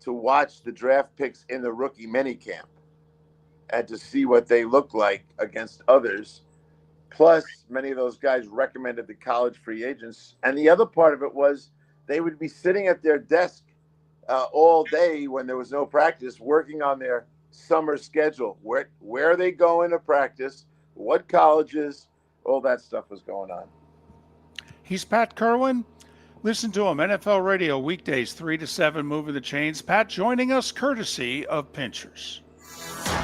to watch the draft picks in the rookie minicamp and to see what they look like against others. Plus, many of those guys recommended the college free agents. And the other part of it was they would be sitting at their desk all day when there was no practice, working on their summer schedule. Where are they going to practice? What colleges? All that stuff was going on. He's Pat Kirwan. Listen to him, NFL Radio, weekdays 3 to 7, Moving the Chains. Pat joining us courtesy of Pinchers.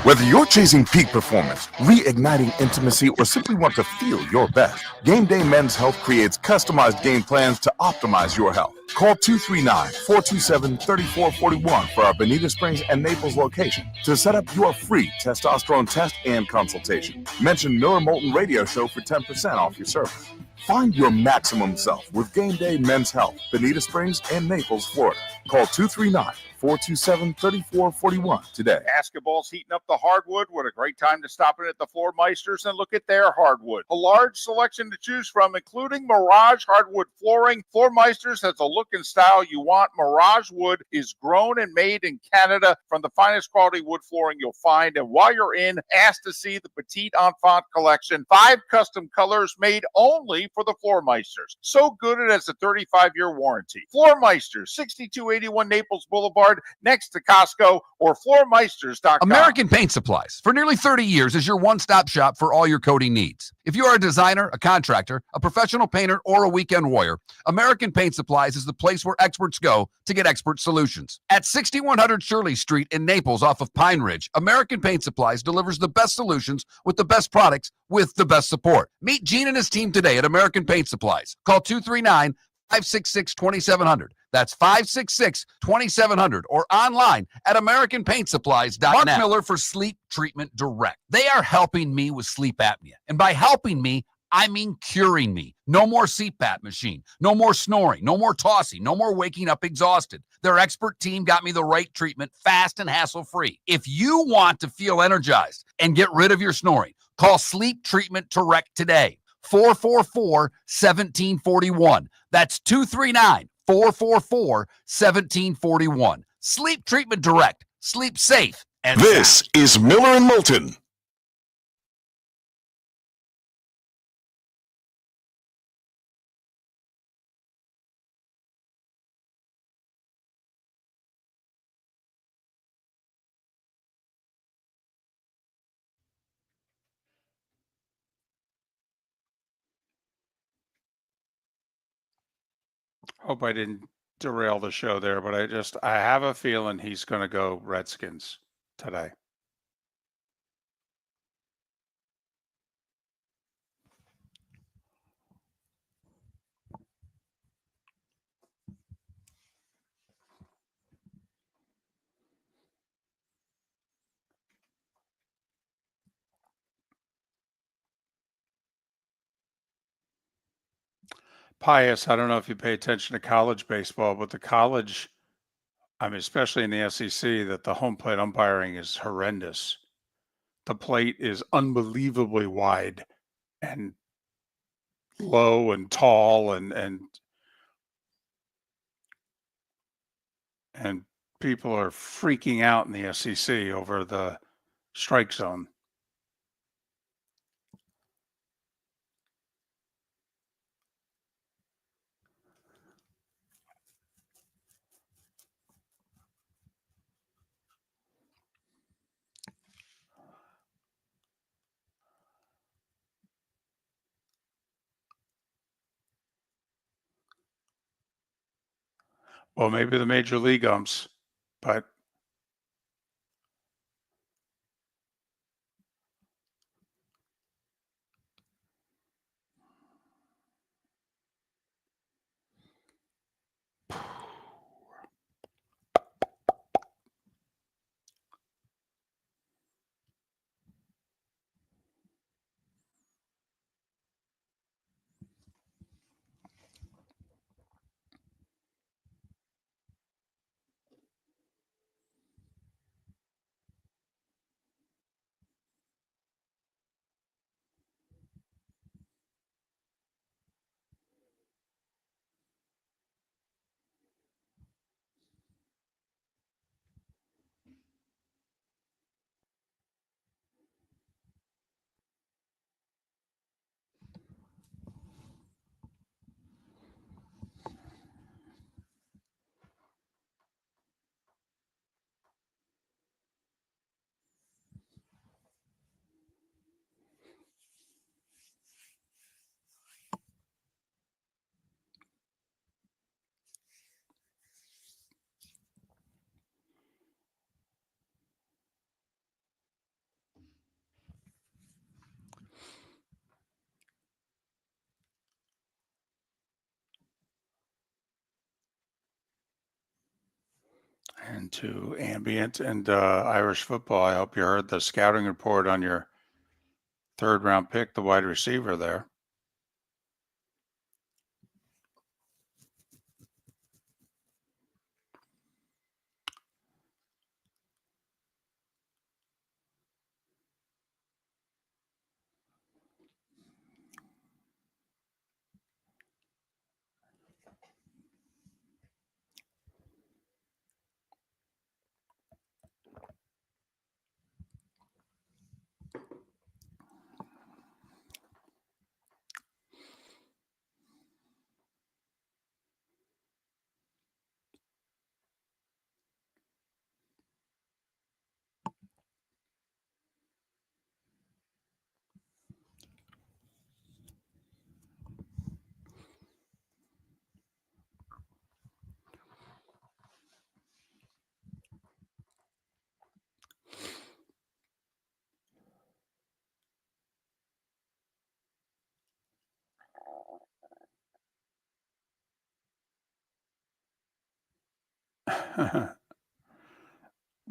Whether you're chasing peak performance, reigniting intimacy, or simply want to feel your best, Game Day Men's Health creates customized game plans to optimize your health. Call 239-427-3441 for our Bonita Springs and Naples location to set up your free testosterone test and consultation. Mention Miller Moulton Radio Show for 10% off your service. Find your maximum self with Game Day Men's Health, Bonita Springs and Naples, Florida. Call 239-427-3441 today. Basketball's heating up the hardwood. What a great time to stop in at the Floor Meisters and look at their hardwood. A large selection to choose from, including Mirage hardwood flooring. Floor Meisters has the look and style you want. Mirage wood is grown and made in Canada from the finest quality wood flooring you'll find. And while you're in, ask to see the Petite Enfant collection. 5 custom colors made only for the Floor Meisters. So good it has a 35-year warranty. Floor Meisters, 6281 Naples Boulevard, next to Costco, or floormeisters.com. American Paint Supplies, for nearly 30 years, is your one-stop shop for all your coating needs. If you are a designer, a contractor, a professional painter, or a weekend warrior, American Paint Supplies is the place where experts go to get expert solutions. At 6100 Shirley Street in Naples off of Pine Ridge, American Paint Supplies delivers the best solutions with the best products with the best support. Meet Gene and his team today at American Paint Supplies. Call 239-566-2700. That's 566-2700 or online at AmericanPaintSupplies.net. Mark Miller for Sleep Treatment Direct. They are helping me with sleep apnea. And by helping me, I mean curing me. No more CPAP machine. No more snoring. No more tossing. No more waking up exhausted. Their expert team got me the right treatment, fast and hassle-free. If you want to feel energized and get rid of your snoring, call Sleep Treatment Direct today. 444-1741. That's 239-444-1741. Sleep Treatment Direct. Sleep safe. And this is Miller and Moulton. Hope I didn't derail the show there, but I have a feeling he's going to go Redskins today. Pius, I don't know if you pay attention to college baseball, but the college, especially in the SEC, that the home plate umpiring is horrendous. The plate is unbelievably wide and low and tall, and people are freaking out in the SEC over the strike zone. Well, maybe the major league umps, but into ambient and Irish football. I hope you heard the scouting report on your third round pick, the wide receiver there.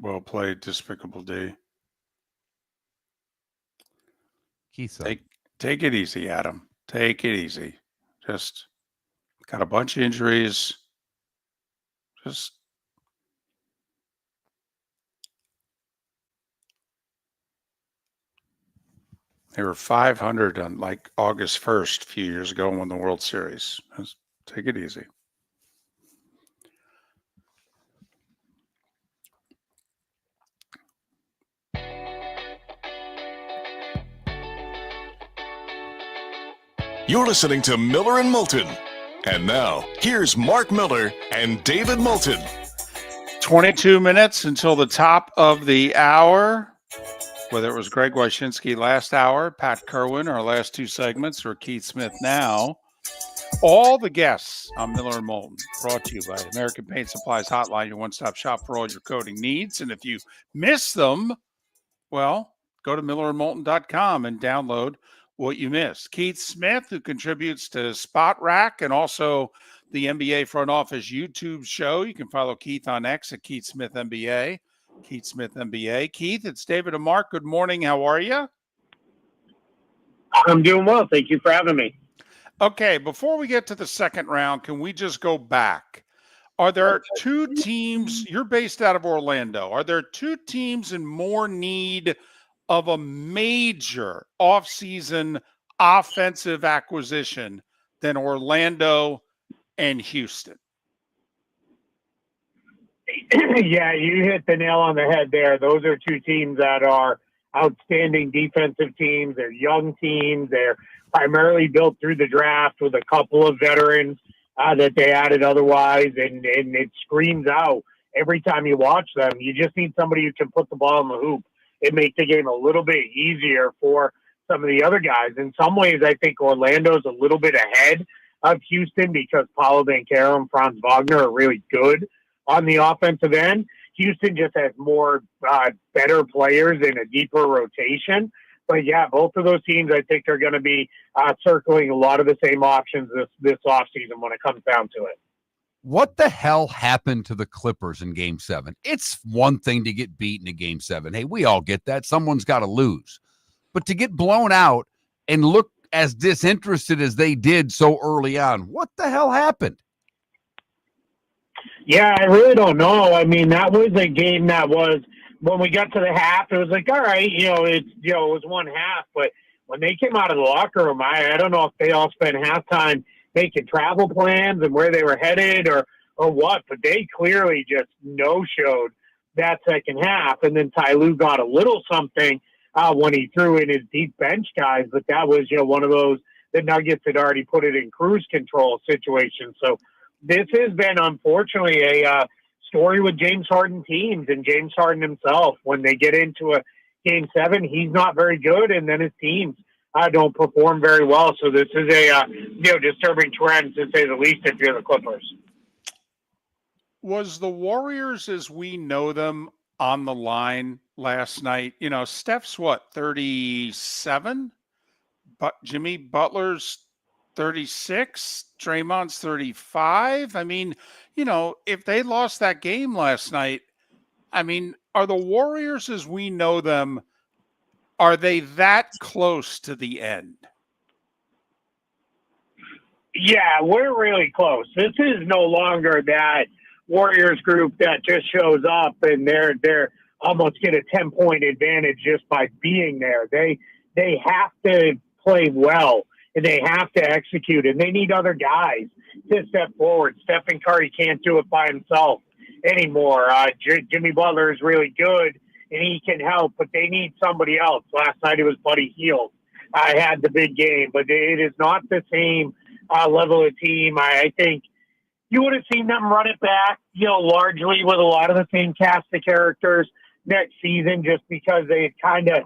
Well played, Despicable D. Take it easy, Adam. Take it easy. Just got a bunch of injuries. Just they were 500 on like August 1st a few years ago and won the World Series. Just take it easy. You're listening to Miller and Moulton. And now, here's Mark Miller and David Moulton. 22 minutes until the top of the hour. Whether it was Greg Wyshynski last hour, Pat Kirwan, our last two segments, or Keith Smith now, all the guests on Miller and Moulton brought to you by American Paint Supplies Hotline, your one-stop shop for all your coating needs. And if you miss them, well, go to millerandmoulton.com and download what you missed. Keith Smith, who contributes to Spot Rack and also the NBA Front Office YouTube show. You can follow Keith on X at Keith Smith NBA. Keith Smith NBA. Keith, it's David and Mark. Good morning. How are you? I'm doing well. Thank you for having me. Okay, before we get to the second round, can we just go back? Are there two teams? You're based out of Orlando. Are there two teams in more need of a major offseason offensive acquisition than Orlando and Houston? Yeah, you hit the nail on the head there. Those are two teams that are outstanding defensive teams. They're young teams. They're primarily built through the draft with a couple of veterans that they added otherwise, and it screams out every time you watch them. You just need somebody who can put the ball in the hoop. It makes the game a little bit easier for some of the other guys. In some ways, I think Orlando's a little bit ahead of Houston because Paulo Banchero and Franz Wagner are really good on the offensive end. Houston just has more better players in a deeper rotation. But, yeah, both of those teams, I think, are going to be circling a lot of the same options this offseason when it comes down to it. What the hell happened to the Clippers in Game 7? It's one thing to get beaten in Game 7. Hey, we all get that. Someone's got to lose. But to get blown out and look as disinterested as they did so early on, what the hell happened? Yeah, I really don't know. I mean, that was a game that was, when we got to the half, it was like, all right, it was one half. But when they came out of the locker room, I don't know if they all spent halftime making travel plans and where they were headed or what, but they clearly just no-showed that second half. And then Ty Lue got a little something when he threw in his deep bench guys, but that was, one of those, the Nuggets had already put it in cruise control situation. So this has been, unfortunately, a story with James Harden teams and James Harden himself. When they get into a Game 7, he's not very good, and then his teams don't perform very well. So this is a disturbing trend, to say the least, if you're the Clippers. Was the Warriors as we know them on the line last night? Steph's 37? But Jimmy Butler's 36, Draymond's 35. I mean, if they lost that game last night, I mean, are the Warriors as we know them, are they that close to the end? Yeah, we're really close. This is no longer that Warriors group that just shows up and they're almost get a 10-point advantage just by being there. They have to play well and they have to execute, and they need other guys to step forward. Stephen Curry can't do it by himself anymore. Jimmy Butler is really good and he can help, but they need somebody else. Last night it was Buddy Hield. I had the big game, but it is not the same level of team. I think you would have seen them run it back, largely with a lot of the same cast of characters next season, just because they kind of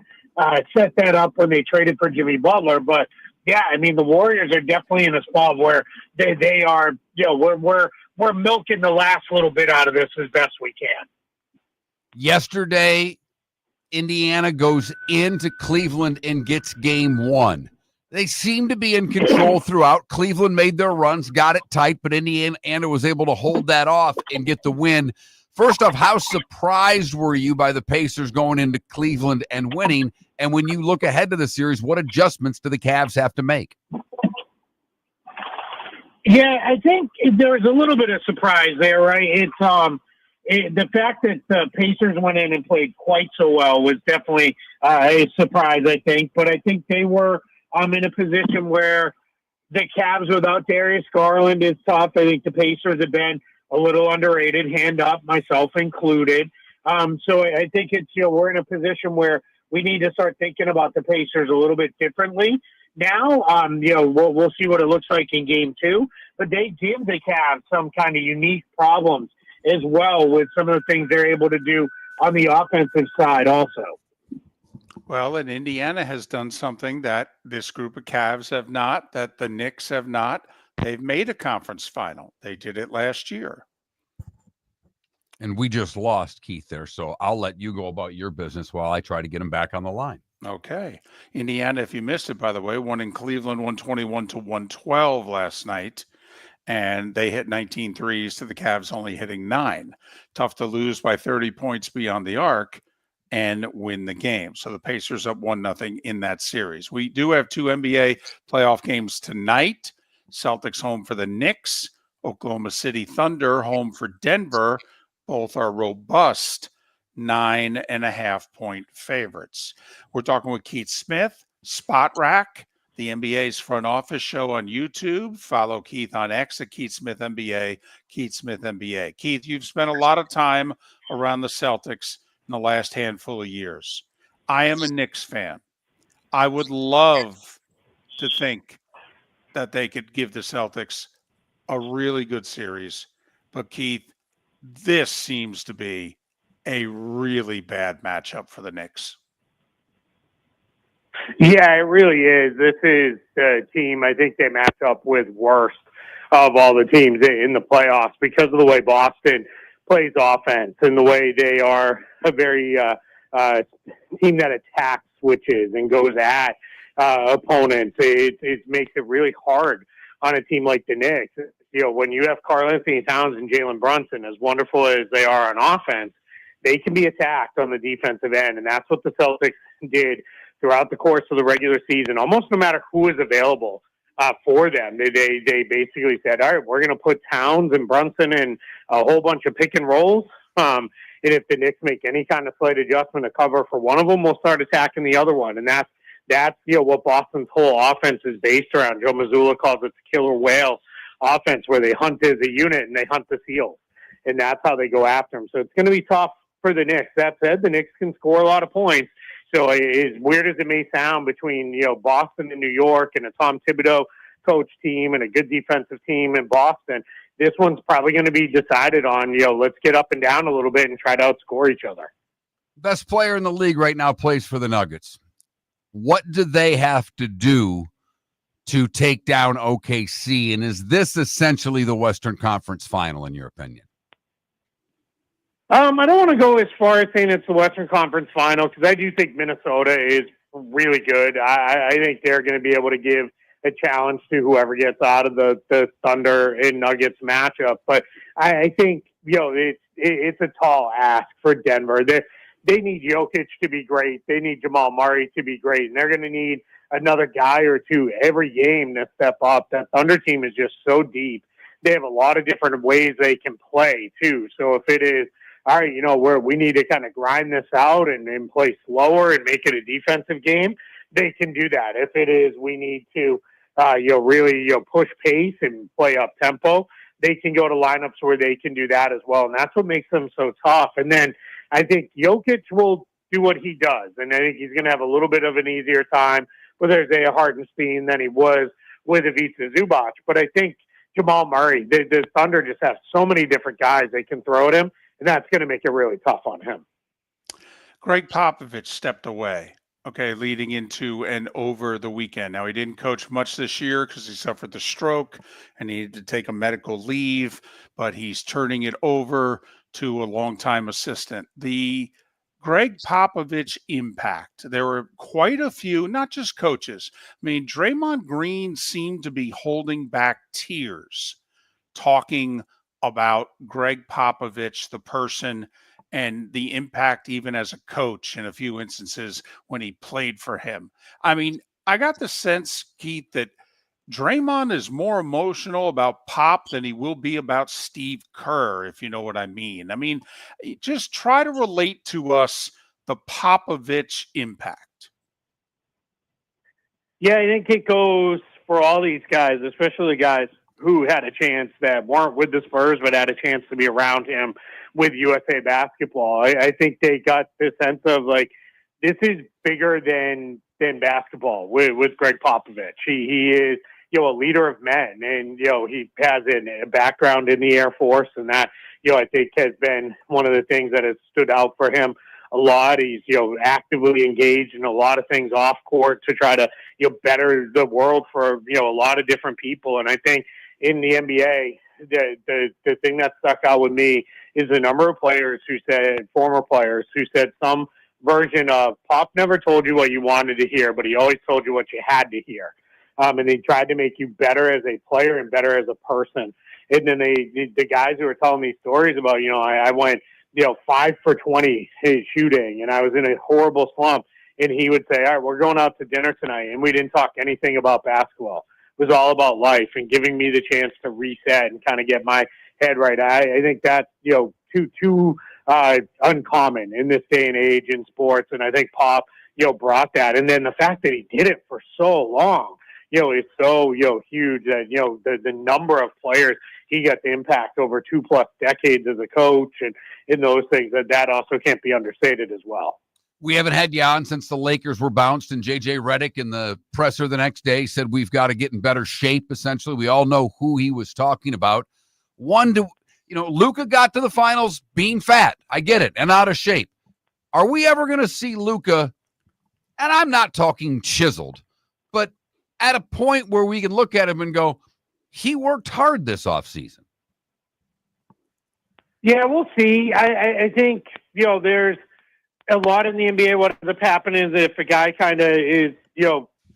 set that up when they traded for Jimmy Butler. But yeah, I mean, the Warriors are definitely in a spot where they are, we're milking the last little bit out of this as best we can. Yesterday, Indiana goes into Cleveland and gets game 1. They seem to be in control throughout. Cleveland made their runs, got it tight, but Indiana was able to hold that off and get the win. First off, how surprised were you by the Pacers going into Cleveland and winning? And when you look ahead to the series, what adjustments do the Cavs have to make? Yeah, I think there was a little bit of surprise there, right? It's the fact that the Pacers went in and played quite so well was definitely a surprise, I think. But I think they were in a position where the Cavs without Darius Garland is tough. I think the Pacers have been a little underrated, hand up, myself included. So I think it's, we're in a position where we need to start thinking about the Pacers a little bit differently. Now, we'll see what it looks like in game 2, but they give the Cavs some kind of unique problems as well with some of the things they're able to do on the offensive side also. Well, and Indiana has done something that this group of Cavs have not, that the Knicks have not. They've made a conference final. They did it last year. And we just lost Keith there, so I'll let you go about your business while I try to get him back on the line. Okay. Indiana, if you missed it, by the way, won in Cleveland 121-112 last night, and they hit 19 threes to the Cavs only hitting 9. Tough to lose by 30 points beyond the arc and win the game. So the Pacers up 1-0 in that series. We do have 2 NBA playoff games tonight. Celtics home for the Knicks. Oklahoma City Thunder home for Denver. Both are robust 9.5-point favorites. We're talking with Keith Smith, Spot Rack, the NBA's front office show on YouTube. Follow Keith on X at Keith Smith NBA, Keith Smith NBA. Keith, you've spent a lot of time around the Celtics in the last handful of years. I am a Knicks fan. I would love to think that they could give the Celtics a really good series. But Keith, this seems to be a really bad matchup for the Knicks. Yeah, it really is. This is the team I think they match up with worst of all the teams in the playoffs because of the way Boston plays offense and the way they are a very team that attacks switches and goes at opponents. It makes it really hard on a team like the Knicks. When you have Karl-Anthony Towns and Jalen Brunson, as wonderful as they are on offense, they can be attacked on the defensive end, and that's what the Celtics did throughout the course of the regular season, almost no matter who is available for them. They basically said, all right, we're going to put Towns and Brunson in a whole bunch of pick and rolls. And if the Knicks make any kind of slight adjustment to cover for one of them, we'll start attacking the other one. And that's what Boston's whole offense is based around. Joe Mazzulla calls it the killer whale offense, where they hunt as a unit and they hunt the seals. And that's how they go after them. So it's going to be tough for the Knicks. That said, the Knicks can score a lot of points. So as weird as it may sound between, Boston and New York and a Tom Thibodeau coach team and a good defensive team in Boston, this one's probably going to be decided on, let's get up and down a little bit and try to outscore each other. Best player in the league right now plays for the Nuggets. What do they have to do to take down OKC? And is this essentially the Western Conference Final, in your opinion? I don't want to go as far as saying it's the Western Conference Final because I do think Minnesota is really good. I think they're going to be able to give a challenge to whoever gets out of the Thunder and Nuggets matchup. But I think, it's it's a tall ask for Denver. They need Jokic to be great. They need Jamal Murray to be great, and they're going to need another guy or two every game to step up. That Thunder team is just so deep. They have a lot of different ways they can play too. So if it is, all right, we need to kind of grind this out and play slower and make it a defensive game, they can do that. If it is, we need to, really push pace and play up tempo, they can go to lineups where they can do that as well. And that's what makes them so tough. And then I think Jokic will do what he does. And I think he's going to have a little bit of an easier time with Isaiah Hartenstein than he was with Ivica Zubac. But I think Jamal Murray, the Thunder just have so many different guys they can throw at him, and that's going to make it really tough on him. Greg Popovich stepped away, leading into and over the weekend. Now, he didn't coach much this year because he suffered the stroke and he needed to take a medical leave, but he's turning it over to a longtime assistant. The Greg Popovich impact. There were quite a few, not just coaches. I mean, Draymond Green seemed to be holding back tears talking about Greg Popovich, the person, and the impact even as a coach in a few instances when he played for him. I mean, I got the sense, Keith, that Draymond is more emotional about Pop than he will be about Steve Kerr, if you know what I mean. I mean, just try to relate to us the Popovich impact. Yeah, I think it goes for all these guys, especially the guys who had a chance that weren't with the Spurs but had a chance to be around him with USA Basketball. I think they got this sense of, like, this is bigger than basketball with Greg Popovich. He is, a leader of men, and, he has a background in the Air Force, and that, I think has been one of the things that has stood out for him a lot. He's, actively engaged in a lot of things off court to try to, better the world for, a lot of different people. And I think in the NBA, the thing that stuck out with me is the number of former players who said some version of Pop never told you what you wanted to hear, but he always told you what you had to hear. And he tried to make you better as a player and better as a person. And then the guys who were telling me stories about, I went, 5 for 20 shooting, and I was in a horrible slump. And he would say, all right, we're going out to dinner tonight. And we didn't talk anything about basketball. It was all about life and giving me the chance to reset and kind of get my head right. I think that's, too uncommon in this day and age in sports. And I think Pop, brought that. And then the fact that he did it for so long, is so, huge that, the number of players he got the impact over 2+ decades as a coach and in those things, that also can't be understated as well. We haven't had you on since the Lakers were bounced, and J.J. Redick in the presser the next day said we've got to get in better shape, essentially. We all know who he was talking about. Luka got to the finals being fat. I get it, and out of shape. Are we ever going to see Luka, and I'm not talking chiseled, but at a point where we can look at him and go, he worked hard this offseason? Yeah, we'll see. I think, there's a lot in the NBA. What ends up happening is if a guy kind of is,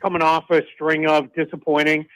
coming off a string of disappointing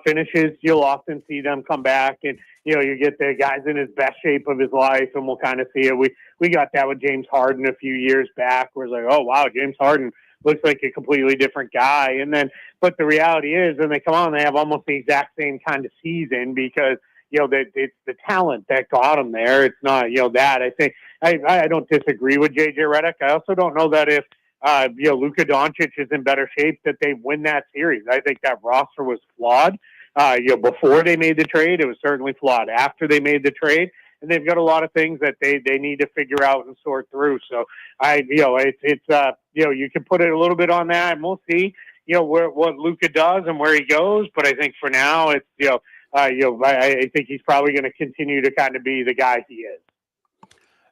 finishes, you'll often see them come back and, you get the guys in his best shape of his life, and we'll kind of see it. We got that with James Harden a few years back where it's like, oh, wow, James Harden looks like a completely different guy. And then, but the reality is when they come on, they have almost the exact same kind of season because, it's the talent that got them there. It's not, that. I think I don't disagree with J.J. Redick. I also don't know that if, Luka Doncic is in better shape that they win that series. I think that roster was flawed. Before they made the trade, it was certainly flawed after they made the trade. And they've got a lot of things that they need to figure out and sort through. So you can put it a little bit on that, and we'll see, what Luka does and where he goes. But I think for now, it's, I think he's probably going to continue to kind of be the guy he is.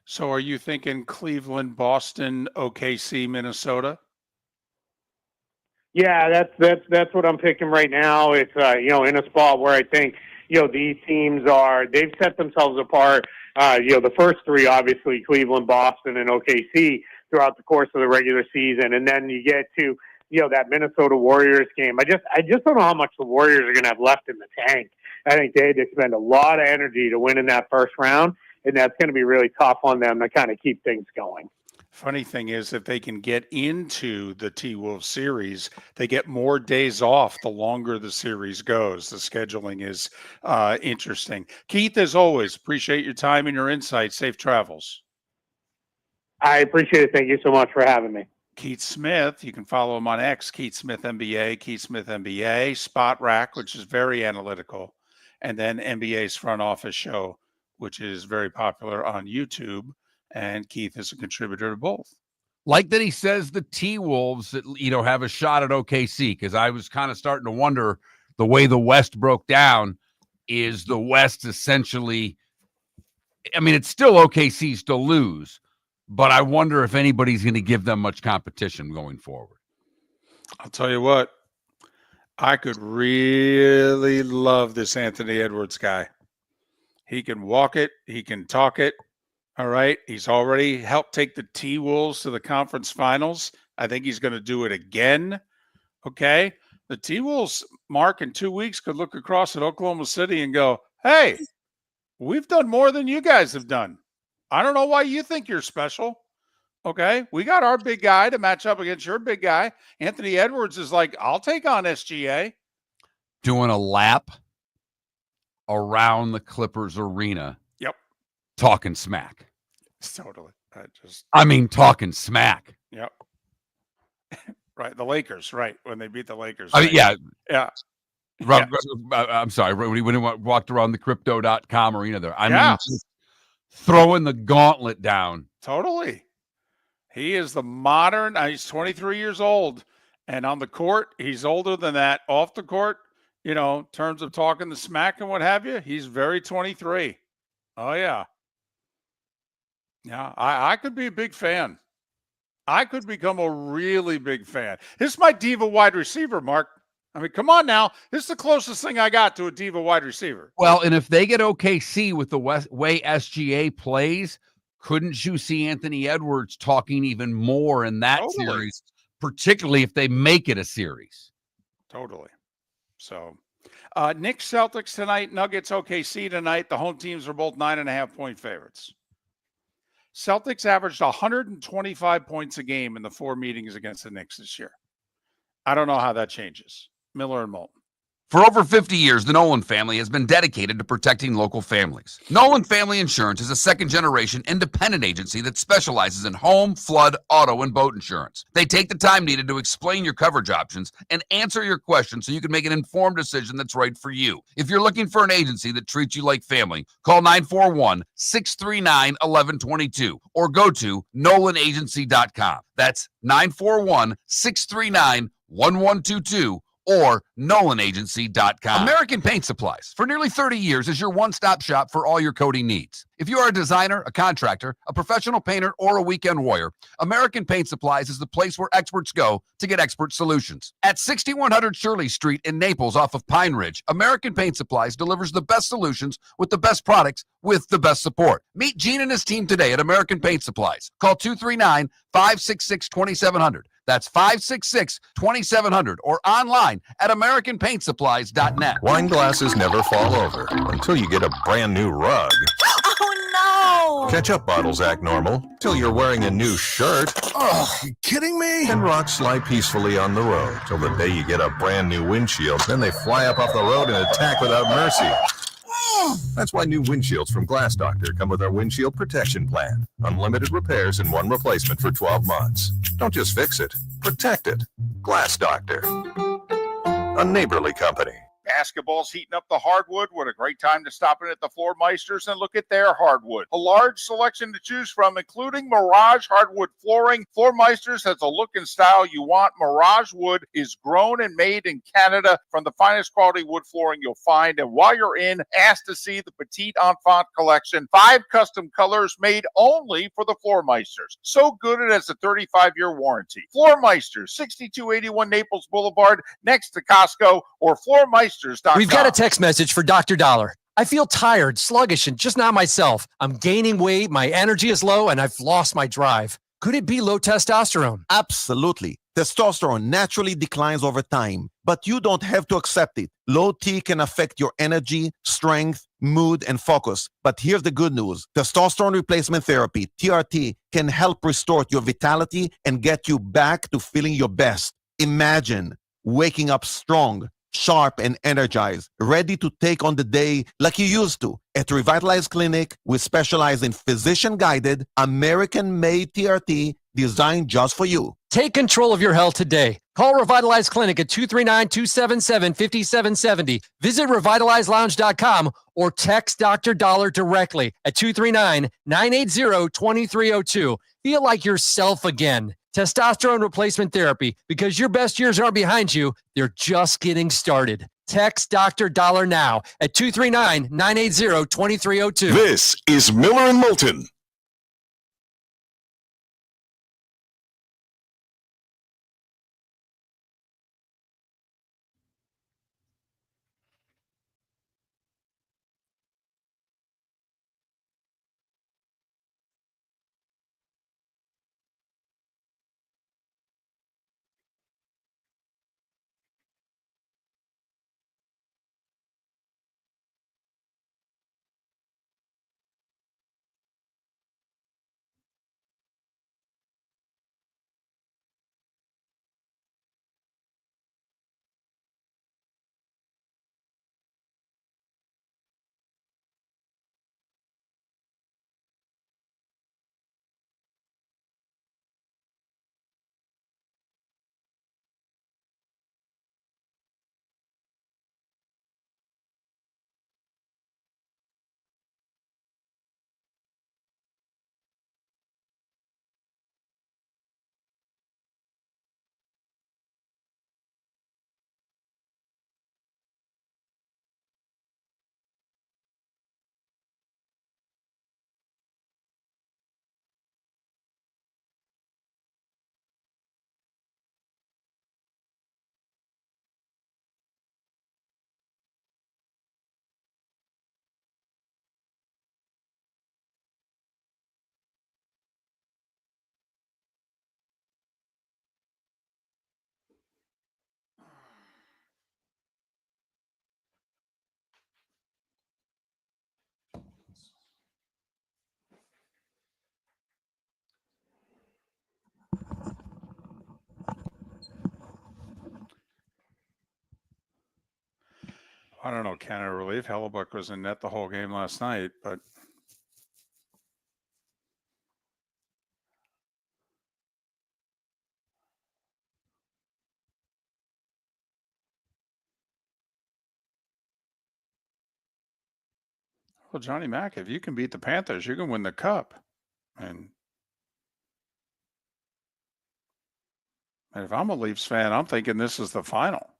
So are you thinking Cleveland, Boston, OKC, Minnesota? Yeah, that's what I'm picking right now. It's, in a spot where I think, these teams they've set themselves apart. The first three, obviously, Cleveland, Boston, and OKC throughout the course of the regular season. And then you get to, that Minnesota Warriors game. I just don't know how much the Warriors are going to have left in the tank. I think they had to spend a lot of energy to win in that first round. and that's going to be really tough on them to kind of keep things going. Funny thing is, if they can get into the T-Wolves series, they get more days off the longer the series goes. The scheduling is interesting. Keith, as always, appreciate your time and your insight. Safe travels. I appreciate it. Thank you so much for having me. Keith Smith, you can follow him on X, Keith Smith NBA, Keith Smith NBA, Spot Rack, which is very analytical, and then NBA's Front Office Show, which is very popular on YouTube. And Keith is a contributor to both. Like that he says the T-Wolves, have a shot at OKC, because I was kind of starting to wonder the way the West broke down. Is the West essentially, it's still OKC's to lose, but I wonder if anybody's going to give them much competition going forward. I'll tell you what, I could really love this Anthony Edwards guy. He can walk it. He can talk it. All right. He's already helped take the T-Wolves to the conference finals. I think he's going to do it again. Okay. The T-Wolves, Mark, in 2 weeks could look across at Oklahoma City and go, hey, we've done more than you guys have done. I don't know why you think you're special. Okay. We got our big guy to match up against your big guy. Anthony Edwards is like, I'll take on SGA. Doing a lap around the Clippers arena. Yep. Talking smack. Totally. Talking smack. Yep. Right. The Lakers, right. When they beat the Lakers. Right? Yeah. I'm sorry. When he walked around the crypto.com arena there. Just throwing the gauntlet down. Totally. He is the modern, he's 23 years old. And on the court, he's older than that. Off the court, in terms of talking the smack and what have you, he's very 23. Oh, yeah. Yeah, I could be a big fan. I could become a really big fan. This is my diva wide receiver, Mark. Come on now. This is the closest thing I got to a diva wide receiver. Well, and if they get OKC with the way SGA plays, couldn't you see Anthony Edwards talking even more in that series, particularly if they make it a series? Totally. So, Knicks Celtics tonight, Nuggets OKC tonight. The home teams are both 9.5-point favorites. Celtics averaged 125 points a game in the 4 meetings against the Knicks this year. I don't know how that changes. Miller and Moulton. For over 50 years, the Nolan family has been dedicated to protecting local families. Nolan Family Insurance is a second-generation independent agency that specializes in home, flood, auto, and boat insurance. They take the time needed to explain your coverage options and answer your questions so you can make an informed decision that's right for you. If you're looking for an agency that treats you like family, call 941-639-1122 or go to nolanagency.com. That's 941-639-1122. or nolanagency.com. American Paint Supplies, for nearly 30 years, is your one-stop shop for all your coating needs. If you are a designer, a contractor, a professional painter, or a weekend warrior, American Paint Supplies is the place where experts go to get expert solutions. At 6100 Shirley Street in Naples off of Pine Ridge, American Paint Supplies delivers the best solutions with the best products with the best support. Meet Gene and his team today at American Paint Supplies. Call 239-566-2700. That's 566-2700 or online at AmericanPaintSupplies.net. Wine glasses never fall over until you get a brand new rug. Oh, no! Ketchup bottles act normal till you're wearing a new shirt. Oh, you kidding me? And rocks lie peacefully on the road till the day you get a brand new windshield. Then they fly up off the road and attack without mercy. That's why new windshields from Glass Doctor come with our windshield protection plan. Unlimited repairs and one replacement for 12 months. Don't just fix it, protect it. Glass Doctor. A neighborly company. Basketball's heating up the hardwood. What a great time to stop in at the Floor Meisters and look at their hardwood. A large selection to choose from, including Mirage hardwood flooring. Floor Meisters has a look and style you want. Mirage wood is grown and made in Canada from the finest quality wood flooring you'll find. And while you're in, ask to see the Petite Enfant collection. 5 custom colors made only for the Floor Meisters. So good it has a 35-year warranty. Floor Meisters, 6281 Naples Boulevard, next to Costco, or floormeisters.com. We've got a text message for Dr. Dollar. I feel tired, sluggish, and just not myself. I'm gaining weight, my energy is low, and I've lost my drive. Could it be low testosterone? Absolutely. Testosterone naturally declines over time, but you don't have to accept it. Low T can affect your energy, strength, mood, and focus. But here's the good news. Testosterone replacement therapy, TRT, can help restore your vitality and get you back to feeling your best. Imagine waking up strong, sharp, and energized, ready to take on the day like you used to. At Revitalize Clinic, we specialize in physician-guided, American-made TRT designed just for you. Take control of your health today. Call Revitalize Clinic at 239-277-5770. Visit revitalizelounge.com or text Dr. Dollar directly at 239-980-2302. Feel like yourself again. Testosterone replacement therapy, because your best years aren't behind you, they're just getting started. Text Dr. Dollar now at 239-980-2302. This is Miller and Moulton. I don't know, Canada relief. Hellebuck was in net the whole game last night, but well, Johnny Mack, if you can beat the Panthers, you can win the Cup. And if I'm a Leafs fan, I'm thinking this is the final.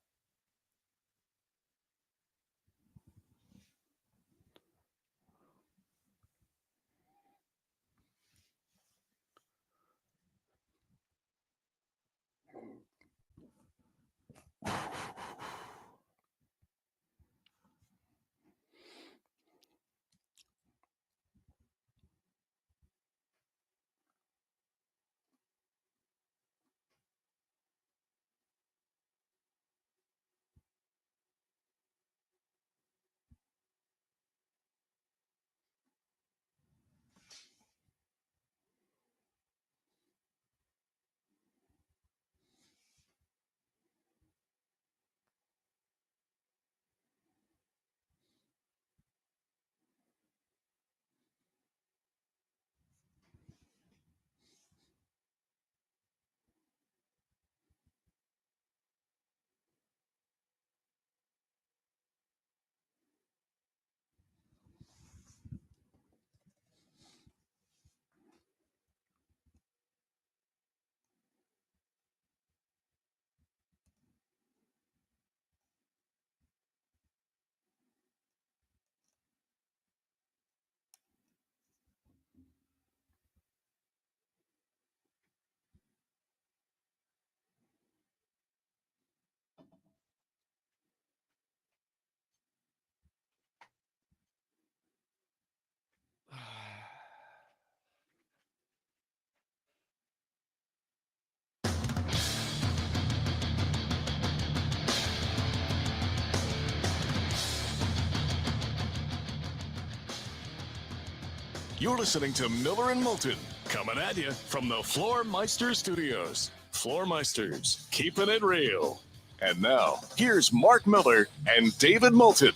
You're listening to Miller and Moulton, coming at you from the Floor Meister Studios. Floor Meisters, keeping it real. And now, here's Mark Miller and David Moulton.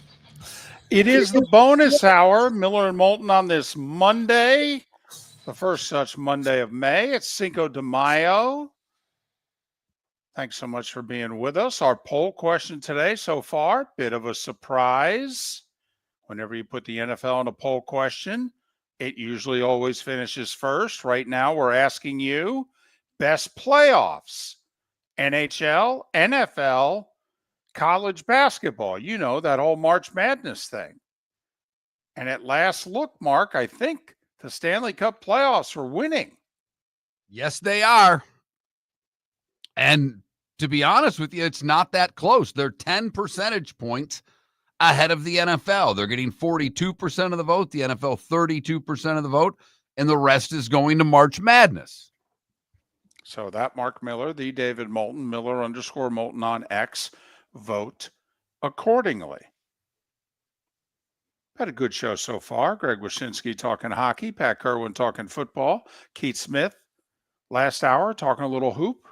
It is the bonus hour, Miller and Moulton, on this Monday, the first such Monday of May. It's Cinco de Mayo. Thanks so much for being with us. Our poll question today so far, bit of a surprise. Whenever you put the NFL in a poll question, it usually always finishes first. Right now, we're asking you best playoffs, NHL, NFL, college basketball. You know, that whole March Madness thing. And at last look, Mark, I think the Stanley Cup playoffs are winning. Yes, they are. And to be honest with you, it's not that close. They're 10 percentage points ahead of the NFL. They're getting 42% of the vote, the NFL 32% of the vote, and the rest is going to March Madness. So that Mark Miller, the David Moulton, Miller_Moulton on X, vote accordingly. Had a good show so far. Greg Wyshynski talking hockey, Pat Kirwan talking football, Keith Smith last hour talking a little hoop.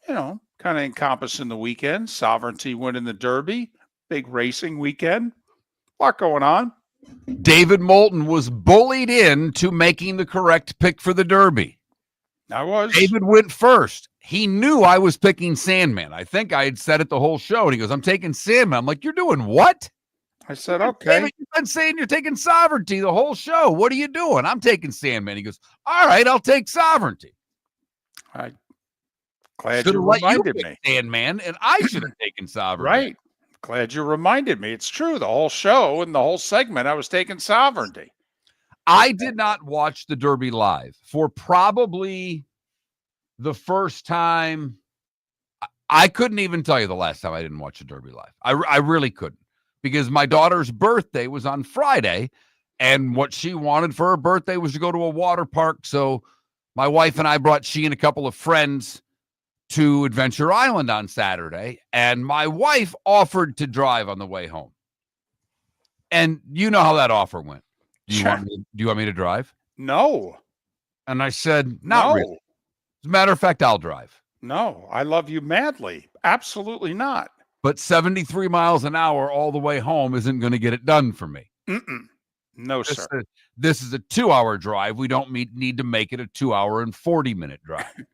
You know, kind of encompassing the weekend. Sovereignty winning the Derby. Big racing weekend. A lot going on. David Moulton was bullied into making the correct pick for the Derby. I was. David went first. He knew I was picking Sandman. I think I had said it the whole show. And he goes, I'm taking Sandman. I'm like, you're doing what? I said, okay. David, you've been saying you're taking Sovereignty the whole show. What are you doing? I'm taking Sandman. He goes, all right, I'll take Sovereignty. I'm glad you reminded me. Sandman, and I should have taken Sovereignty. Right. Glad you reminded me. It's true. The whole show and the whole segment, I was taking Sovereignty. I did not watch the Derby live for probably the first time. I couldn't even tell you the last time I didn't watch the Derby live. I really couldn't, because my daughter's birthday was on Friday, and what she wanted for her birthday was to go to a water park. So my wife and I brought she and a couple of friends to Adventure Island on Saturday, and my wife offered to drive on the way home. And you know how that offer went. Do you want me to drive? No. And I said, not really. As a matter of fact, I'll drive. No, I love you madly. Absolutely not. But 73 miles an hour all the way home isn't going to get it done for me. No, sir. This is a 2-hour drive. We don't need to make it a 2-hour and 40-minute drive.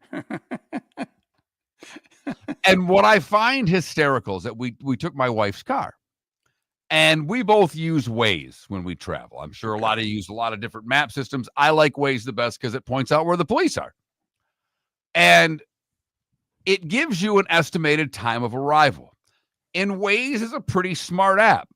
And what I find hysterical is that we took my wife's car, and we both use Waze when we travel. I'm sure a lot of you use a lot of different map systems. I like Waze the best because it points out where the police are. And it gives you an estimated time of arrival. And Waze is a pretty smart app.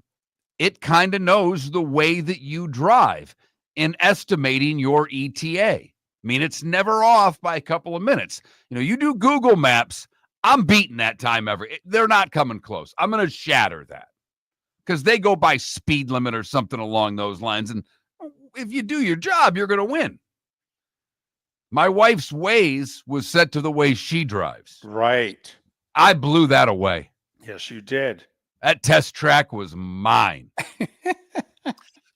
It kind of knows the way that you drive in estimating your ETA. I mean, it's never off by a couple of minutes. You know, you do Google Maps, I'm beating that time they're not coming close. I'm going to shatter that because they go by speed limit or something along those lines. And if you do your job, you're going to win. My wife's Waze was set to the way she drives. Right. I blew that away. Yes, you did. That test track was mine.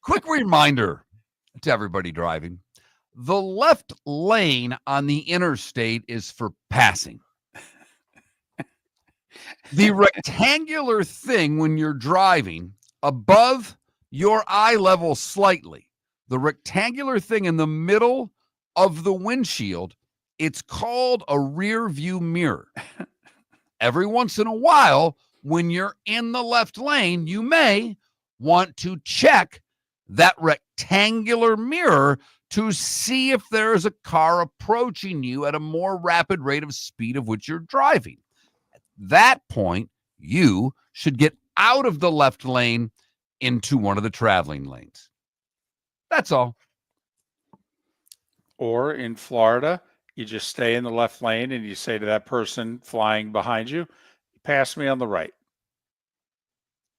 Quick reminder to everybody driving. The left lane on the interstate is for passing. The rectangular thing when you're driving above your eye level slightly, the rectangular thing in the middle of the windshield, it's called a rear view mirror. Every once in a while, when you're in the left lane, you may want to check that rectangular mirror to see if there is a car approaching you at a more rapid rate of speed of which you're driving. At that point, you should get out of the left lane into one of the traveling lanes. That's all. Or in Florida, you just stay in the left lane and you say to that person flying behind you, pass me on the right.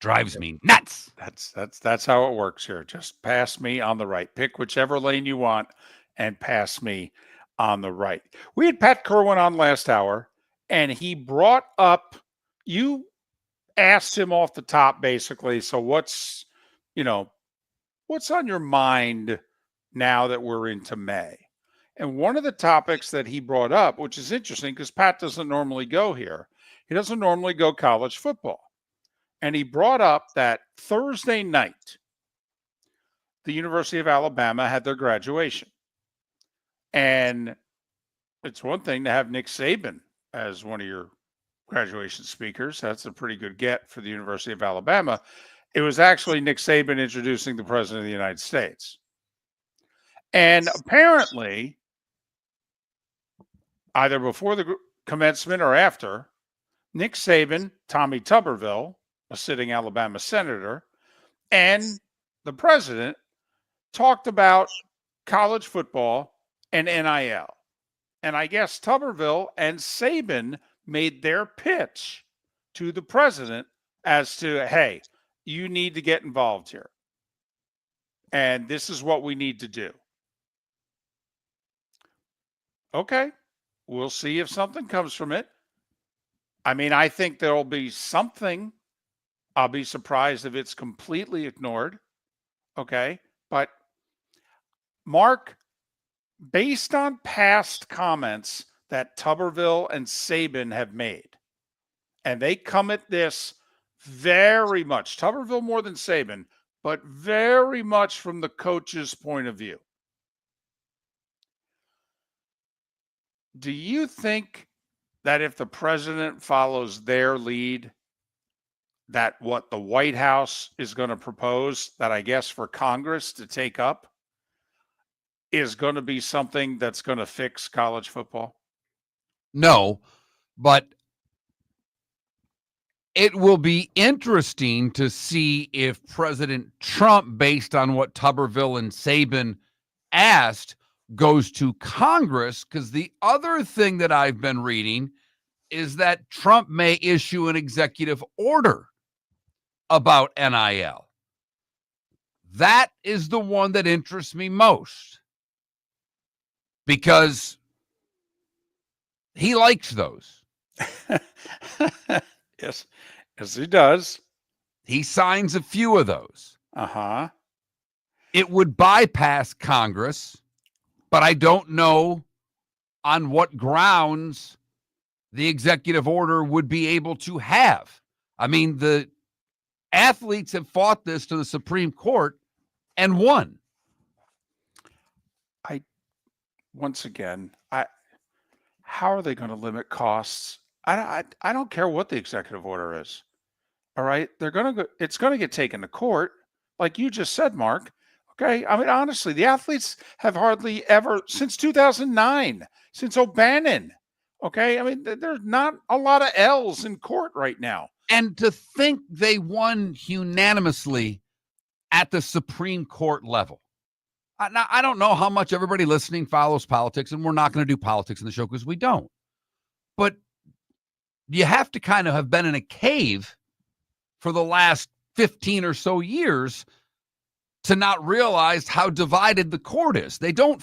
Drives me nuts. That's how it works here. Just pass me on the right. Pick whichever lane you want and pass me on the right. We had Pat Kirwan on last hour, and he brought up, you asked him off the top basically, so what's on your mind now that we're into May. And one of the topics that he brought up, which is interesting because Pat doesn't normally go here, he doesn't normally go college football. And he brought up that Thursday night, the University of Alabama had their graduation. And it's one thing to have Nick Saban as one of your graduation speakers. That's a pretty good get for the University of Alabama. It was actually Nick Saban introducing the President of the United States. And apparently, either before the commencement or after, Nick Saban, Tommy Tuberville, a sitting Alabama senator, and the president talked about college football and NIL. And I guess Tuberville and Saban made their pitch to the president as to, hey, you need to get involved here. And this is what we need to do. Okay, we'll see if something comes from it. I mean, I think there'll be something. I'll be surprised if it's completely ignored. Okay, but Mark, based on past comments that Tuberville and Saban have made, and they come at this very much, Tuberville more than Saban, but very much from the coach's point of view. Do you think that if the president follows their lead, that what the White House is going to propose, that I guess for Congress to take up, is going to be something that's going to fix college football? No, but it will be interesting to see if President Trump, based on what Tuberville and Saban asked, goes to Congress, because the other thing that I've been reading is that Trump may issue an executive order about NIL. That is the one that interests me most, because he likes those. Yes, he does. He signs a few of those. Uh-huh. It would bypass Congress, but I don't know on what grounds the executive order would be able to have. I mean, the athletes have fought this to the Supreme Court and won. How are they going to limit costs? I don't care what the executive order is. All right, it's going to get taken to court, like you just said, Mark. Okay, I mean, honestly, the athletes have hardly ever, since 2009, since O'Bannon. Okay, I mean, there's not a lot of L's in court right now. And to think they won unanimously at the Supreme Court level. Now, I don't know how much everybody listening follows politics, and we're not going to do politics in the show because we don't. But you have to kind of have been in a cave for the last 15 or so years to not realize how divided the court is. They don't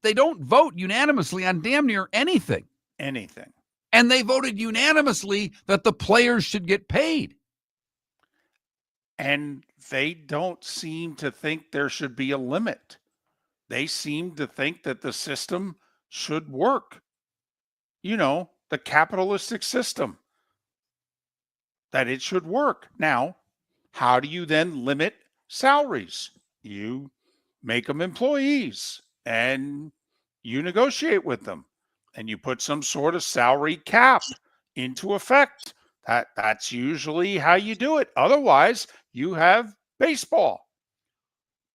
vote unanimously on damn near anything. Anything. And they voted unanimously that the players should get paid. And they don't seem to think there should be a limit. They seem to think that the system should work. You know, the capitalistic system. That it should work. Now, how do you then limit salaries? You make them employees and you negotiate with them and you put some sort of salary cap into effect. That's usually how you do it. Otherwise, you have baseball.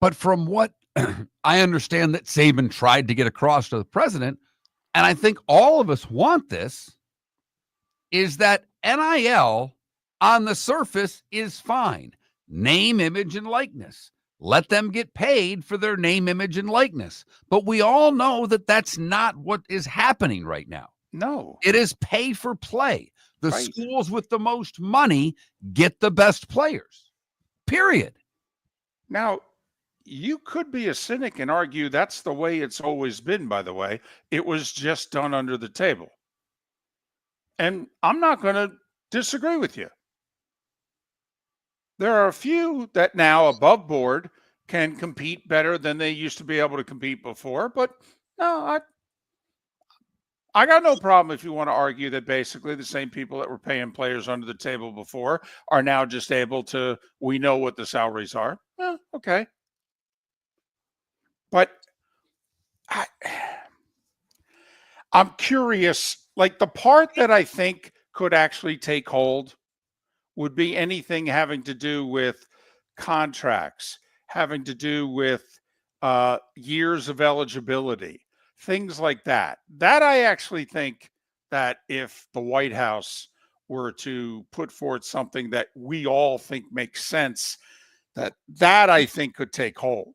But from what I understand that Saban tried to get across to the president, and I think all of us want this, is that NIL on the surface is fine. Name, image, and likeness. Let them get paid for their name, image, and likeness. But we all know that that's not what is happening right now. No. It is pay for play. The schools with the most money get the best players. Period. Now, you could be a cynic and argue that's the way it's always been, by the way. It was just done under the table. And I'm not going to disagree with you. There are a few that now above board can compete better than they used to be able to compete before. But no, I got no problem if you want to argue that basically the same people that were paying players under the table before are now just able to, we know what the salaries are. Okay. But I'm curious, like the part that I think could actually take hold would be anything having to do with contracts, having to do with years of eligibility, things like that. That I actually think that if the White House were to put forth something that we all think makes sense, that I think could take hold.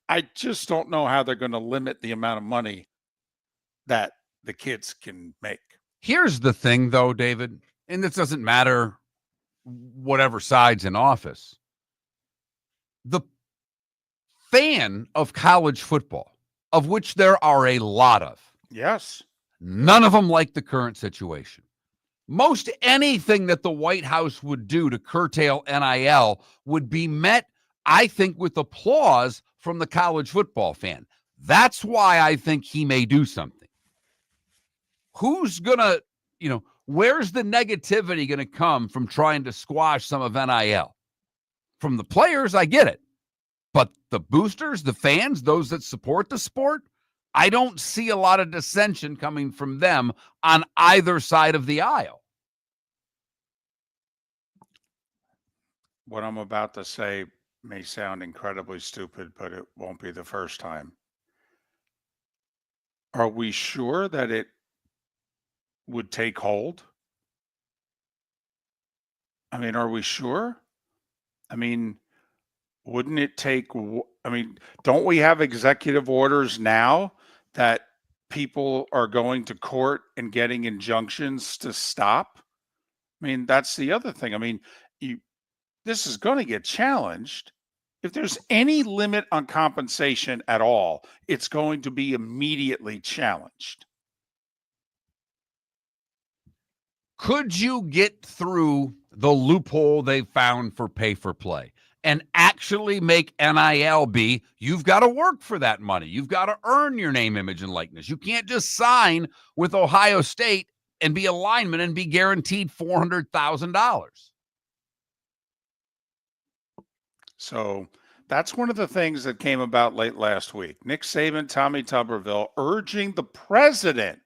I just don't know how they're going to limit the amount of money that the kids can make. Here's the thing, though, David, and this doesn't matter whatever side's in office. The fan of college football, of which there are a lot of, yes, none of them like the current situation. Most anything that the White House would do to curtail NIL would be met, I think, with applause from the college football fan. That's why I think he may do something. Who's going to, where's the negativity going to come from trying to squash some of NIL? From the players, I get it. But the boosters, the fans, those that support the sport, I don't see a lot of dissension coming from them on either side of the aisle. What I'm about to say may sound incredibly stupid, but it won't be the first time. Are we sure that it would take hold? I mean, are we sure? I mean, wouldn't it take, don't we have executive orders now that people are going to court and getting injunctions to stop? I mean, that's the other thing. I mean, this is going to get challenged. If there's any limit on compensation at all, it's going to be immediately challenged. Could you get through the loophole they found for pay for play and actually make NIL be, you've got to work for that money. You've got to earn your name, image, and likeness. You can't just sign with Ohio State and be a lineman and be guaranteed $400,000. So that's one of the things that came about late last week. Nick Saban, Tommy Tuberville urging the president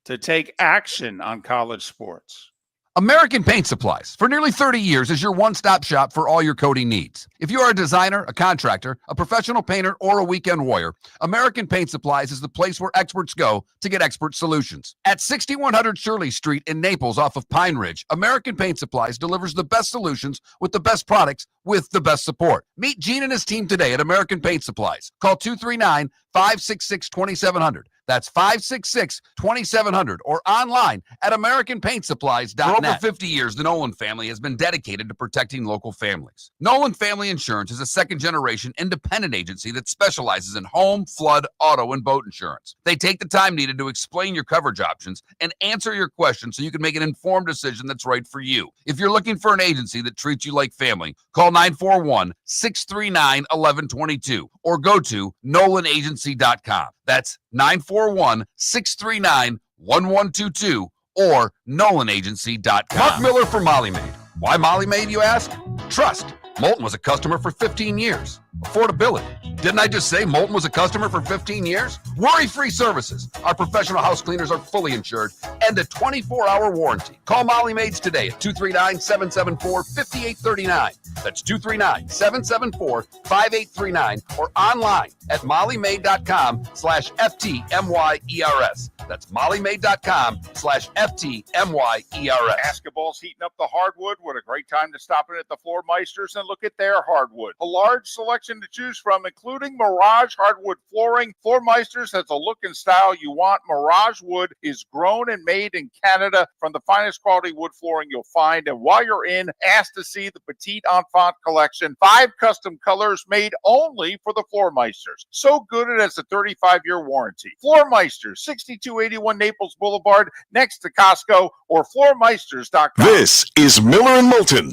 to take action on college sports. American Paint Supplies, for nearly 30 years, is your one-stop shop for all your coating needs. If you are a designer, a contractor, a professional painter, or a weekend warrior, American Paint Supplies is the place where experts go to get expert solutions. At 6100 Shirley Street in Naples off of Pine Ridge, American Paint Supplies delivers the best solutions with the best products with the best support. Meet Gene and his team today at American Paint Supplies. Call 239-566-2700. That's 566-2700 or online at AmericanPaintSupplies.net. For over 50 years, the Nolan family has been dedicated to protecting local families. Nolan Family Insurance is a second-generation independent agency that specializes in home, flood, auto, and boat insurance. They take the time needed to explain your coverage options and answer your questions so you can make an informed decision that's right for you. If you're looking for an agency that treats you like family, call 941-639-1122 or go to NolanAgency.com. That's 941-639-1122 or NolanAgency.com. Mark Miller for Molly Maid. Why Molly Maid, you ask? Trust. Moulton was a customer for 15 years. Affordability. Didn't I just say Moulton was a customer for 15 years? Worry-free services. Our professional house cleaners are fully insured and a 24-hour warranty. Call Molly Maids today at 239-774-5839. That's 239-774-5839 or online at mollymaid.com/FTMYERS. That's mollymaid.com/FTMYERS. Basketball's heating up the hardwood. What a great time to stop in at the Floor Meisters and look at their hardwood. A large selection to choose from, including Mirage hardwood flooring. Floor Meisters has a look and style you want. Mirage wood is grown and made in Canada from the finest quality wood flooring you'll find. And while you're in, ask to see the Petite Enfant collection. 5 custom colors made only for the Floor Meisters. So good it has a 35-year warranty. Floor Meisters, 6281 Naples Boulevard, next to Costco, or floormeisters.com. This is Miller and Moulton.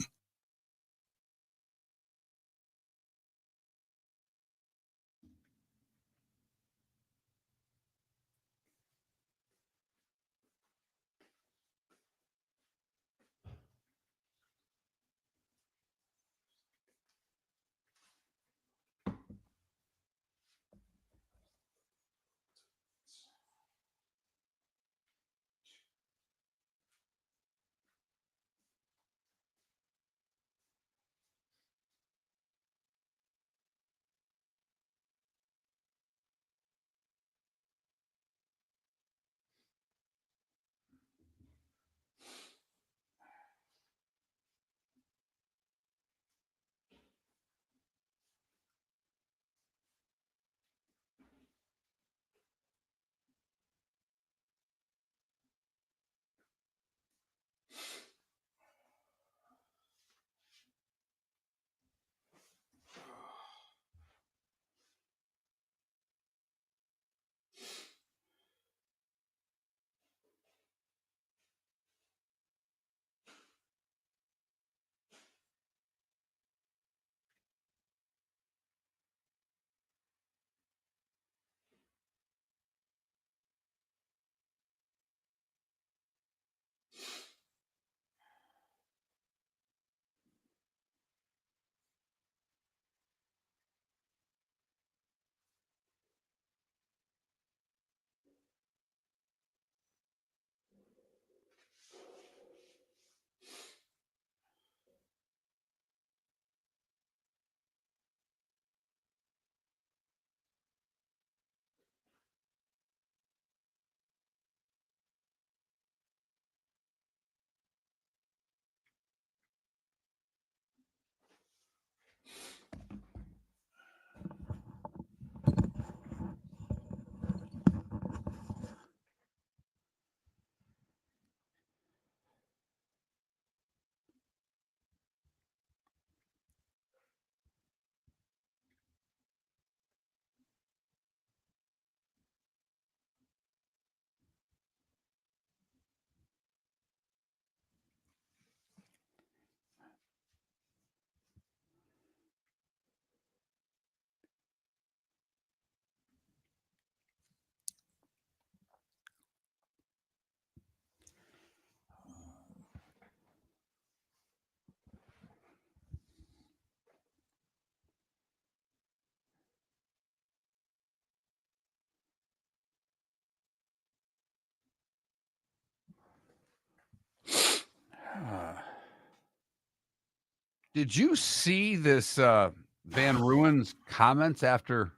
Did you see this Van Ruin's comments after?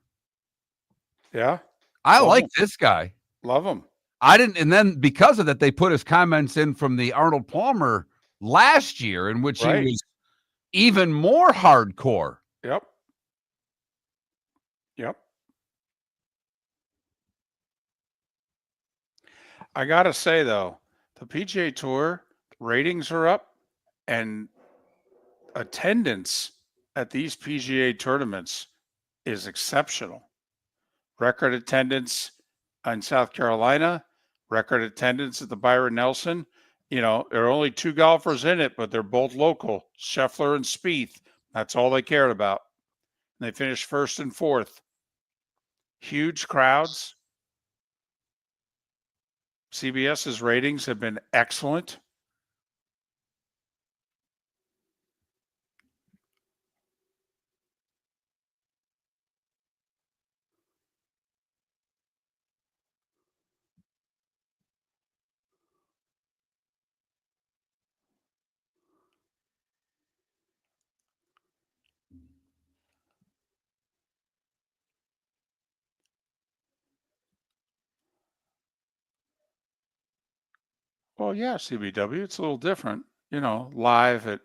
Yeah. I like this guy. Love him. I didn't, and then because of that, they put his comments in from the Arnold Palmer last year, in which he was even more hardcore. Yep. I gotta say though, the PGA Tour ratings are up, and attendance at these PGA tournaments is exceptional. Record attendance in South Carolina, record attendance at the Byron Nelson. You know, there are only 2 golfers in it, but they're both local, Scheffler and Spieth. That's all they cared about. And they finished 1st and 4th. Huge crowds. CBS's ratings have been excellent. Well, yeah, CBW, it's a little different. You know, live at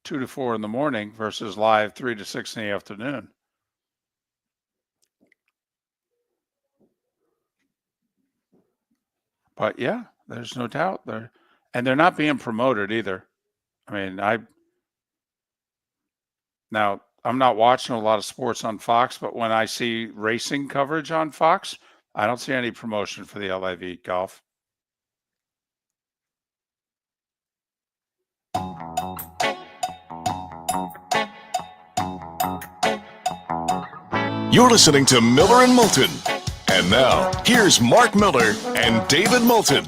2 to 4 in the morning versus live 3 to 6 in the afternoon. But yeah, there's no doubt they're not being promoted either. I mean, I'm not watching a lot of sports on Fox, but when I see racing coverage on Fox, I don't see any promotion for the LIV golf. You're listening to Miller and Moulton. And now, here's Mark Miller and David Moulton.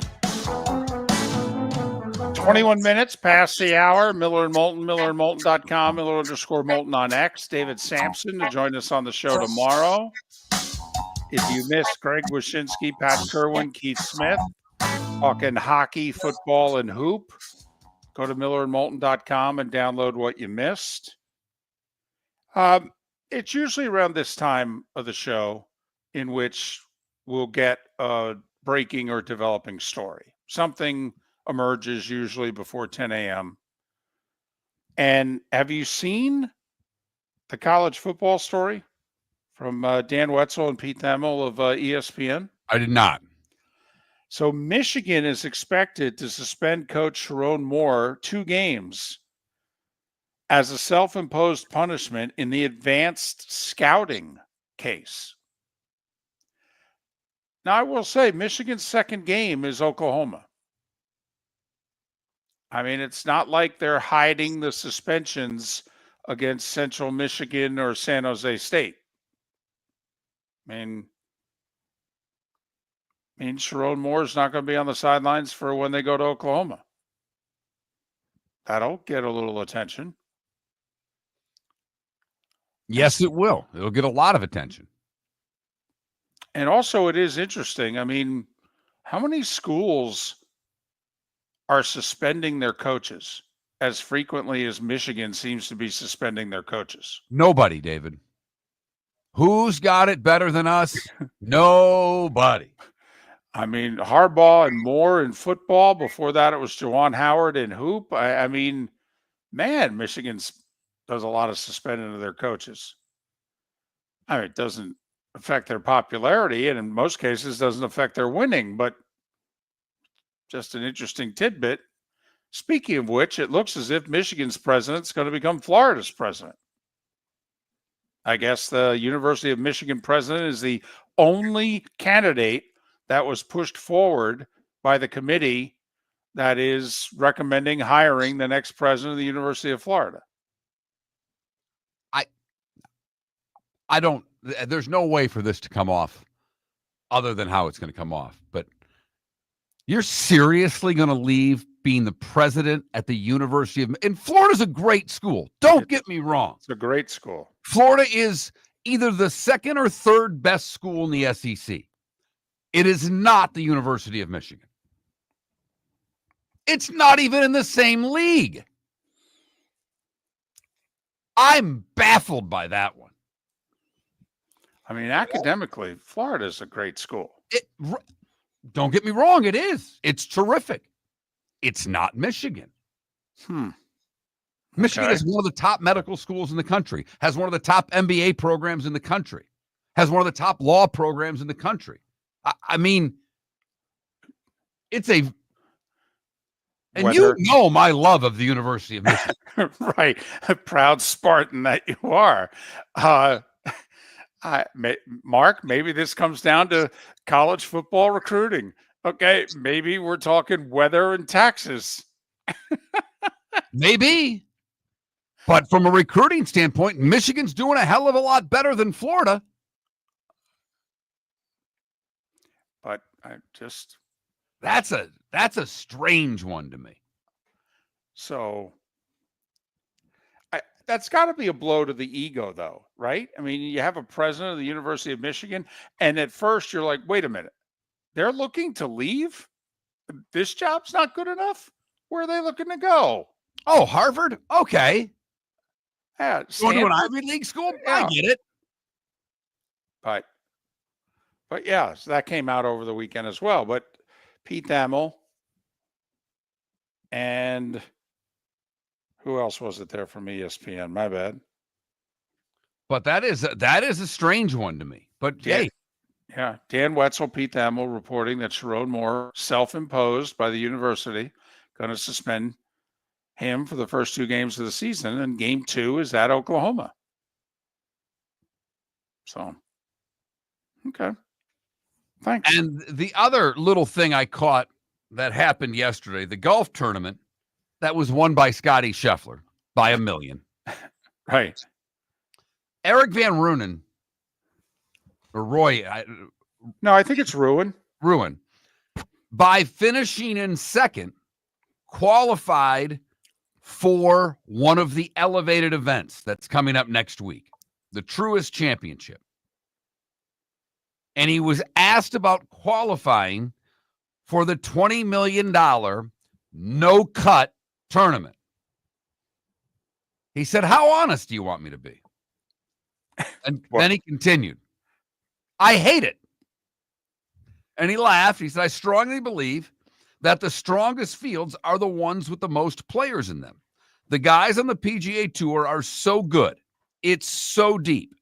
21 minutes past the hour. Miller and Moulton, millerandmoulton.com, Miller_Moulton on X. David Sampson to join us on the show tomorrow. If you missed Greg Wyshynski, Pat Kirwan, Keith Smith, talking hockey, football, and hoop, go to millerandmoulton.com and download what you missed. It's usually around this time of the show in which we'll get a breaking or developing story. Something emerges usually before 10 a.m. And have you seen the college football story from Dan Wetzel and Pete Thamel of ESPN? I did not. So Michigan is expected to suspend coach Sharon Moore 2 games as a self-imposed punishment in the advanced scouting case. Now, I will say Michigan's second game is Oklahoma. I mean, it's not like they're hiding the suspensions against Central Michigan or San Jose State. I mean, Sharon Moore's not going to be on the sidelines for when they go to Oklahoma. That'll get a little attention. Yes, it will. It'll get a lot of attention. And also, it is interesting. I mean, how many schools are suspending their coaches as frequently as Michigan seems to be suspending their coaches? Nobody, David. Who's got it better than us? Nobody. I mean, Harbaugh and Moore in football. Before that, it was Juwan Howard in hoop. I mean, man, Michigan does a lot of suspending of their coaches. I mean, it doesn't affect their popularity, and in most cases doesn't affect their winning, but just an interesting tidbit. Speaking of which, it looks as if Michigan's president's going to become Florida's president. I guess the University of Michigan president is the only candidate that was pushed forward by the committee that is recommending hiring the next president of the University of Florida. There's no way for this to come off other than how it's going to come off. But you're seriously going to leave being the president at the University of, and Florida's a great school. Don't get me wrong. It's a great school. Florida is either the second or third best school in the SEC. It is not the University of Michigan. It's not even in the same league. I'm baffled by that one. I mean, academically, Florida's a great school. Don't get me wrong, it is. It's terrific. It's not Michigan. Michigan is one of the top medical schools in the country, has one of the top MBA programs in the country, has one of the top law programs in the country. I mean, it's a... And you know my love of the University of Michigan. Right. A proud Spartan that you are. Mark, maybe this comes down to college football recruiting. Okay, maybe we're talking weather and taxes. Maybe. But from a recruiting standpoint, Michigan's doing a hell of a lot better than Florida. But I just... That's a strange one to me. So that's got to be a blow to the ego, though, right? I mean, you have a president of the University of Michigan, and at first you're like, wait a minute, they're looking to leave? This job's not good enough? Where are they looking to go? Oh, Harvard? Okay. Yeah, going to an Ivy League school? Yeah. I get it. But yeah, so that came out over the weekend as well. But Pete Thamel and who else was it there from ESPN? My bad. But that is a strange one to me. But hey. Yeah. Dan Wetzel, Pete Thamel reporting that Sharon Moore, self-imposed by the university, going to suspend him for the first 2 games of the season, and game 2 is at Oklahoma. So, okay. Thanks. And the other little thing I caught that happened yesterday, the golf tournament that was won by Scotty Scheffler by $1 million. Right. Eric Van Ruinen, or Roy. I think it's Ruin. By finishing in second, qualified for one of the elevated events that's coming up next week, the Truist Championship. And he was asked about qualifying for the $20 million no-cut tournament. He said, how honest do you want me to be? And then he continued, I hate it. And he laughed. He said, I strongly believe that the strongest fields are the ones with the most players in them. The guys on the PGA Tour are so good. It's so deep.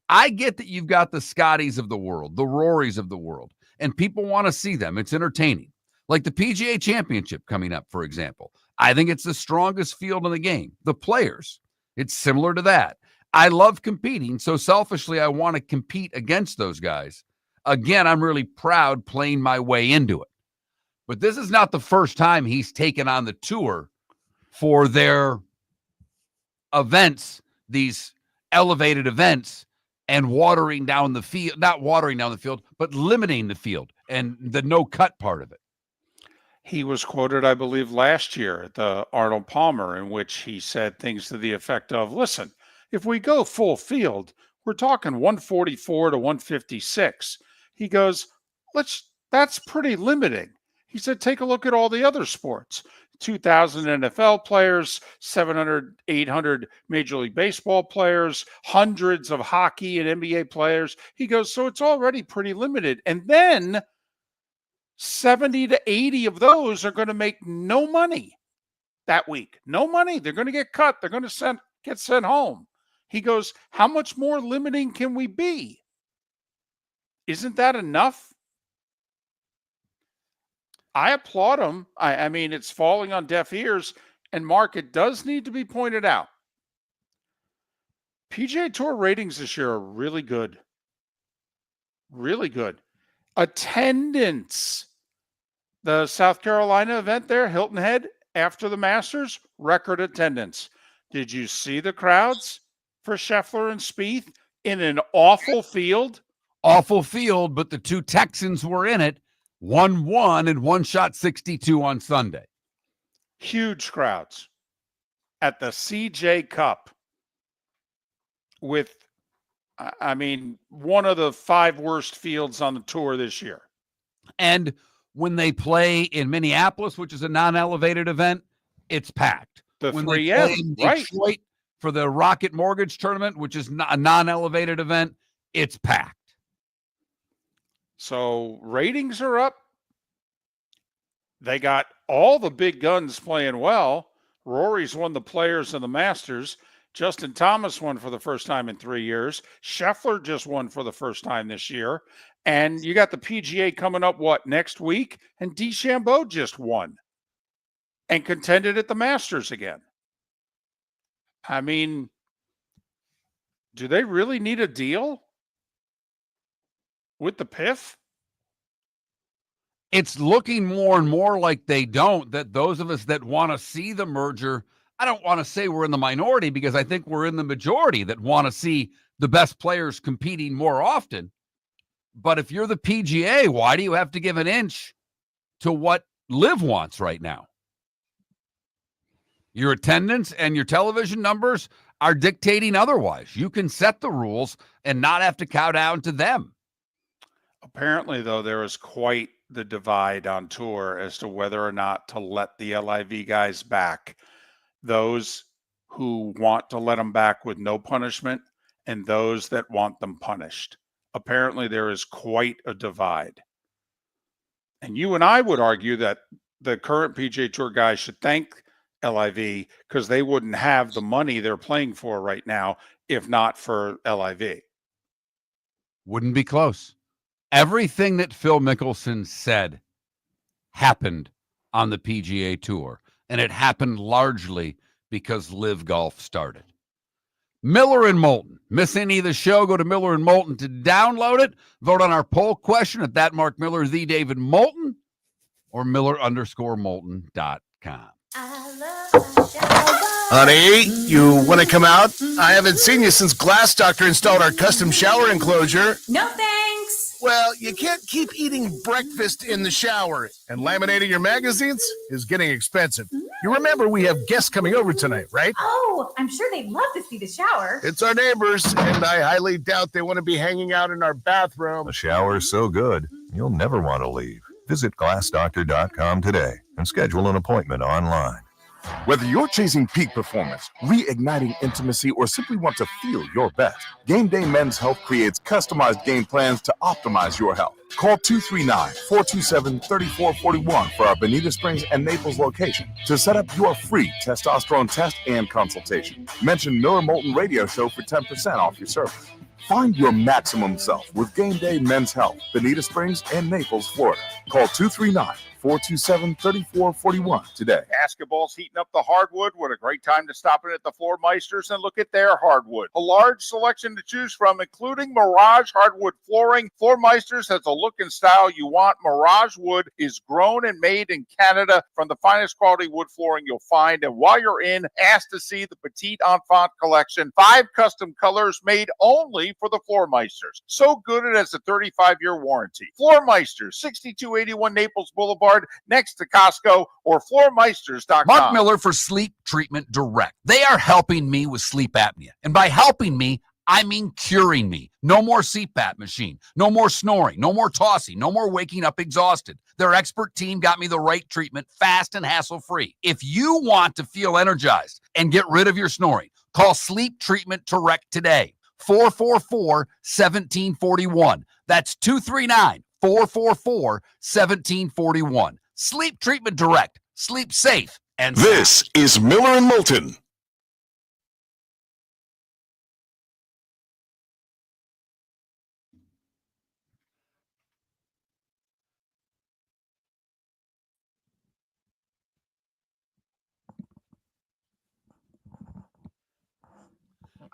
I get that you've got the Scotties of the world, the Rorys of the world, and people want to see them. It's entertaining. Like the PGA Championship coming up, for example. I think it's the strongest field in the game. The players. It's similar to that. I love competing, so selfishly I want to compete against those guys. Again, I'm really proud playing my way into it. But this is not the first time he's taken on the tour for their events, these elevated events, and watering down the field, not watering down the field, but limiting the field and the no-cut part of it. He was quoted, I believe, last year at the Arnold Palmer, in which he said things to the effect of, listen, if we go full field, we're talking 144 to 156. He goes, that's pretty limiting. He said, take a look at all the other sports. 2,000 NFL players, 700, 800 Major League Baseball players, hundreds of hockey and NBA players. He goes, so it's already pretty limited. And then 70 to 80 of those are going to make no money that week. No money. They're going to get cut. They're going to get sent home. He goes, how much more limiting can we be? Isn't that enough? I applaud him. I mean, it's falling on deaf ears. And Mark, it does need to be pointed out. PGA Tour ratings this year are really good. Really good. Attendance. The South Carolina event there, Hilton Head, after the Masters, record attendance. Did you see the crowds for Scheffler and Spieth in an awful field? Awful field, but the 2 Texans were in it. 1 won and 1 shot 62 on Sunday. Huge crowds at the CJ Cup with, I mean, one of the 5 worst fields on the tour this year. And When they play in Minneapolis, which is a non-elevated event, it's packed. The when 3M, they play in right. Detroit for the Rocket Mortgage Tournament, which is a non-elevated event, it's packed. So ratings are up. They got all the big guns playing well. Rory's won the Players and the Masters. Justin Thomas won for the first time in 3 years. Scheffler just won for the first time this year. And you got the PGA coming up, next week? And DeChambeau just won and contended at the Masters again. I mean, do they really need a deal with the PIF? It's looking more and more like they don't, that those of us that want to see the merger, I don't want to say we're in the minority because I think we're in the majority that want to see the best players competing more often. But if you're the PGA, why do you have to give an inch to what Liv wants right now? Your attendance and your television numbers are dictating otherwise. You can set the rules and not have to cow down to them. Apparently, though, there is quite the divide on tour as to whether or not to let the LIV guys back. Those who want to let them back with no punishment and those that want them punished. Apparently, there is quite a divide. And you and I would argue that the current PGA Tour guys should thank LIV because they wouldn't have the money they're playing for right now if not for LIV. Wouldn't be close. Everything that Phil Mickelson said happened on the PGA Tour, and it happened largely because Liv Golf started. Miller and Moulton. Miss any of the show? Go to Miller and Moulton to download it. Vote on our poll question at that Mark Miller, the David Moulton, or Miller_Moulton.com. Honey, you want to come out? I haven't seen you since Glass Doctor installed our custom shower enclosure. No thanks. Well, you can't keep eating breakfast in the shower, and laminating your magazines is getting expensive. You remember we have guests coming over tonight, right? Oh, I'm sure they'd love to see the shower. It's our neighbors, and I highly doubt they want to be hanging out in our bathroom. The shower's so good, you'll never want to leave. Visit glassdoctor.com today and schedule an appointment online. Whether you're chasing peak performance, reigniting intimacy, or simply want to feel your best, Game Day Men's Health creates customized game plans to optimize your health. Call 239-427-3441 for our Bonita Springs and Naples location to set up your free testosterone test and consultation. Mention Miller Moulton Radio Show for 10% off your service. Find your maximum self with Game Day Men's Health, Bonita Springs and Naples, Florida. Call 239-427-3441 today. Basketball's heating up the hardwood. What a great time to stop in at the Floor Meisters and look at their hardwood. A large selection to choose from, including Mirage hardwood flooring. Floor Meisters has a look and style you want. Mirage wood is grown and made in Canada from the finest quality wood flooring you'll find. And while you're in, ask to see the Petite Enfant collection. 5 custom colors made only for the Floor Meisters. So good it has a 35-year warranty. Floor Meisters, 6281 Naples Boulevard, next to Costco, or floormeisters.com. Mark Miller for Sleep Treatment Direct. They are helping me with sleep apnea. And by helping me, I mean curing me. No more CPAP machine. No more snoring. No more tossing. No more waking up exhausted. Their expert team got me the right treatment, fast and hassle-free. If you want to feel energized and get rid of your snoring, call Sleep Treatment Direct today. 444-1741. That's 239-444-1741. Sleep Treatment Direct. Sleep safe and sound. This is Miller and Moulton.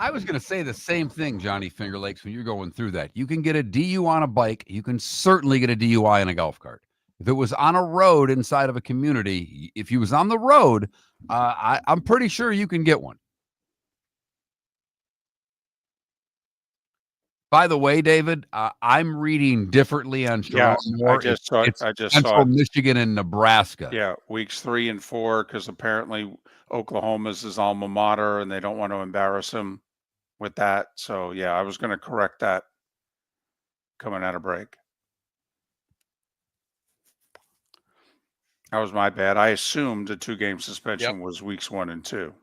I was going to say the same thing, Johnny Finger Lakes, when you're going through that. You can get a DUI on a bike. You can certainly get a DUI on a golf cart. If it was on a road inside of a community, if you was on the road, I'm pretty sure you can get one. By the way, David, I'm reading differently on Strong. Yeah, I just saw it. Central Michigan and Nebraska. Yeah, weeks 3 and 4, because apparently Oklahoma's his alma mater, and they don't want to embarrass him with that. So, yeah, I was going to correct that coming out of break. That was my bad. I assumed a 2-game suspension was weeks 1 and 2.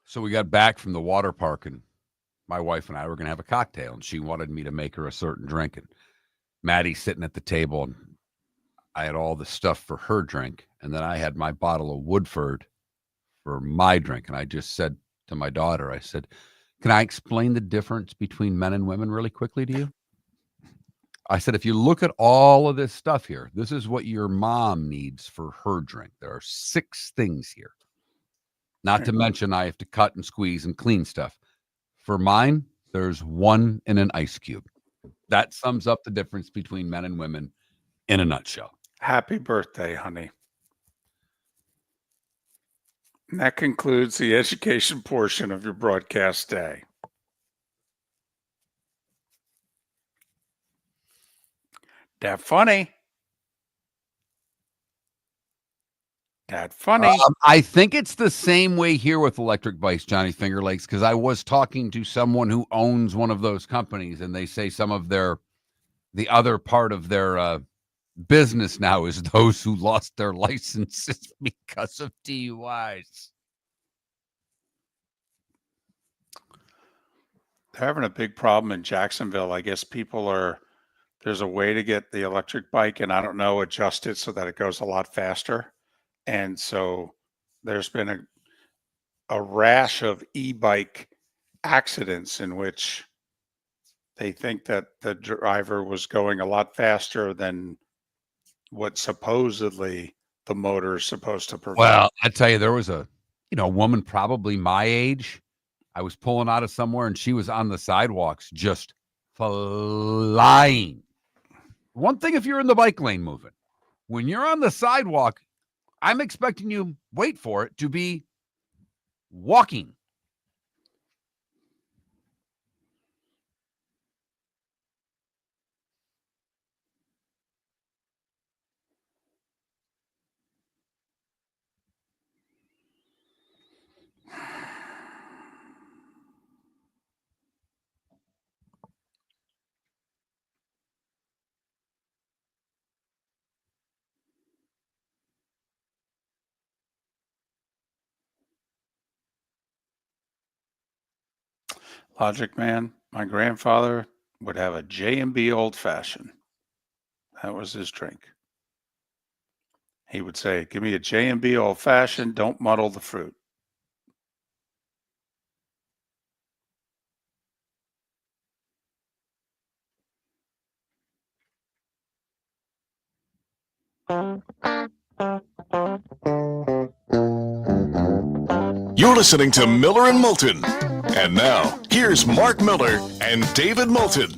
So we got back from the water park, and my wife and I were going to have a cocktail, and she wanted me to make her a certain drink. And Maddie's sitting at the table, and I had all the stuff for her drink, and then I had my bottle of Woodford for my drink. And I just said to my daughter, I said, can I explain the difference between men and women really quickly to you? I said, if you look at all of this stuff here, this is what your mom needs for her drink. There are 6 things here. Not to mention I have to cut and squeeze and clean stuff. For mine, there's 1 in an ice cube. That sums up the difference between men and women in a nutshell. Happy birthday, honey. And that concludes the education portion of your broadcast day. That funny. That funny. I think it's the same way here with electric bikes, Johnny Finger Lakes, because I was talking to someone who owns one of those companies, and they say some of the other part of their business now is those who lost their licenses because of DUIs. They're having a big problem in Jacksonville. I guess there's a way to get the electric bike, and I don't know, adjust it so that it goes a lot faster. And so there's been a rash of e-bike accidents in which they think that the driver was going a lot faster than what supposedly the motor is supposed to provide. Well, I tell you, there was a woman probably my age. I was pulling out of somewhere, and she was on the sidewalks just flying. One thing if you're in the bike lane moving, when you're on the sidewalk, I'm expecting you, wait for it, to be walking. Logic Man, my grandfather would have a J&B Old Fashioned. That was his drink. He would say, give me a J&B Old Fashioned, don't muddle the fruit. You're listening to Miller and Moulton. And now, here's Mark Miller and David Moulton.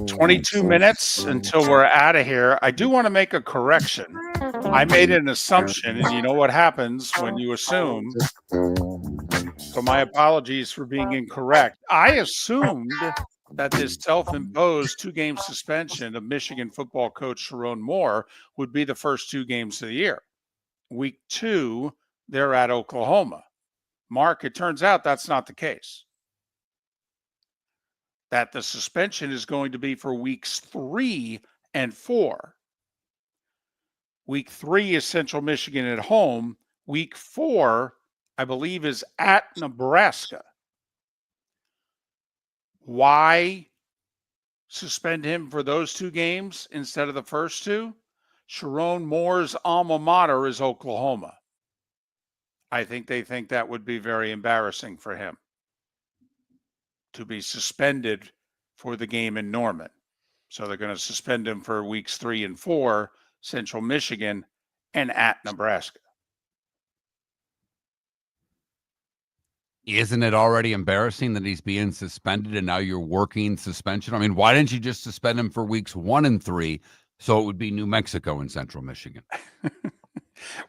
22 minutes until we're out of here. I do want to make a correction. I made an assumption, and you know what happens when you assume. So my apologies for being incorrect. I assumed that this self-imposed 2-game suspension of Michigan football coach Sharon Moore would be the first 2 games of the year. Week 2, they're at Oklahoma. Mark, it turns out that's not the case. That the suspension is going to be for weeks 3 and 4. Week 3 is Central Michigan at home. Week 4, I believe, is at Nebraska. Why suspend him for those 2 games instead of the first 2, Sharon Moore's alma mater is Oklahoma. I think they think that would be very embarrassing for him to be suspended for the game in Norman. So they're going to suspend him for weeks 3 and 4, Central Michigan and at Nebraska. Isn't it already embarrassing that he's being suspended and now you're working suspension? I mean, why didn't you just suspend him for weeks 1 and 3 so it would be New Mexico and Central Michigan?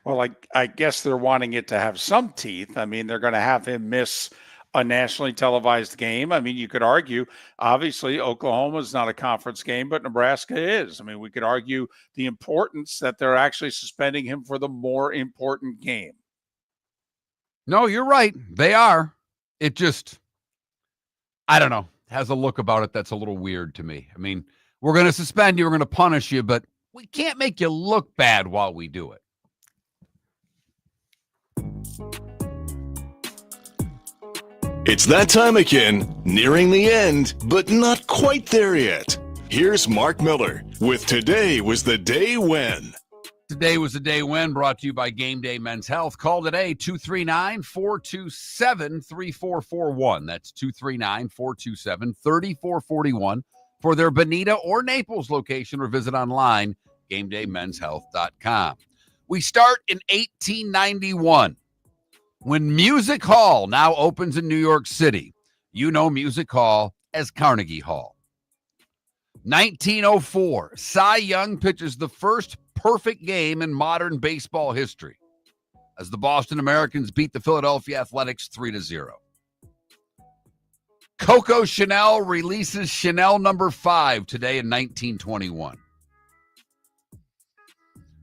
Well, I guess they're wanting it to have some teeth. I mean, they're going to have him miss a nationally televised game. I mean, you could argue, obviously, Oklahoma is not a conference game, but Nebraska is. I mean, we could argue the importance that they're actually suspending him for the more important game. No, you're right. They are. It just, I don't know, has a look about it that's a little weird to me. I mean, we're going to suspend you, we're going to punish you, but we can't make you look bad while we do it. It's that time again, nearing the end, but not quite there yet. Here's Mark Miller with Today Was the Day When. Today was the day when, brought to you by Game Day Men's Health. Call today, 239-427-3441. That's 239-427-3441 for their Bonita or Naples location, or visit online, GameDayMen'sHealth.com. We start in 1891 when Music Hall now opens in New York City. You know Music Hall as Carnegie Hall. 1904, Cy Young pitches the first perfect game in modern baseball history as the Boston Americans beat the Philadelphia Athletics 3-0. Coco Chanel releases Chanel No. 5 today in 1921.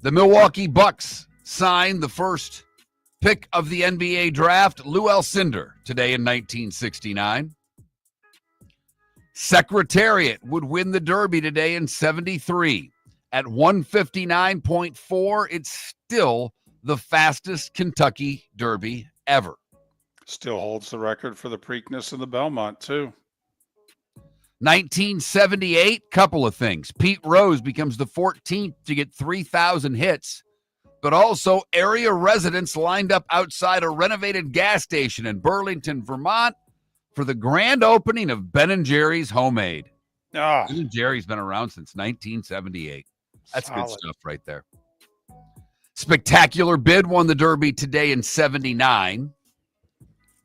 The Milwaukee Bucks signed the first pick of the NBA draft, Lou Alcindor, today in 1969. Secretariat would win the Derby today in 73. At 159.4, it's still the fastest Kentucky Derby ever. Still holds the record for the Preakness and the Belmont, too. 1978, couple of things. Pete Rose becomes the 14th to get 3,000 hits, but also area residents lined up outside a renovated gas station in Burlington, Vermont for the grand opening of Ben & Jerry's Homemade. Oh. Ben & Jerry's been around since 1978. That's Solid. good stuff right there. Spectacular Bid won the Derby today in 79.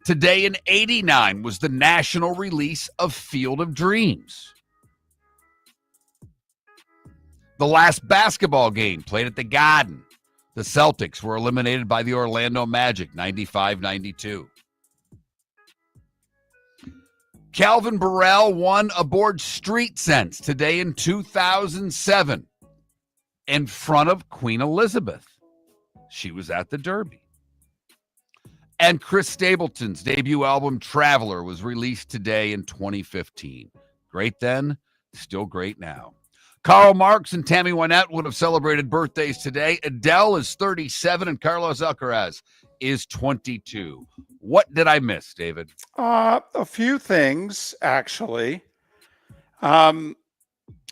Today in 89 was the national release of Field of Dreams. The last basketball game played at the Garden. The Celtics were eliminated by the Orlando Magic, 95-92. Calvin Burrell won aboard Street Sense today in 2007 in front of Queen Elizabeth. She was at the Derby. And Chris Stapleton's debut album, Traveler, was released today in 2015. Great then, still great now. Karl Marx and Tammy Wynette would have celebrated birthdays today. Adele is 37 and Carlos Alcaraz is 22. What did I miss, David? A few things, actually.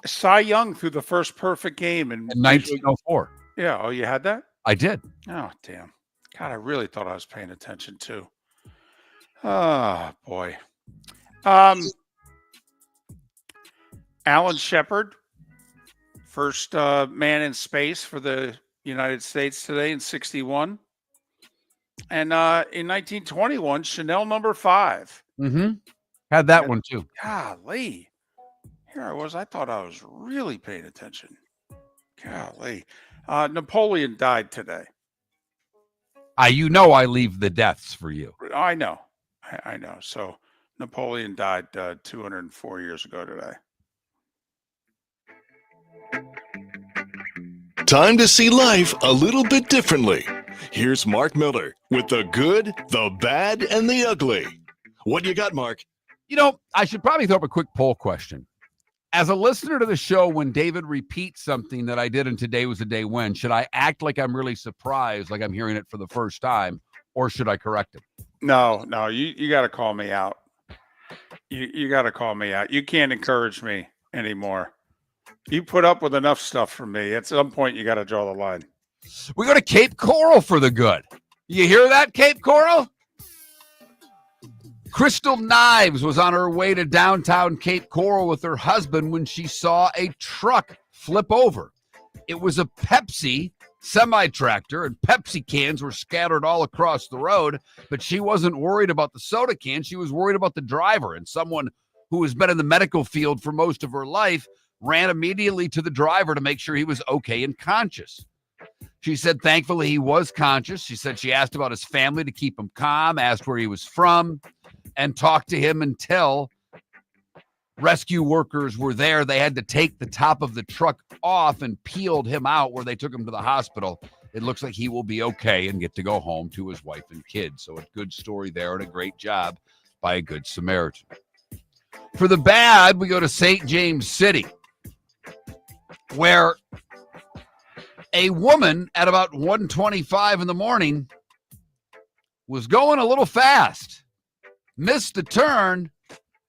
Cy Young threw the first perfect game in 1904. Yeah. Oh, you had that? I did. Oh, damn. God, I really thought I was paying attention too. Oh, boy. Alan Shepard, first man in space for the United States today in 61. And in 1921, Chanel No. 5. Mm-hmm. Had that one too. Golly. Here I was. I thought I was really paying attention. Golly. Napoleon died today. You know I leave the deaths for you. I know. I know. So Napoleon died 204 years ago today. Time to see life a little bit differently. Here's Mark Miller with the good, the bad, and the ugly. What you got, Mark? You know, I should probably throw up a quick poll question. As a listener to the show, when David repeats something that I did and Today Was the Day When, should I act like I'm really surprised, like I'm hearing it for the first time, or should I correct him? No, you got to call me out. You got to call me out. You can't encourage me. anymore. You put up with enough stuff from me. At some point, you got to draw the line. We go to Cape Coral for the good. You hear that, Cape Coral? Crystal Knives was on her way to downtown Cape Coral with her husband when she saw a truck flip over. It was a Pepsi semi-tractor, and Pepsi cans were scattered all across the road, but she wasn't worried about the soda can. She was worried about the driver, and someone who has been in the medical field for most of her life ran immediately to the driver to make sure he was okay and conscious. She said, thankfully, he was conscious. She said she asked about his family to keep him calm, asked where he was from, and talked to him until rescue workers were there. They had to take the top of the truck off and peeled him out where they took him to the hospital. It looks like he will be okay and get to go home to his wife and kids. So a good story there and a great job by a good Samaritan. For the bad, we go to St. James City, where a woman at about 1:25 in the morning was going a little fast, missed the turn,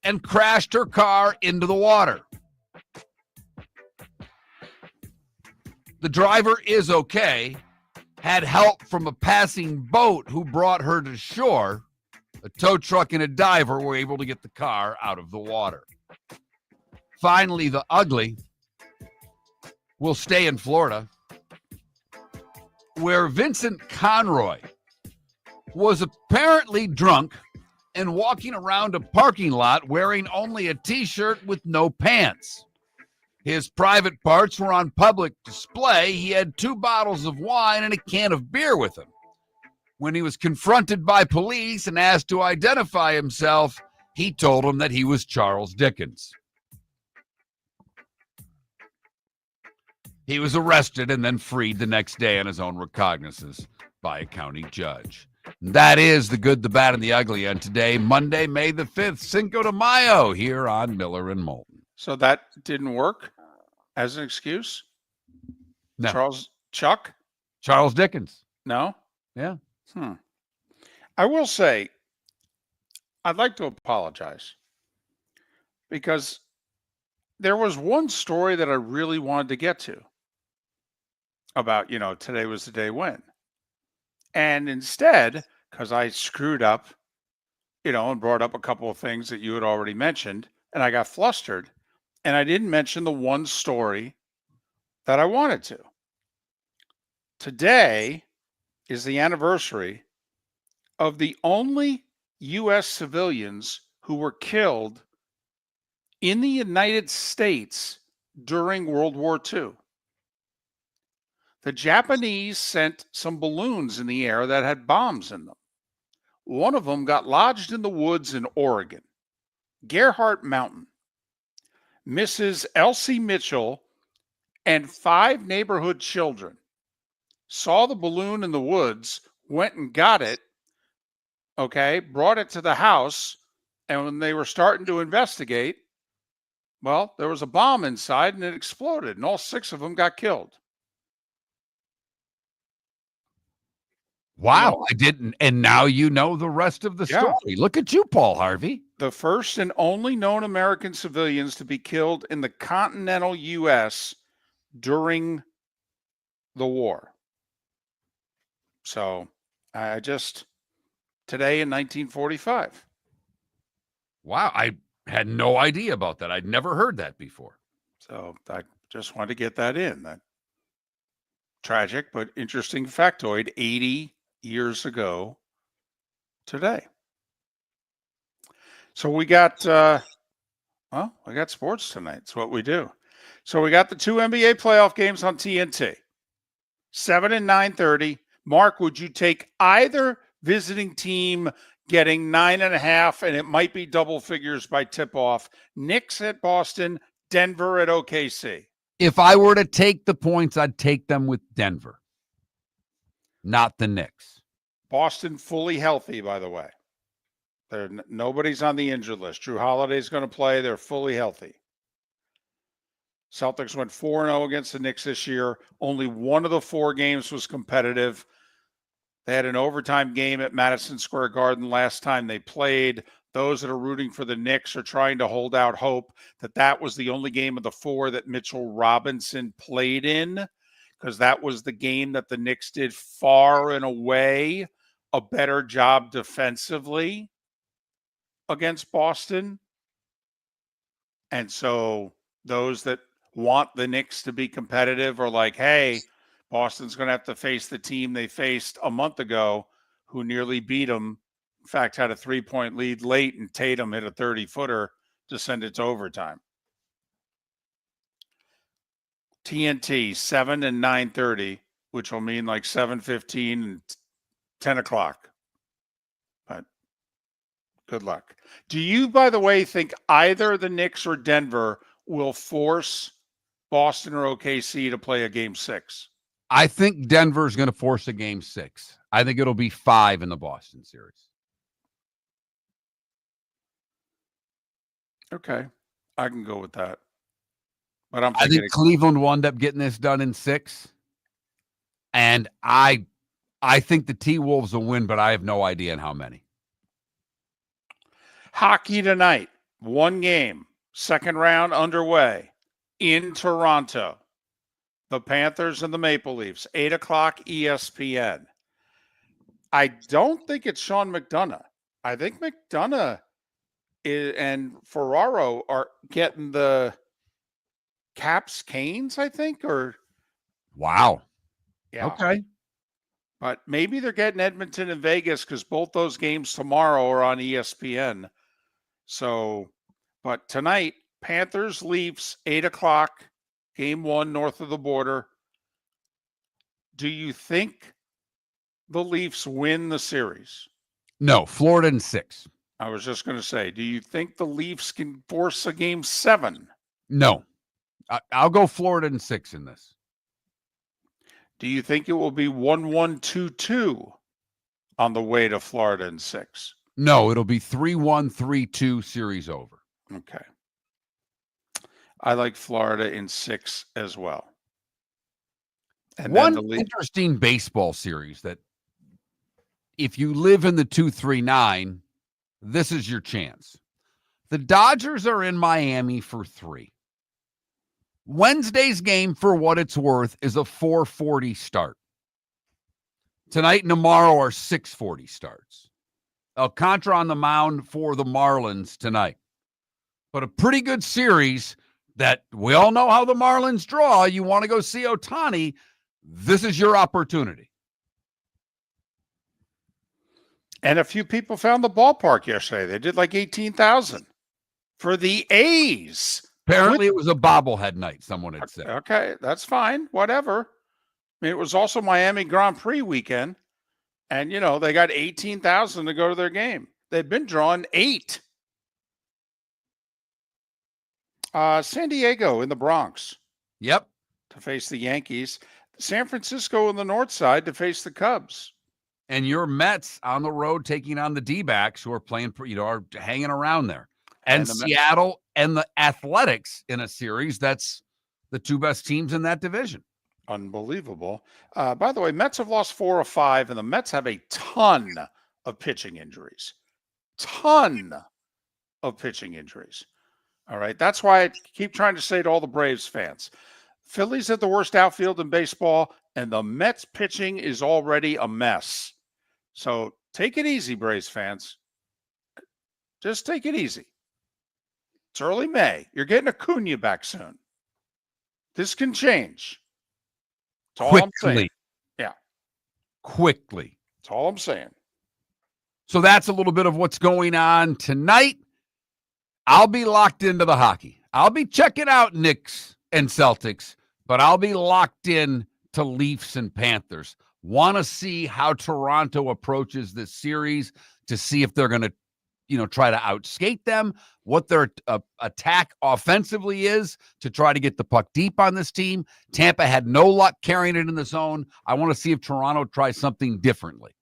and crashed her car into the water. The driver is okay, had help from a passing boat who brought her to shore. A tow truck and a diver were able to get the car out of the water. Finally, the ugly will stay in Florida, where Vincent Conroy was apparently drunk and walking around a parking lot wearing only a T-shirt with no pants. His private parts were on public display. He had 2 bottles of wine and a can of beer with him. When he was confronted by police and asked to identify himself, he told them that he was Charles Dickens. He was arrested and then freed the next day on his own recognizance by a county judge. That is the good, the bad, and the ugly on today, Monday, May the 5th, Cinco de Mayo, here on Miller and Moulton. So that didn't work as an excuse? No. Charles Dickens. No? Yeah. I will say, I'd like to apologize because there was one story that I really wanted to get to about, today was the day when. And instead, because I screwed up, and brought up a couple of things that you had already mentioned, and I got flustered, and I didn't mention the one story that I wanted to. Today is the anniversary of the only U.S. civilians who were killed in the United States during World War II. The Japanese sent some balloons in the air that had bombs in them. One of them got lodged in the woods in Oregon, Gerhardt Mountain. Mrs. Elsie Mitchell and 5 neighborhood children saw the balloon in the woods, went and got it, brought it to the house, and when they were starting to investigate, well, there was a bomb inside and it exploded, and all 6 of them got killed. Wow, I didn't. And now you know the rest of the story. Look at you, Paul Harvey. The first and only known American civilians to be killed in the continental U.S. during the war. So today in 1945. Wow, I had no idea about that. I'd never heard that before. So I just wanted to get that in. That tragic but interesting factoid, 80 years ago today. So we got sports tonight. It's what we do. So we got the 2 NBA playoff games on TNT, 7 and 9:30. Mark, would you take either visiting team getting 9.5, and it might be double figures by tip-off? Knicks at Boston, Denver at OKC. If I were to take the points, I'd take them with Denver, not the Knicks. Boston fully healthy, by the way. Nobody's on the injured list. Drew Holiday's going to play. They're fully healthy. Celtics went 4-0 against the Knicks this year. Only one of the 4 games was competitive. They had an overtime game at Madison Square Garden last time they played. those that are rooting for the Knicks are trying to hold out hope that was the only game of the 4 that Mitchell Robinson played in, because that was the game that the Knicks did far and away a better job defensively against Boston. And so those that want the Knicks to be competitive are like, hey, Boston's going to have to face the team they faced a month ago who nearly beat them. In fact, had a 3-point lead late, and Tatum hit a 30-footer to send it to overtime. TNT, 7 and 9:30, which will mean like 7:15 and 10 o'clock. But good luck. Do you, by the way, think either the Knicks or Denver will force Boston or OKC to play a game 6? I think Denver's going to force a game 6. I think it'll be 5 in the Boston series. Okay. I can go with that. But I think Cleveland will end up getting this done in 6. And I think the T-Wolves will win, but I have no idea in how many. Hockey tonight. 1 game. Second round underway in Toronto. The Panthers and the Maple Leafs. 8 o'clock ESPN. I don't think it's Sean McDonough. I think McDonough and Ferraro are getting the Caps Canes, I think, or wow. Yeah. Okay. But maybe they're getting Edmonton and Vegas because both those games tomorrow are on ESPN. So, but tonight, Panthers, Leafs, 8 o'clock, game 1 north of the border. Do you think the Leafs win the series? No, Florida in 6. I was just going to say, do you think the Leafs can force a game 7? No. I'll go Florida in 6 in this. Do you think it will be 1-1, 2-2 on the way to Florida in 6? No, it'll be 3-1, 3-2 series over. Okay. I like Florida in 6 as well. And one interesting baseball series that if you live in the 239, this is your chance. The Dodgers are in Miami for 3. Wednesday's game, for what it's worth, is a 4:40 start. Tonight and tomorrow are 6:40 starts. Alcantara on the mound for the Marlins tonight. But a pretty good series that we all know how the Marlins draw. You want to go see Ohtani, this is your opportunity. And a few people found the ballpark yesterday. They did like 18,000 for the A's. Apparently, it was a bobblehead night, someone had said. Okay, that's fine. Whatever. I mean, it was also Miami Grand Prix weekend. And, you know, they got 18,000 to go to their game. They've been drawing 8. San Diego in the Bronx. Yep. To face the Yankees. San Francisco on the north side to face the Cubs. And your Mets on the road taking on the D-backs who are playing, are hanging around there. And Seattle and the Athletics in a series that's the 2 best teams in that division. Unbelievable. By the way, Mets have lost 4 of 5, and the Mets have a ton of pitching injuries. Ton of pitching injuries. All right. That's why I keep trying to say to all the Braves fans, Phillies have the worst outfield in baseball, and the Mets pitching is already a mess. So take it easy, Braves fans. Just take it easy. It's early May. You're getting Acuna back soon. This can change. That's all I'm saying. Yeah. Quickly. That's all I'm saying. So that's a little bit of what's going on tonight. I'll be locked into the hockey. I'll be checking out Knicks and Celtics, but I'll be locked in to Leafs and Panthers. Want to see how Toronto approaches this series to see if they're going to, try to outskate them, what their attack offensively is to try to get the puck deep on this team. Tampa had no luck carrying it in the zone. I want to see if Toronto tries something differently.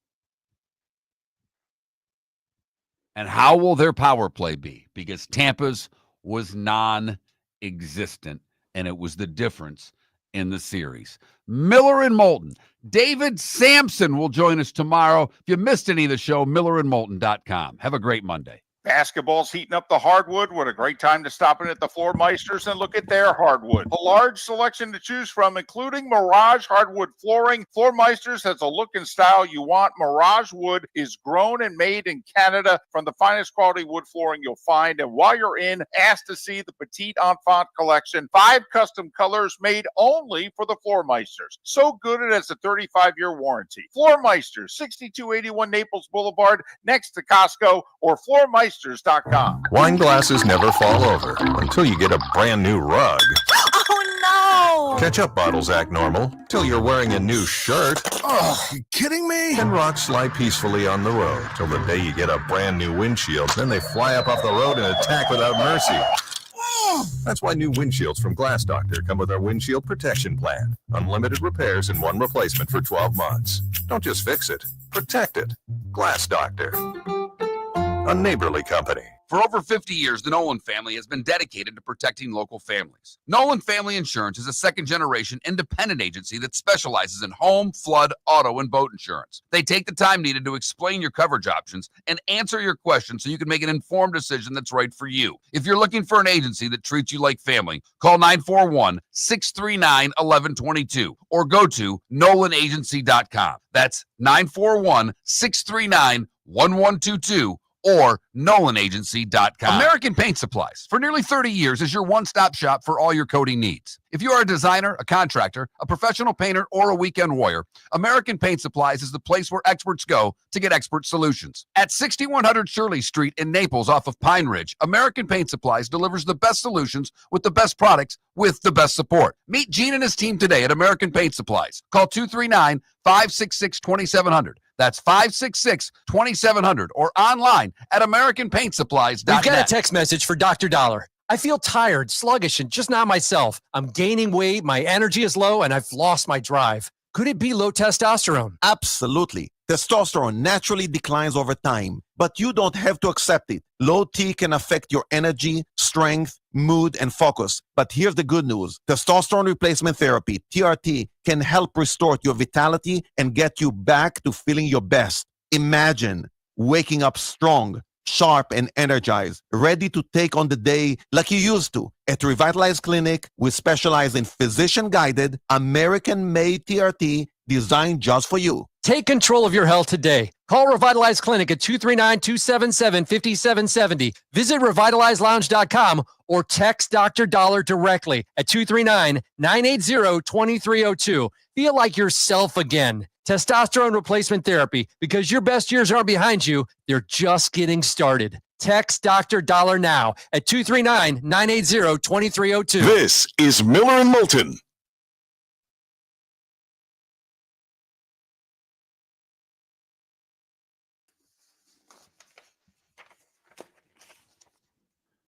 And how will their power play be? Because Tampa's was non-existent, and it was the difference in the series. Miller and Moulton. David Sampson will join us tomorrow. If you missed any of the show, millerandmoulton.com. Have a great Monday. Basketball's heating up the hardwood. What a great time to stop in at the Floor Meisters and look at their hardwood. A large selection to choose from, including Mirage hardwood flooring. Floor Meisters has a look and style you want. Mirage wood is grown and made in Canada from the finest quality wood flooring you'll find. And while you're in, ask to see the Petite Enfant collection. 5 custom colors made only for the Floor Meisters. So good it has a 35-year warranty. Floor Meisters, 6281 Naples Boulevard, next to Costco, or floormeisters.com. Wine glasses never fall over until you get a brand new rug. Oh, no. Ketchup bottles act normal till you're wearing a new shirt. Oh, you kidding me? And rocks slide peacefully on the road till the day you get a brand new windshield. Then they fly up off the road and attack without mercy. That's why new windshields from Glass Doctor come with our windshield protection plan. Unlimited repairs and 1 replacement for 12 months. Don't just fix it, protect it. Glass Doctor. A neighborly company. For over 50 years, the Nolan family has been dedicated to protecting local families. Nolan Family Insurance is a second-generation independent agency that specializes in home, flood, auto, and boat insurance. They take the time needed to explain your coverage options and answer your questions so you can make an informed decision that's right for you. If you're looking for an agency that treats you like family, call 941-639-1122 or go to nolanagency.com. That's 941-639-1122. or nolanagency.com. American Paint Supplies, for nearly 30 years, is your one-stop shop for all your coating needs. If you are a designer, a contractor, a professional painter, or a weekend warrior, American Paint Supplies is the place where experts go to get expert solutions. At 6100 Shirley Street in Naples off of Pine Ridge, American Paint Supplies delivers the best solutions with the best products with the best support. Meet Gene and his team today at American Paint Supplies. Call 239-566-2700. That's 566-2700 or online at AmericanPaintSupplies.net. We've got a text message for Dr. Dollar. I feel tired, sluggish, and just not myself. I'm gaining weight, my energy is low, and I've lost my drive. Could it be low testosterone? Absolutely. Testosterone naturally declines over time, but you don't have to accept it. Low T can affect your energy, strength, mood, and focus. But here's the good news. Testosterone replacement therapy, TRT, can help restore your vitality and get you back to feeling your best. Imagine waking up strong, sharp, and energized, ready to take on the day like you used to. At Revitalize Clinic, we specialize in physician-guided, American-made TRT designed just for you. Take control of your health today. Call Revitalize Clinic at 239-277-5770. Visit revitalizelounge.com or text Dr. Dollar directly at 239-980-2302. Feel like yourself again. Testosterone replacement therapy, because your best years aren't behind you, they're just getting started. Text Dr. Dollar now at 239-980-2302. This is Miller and Moulton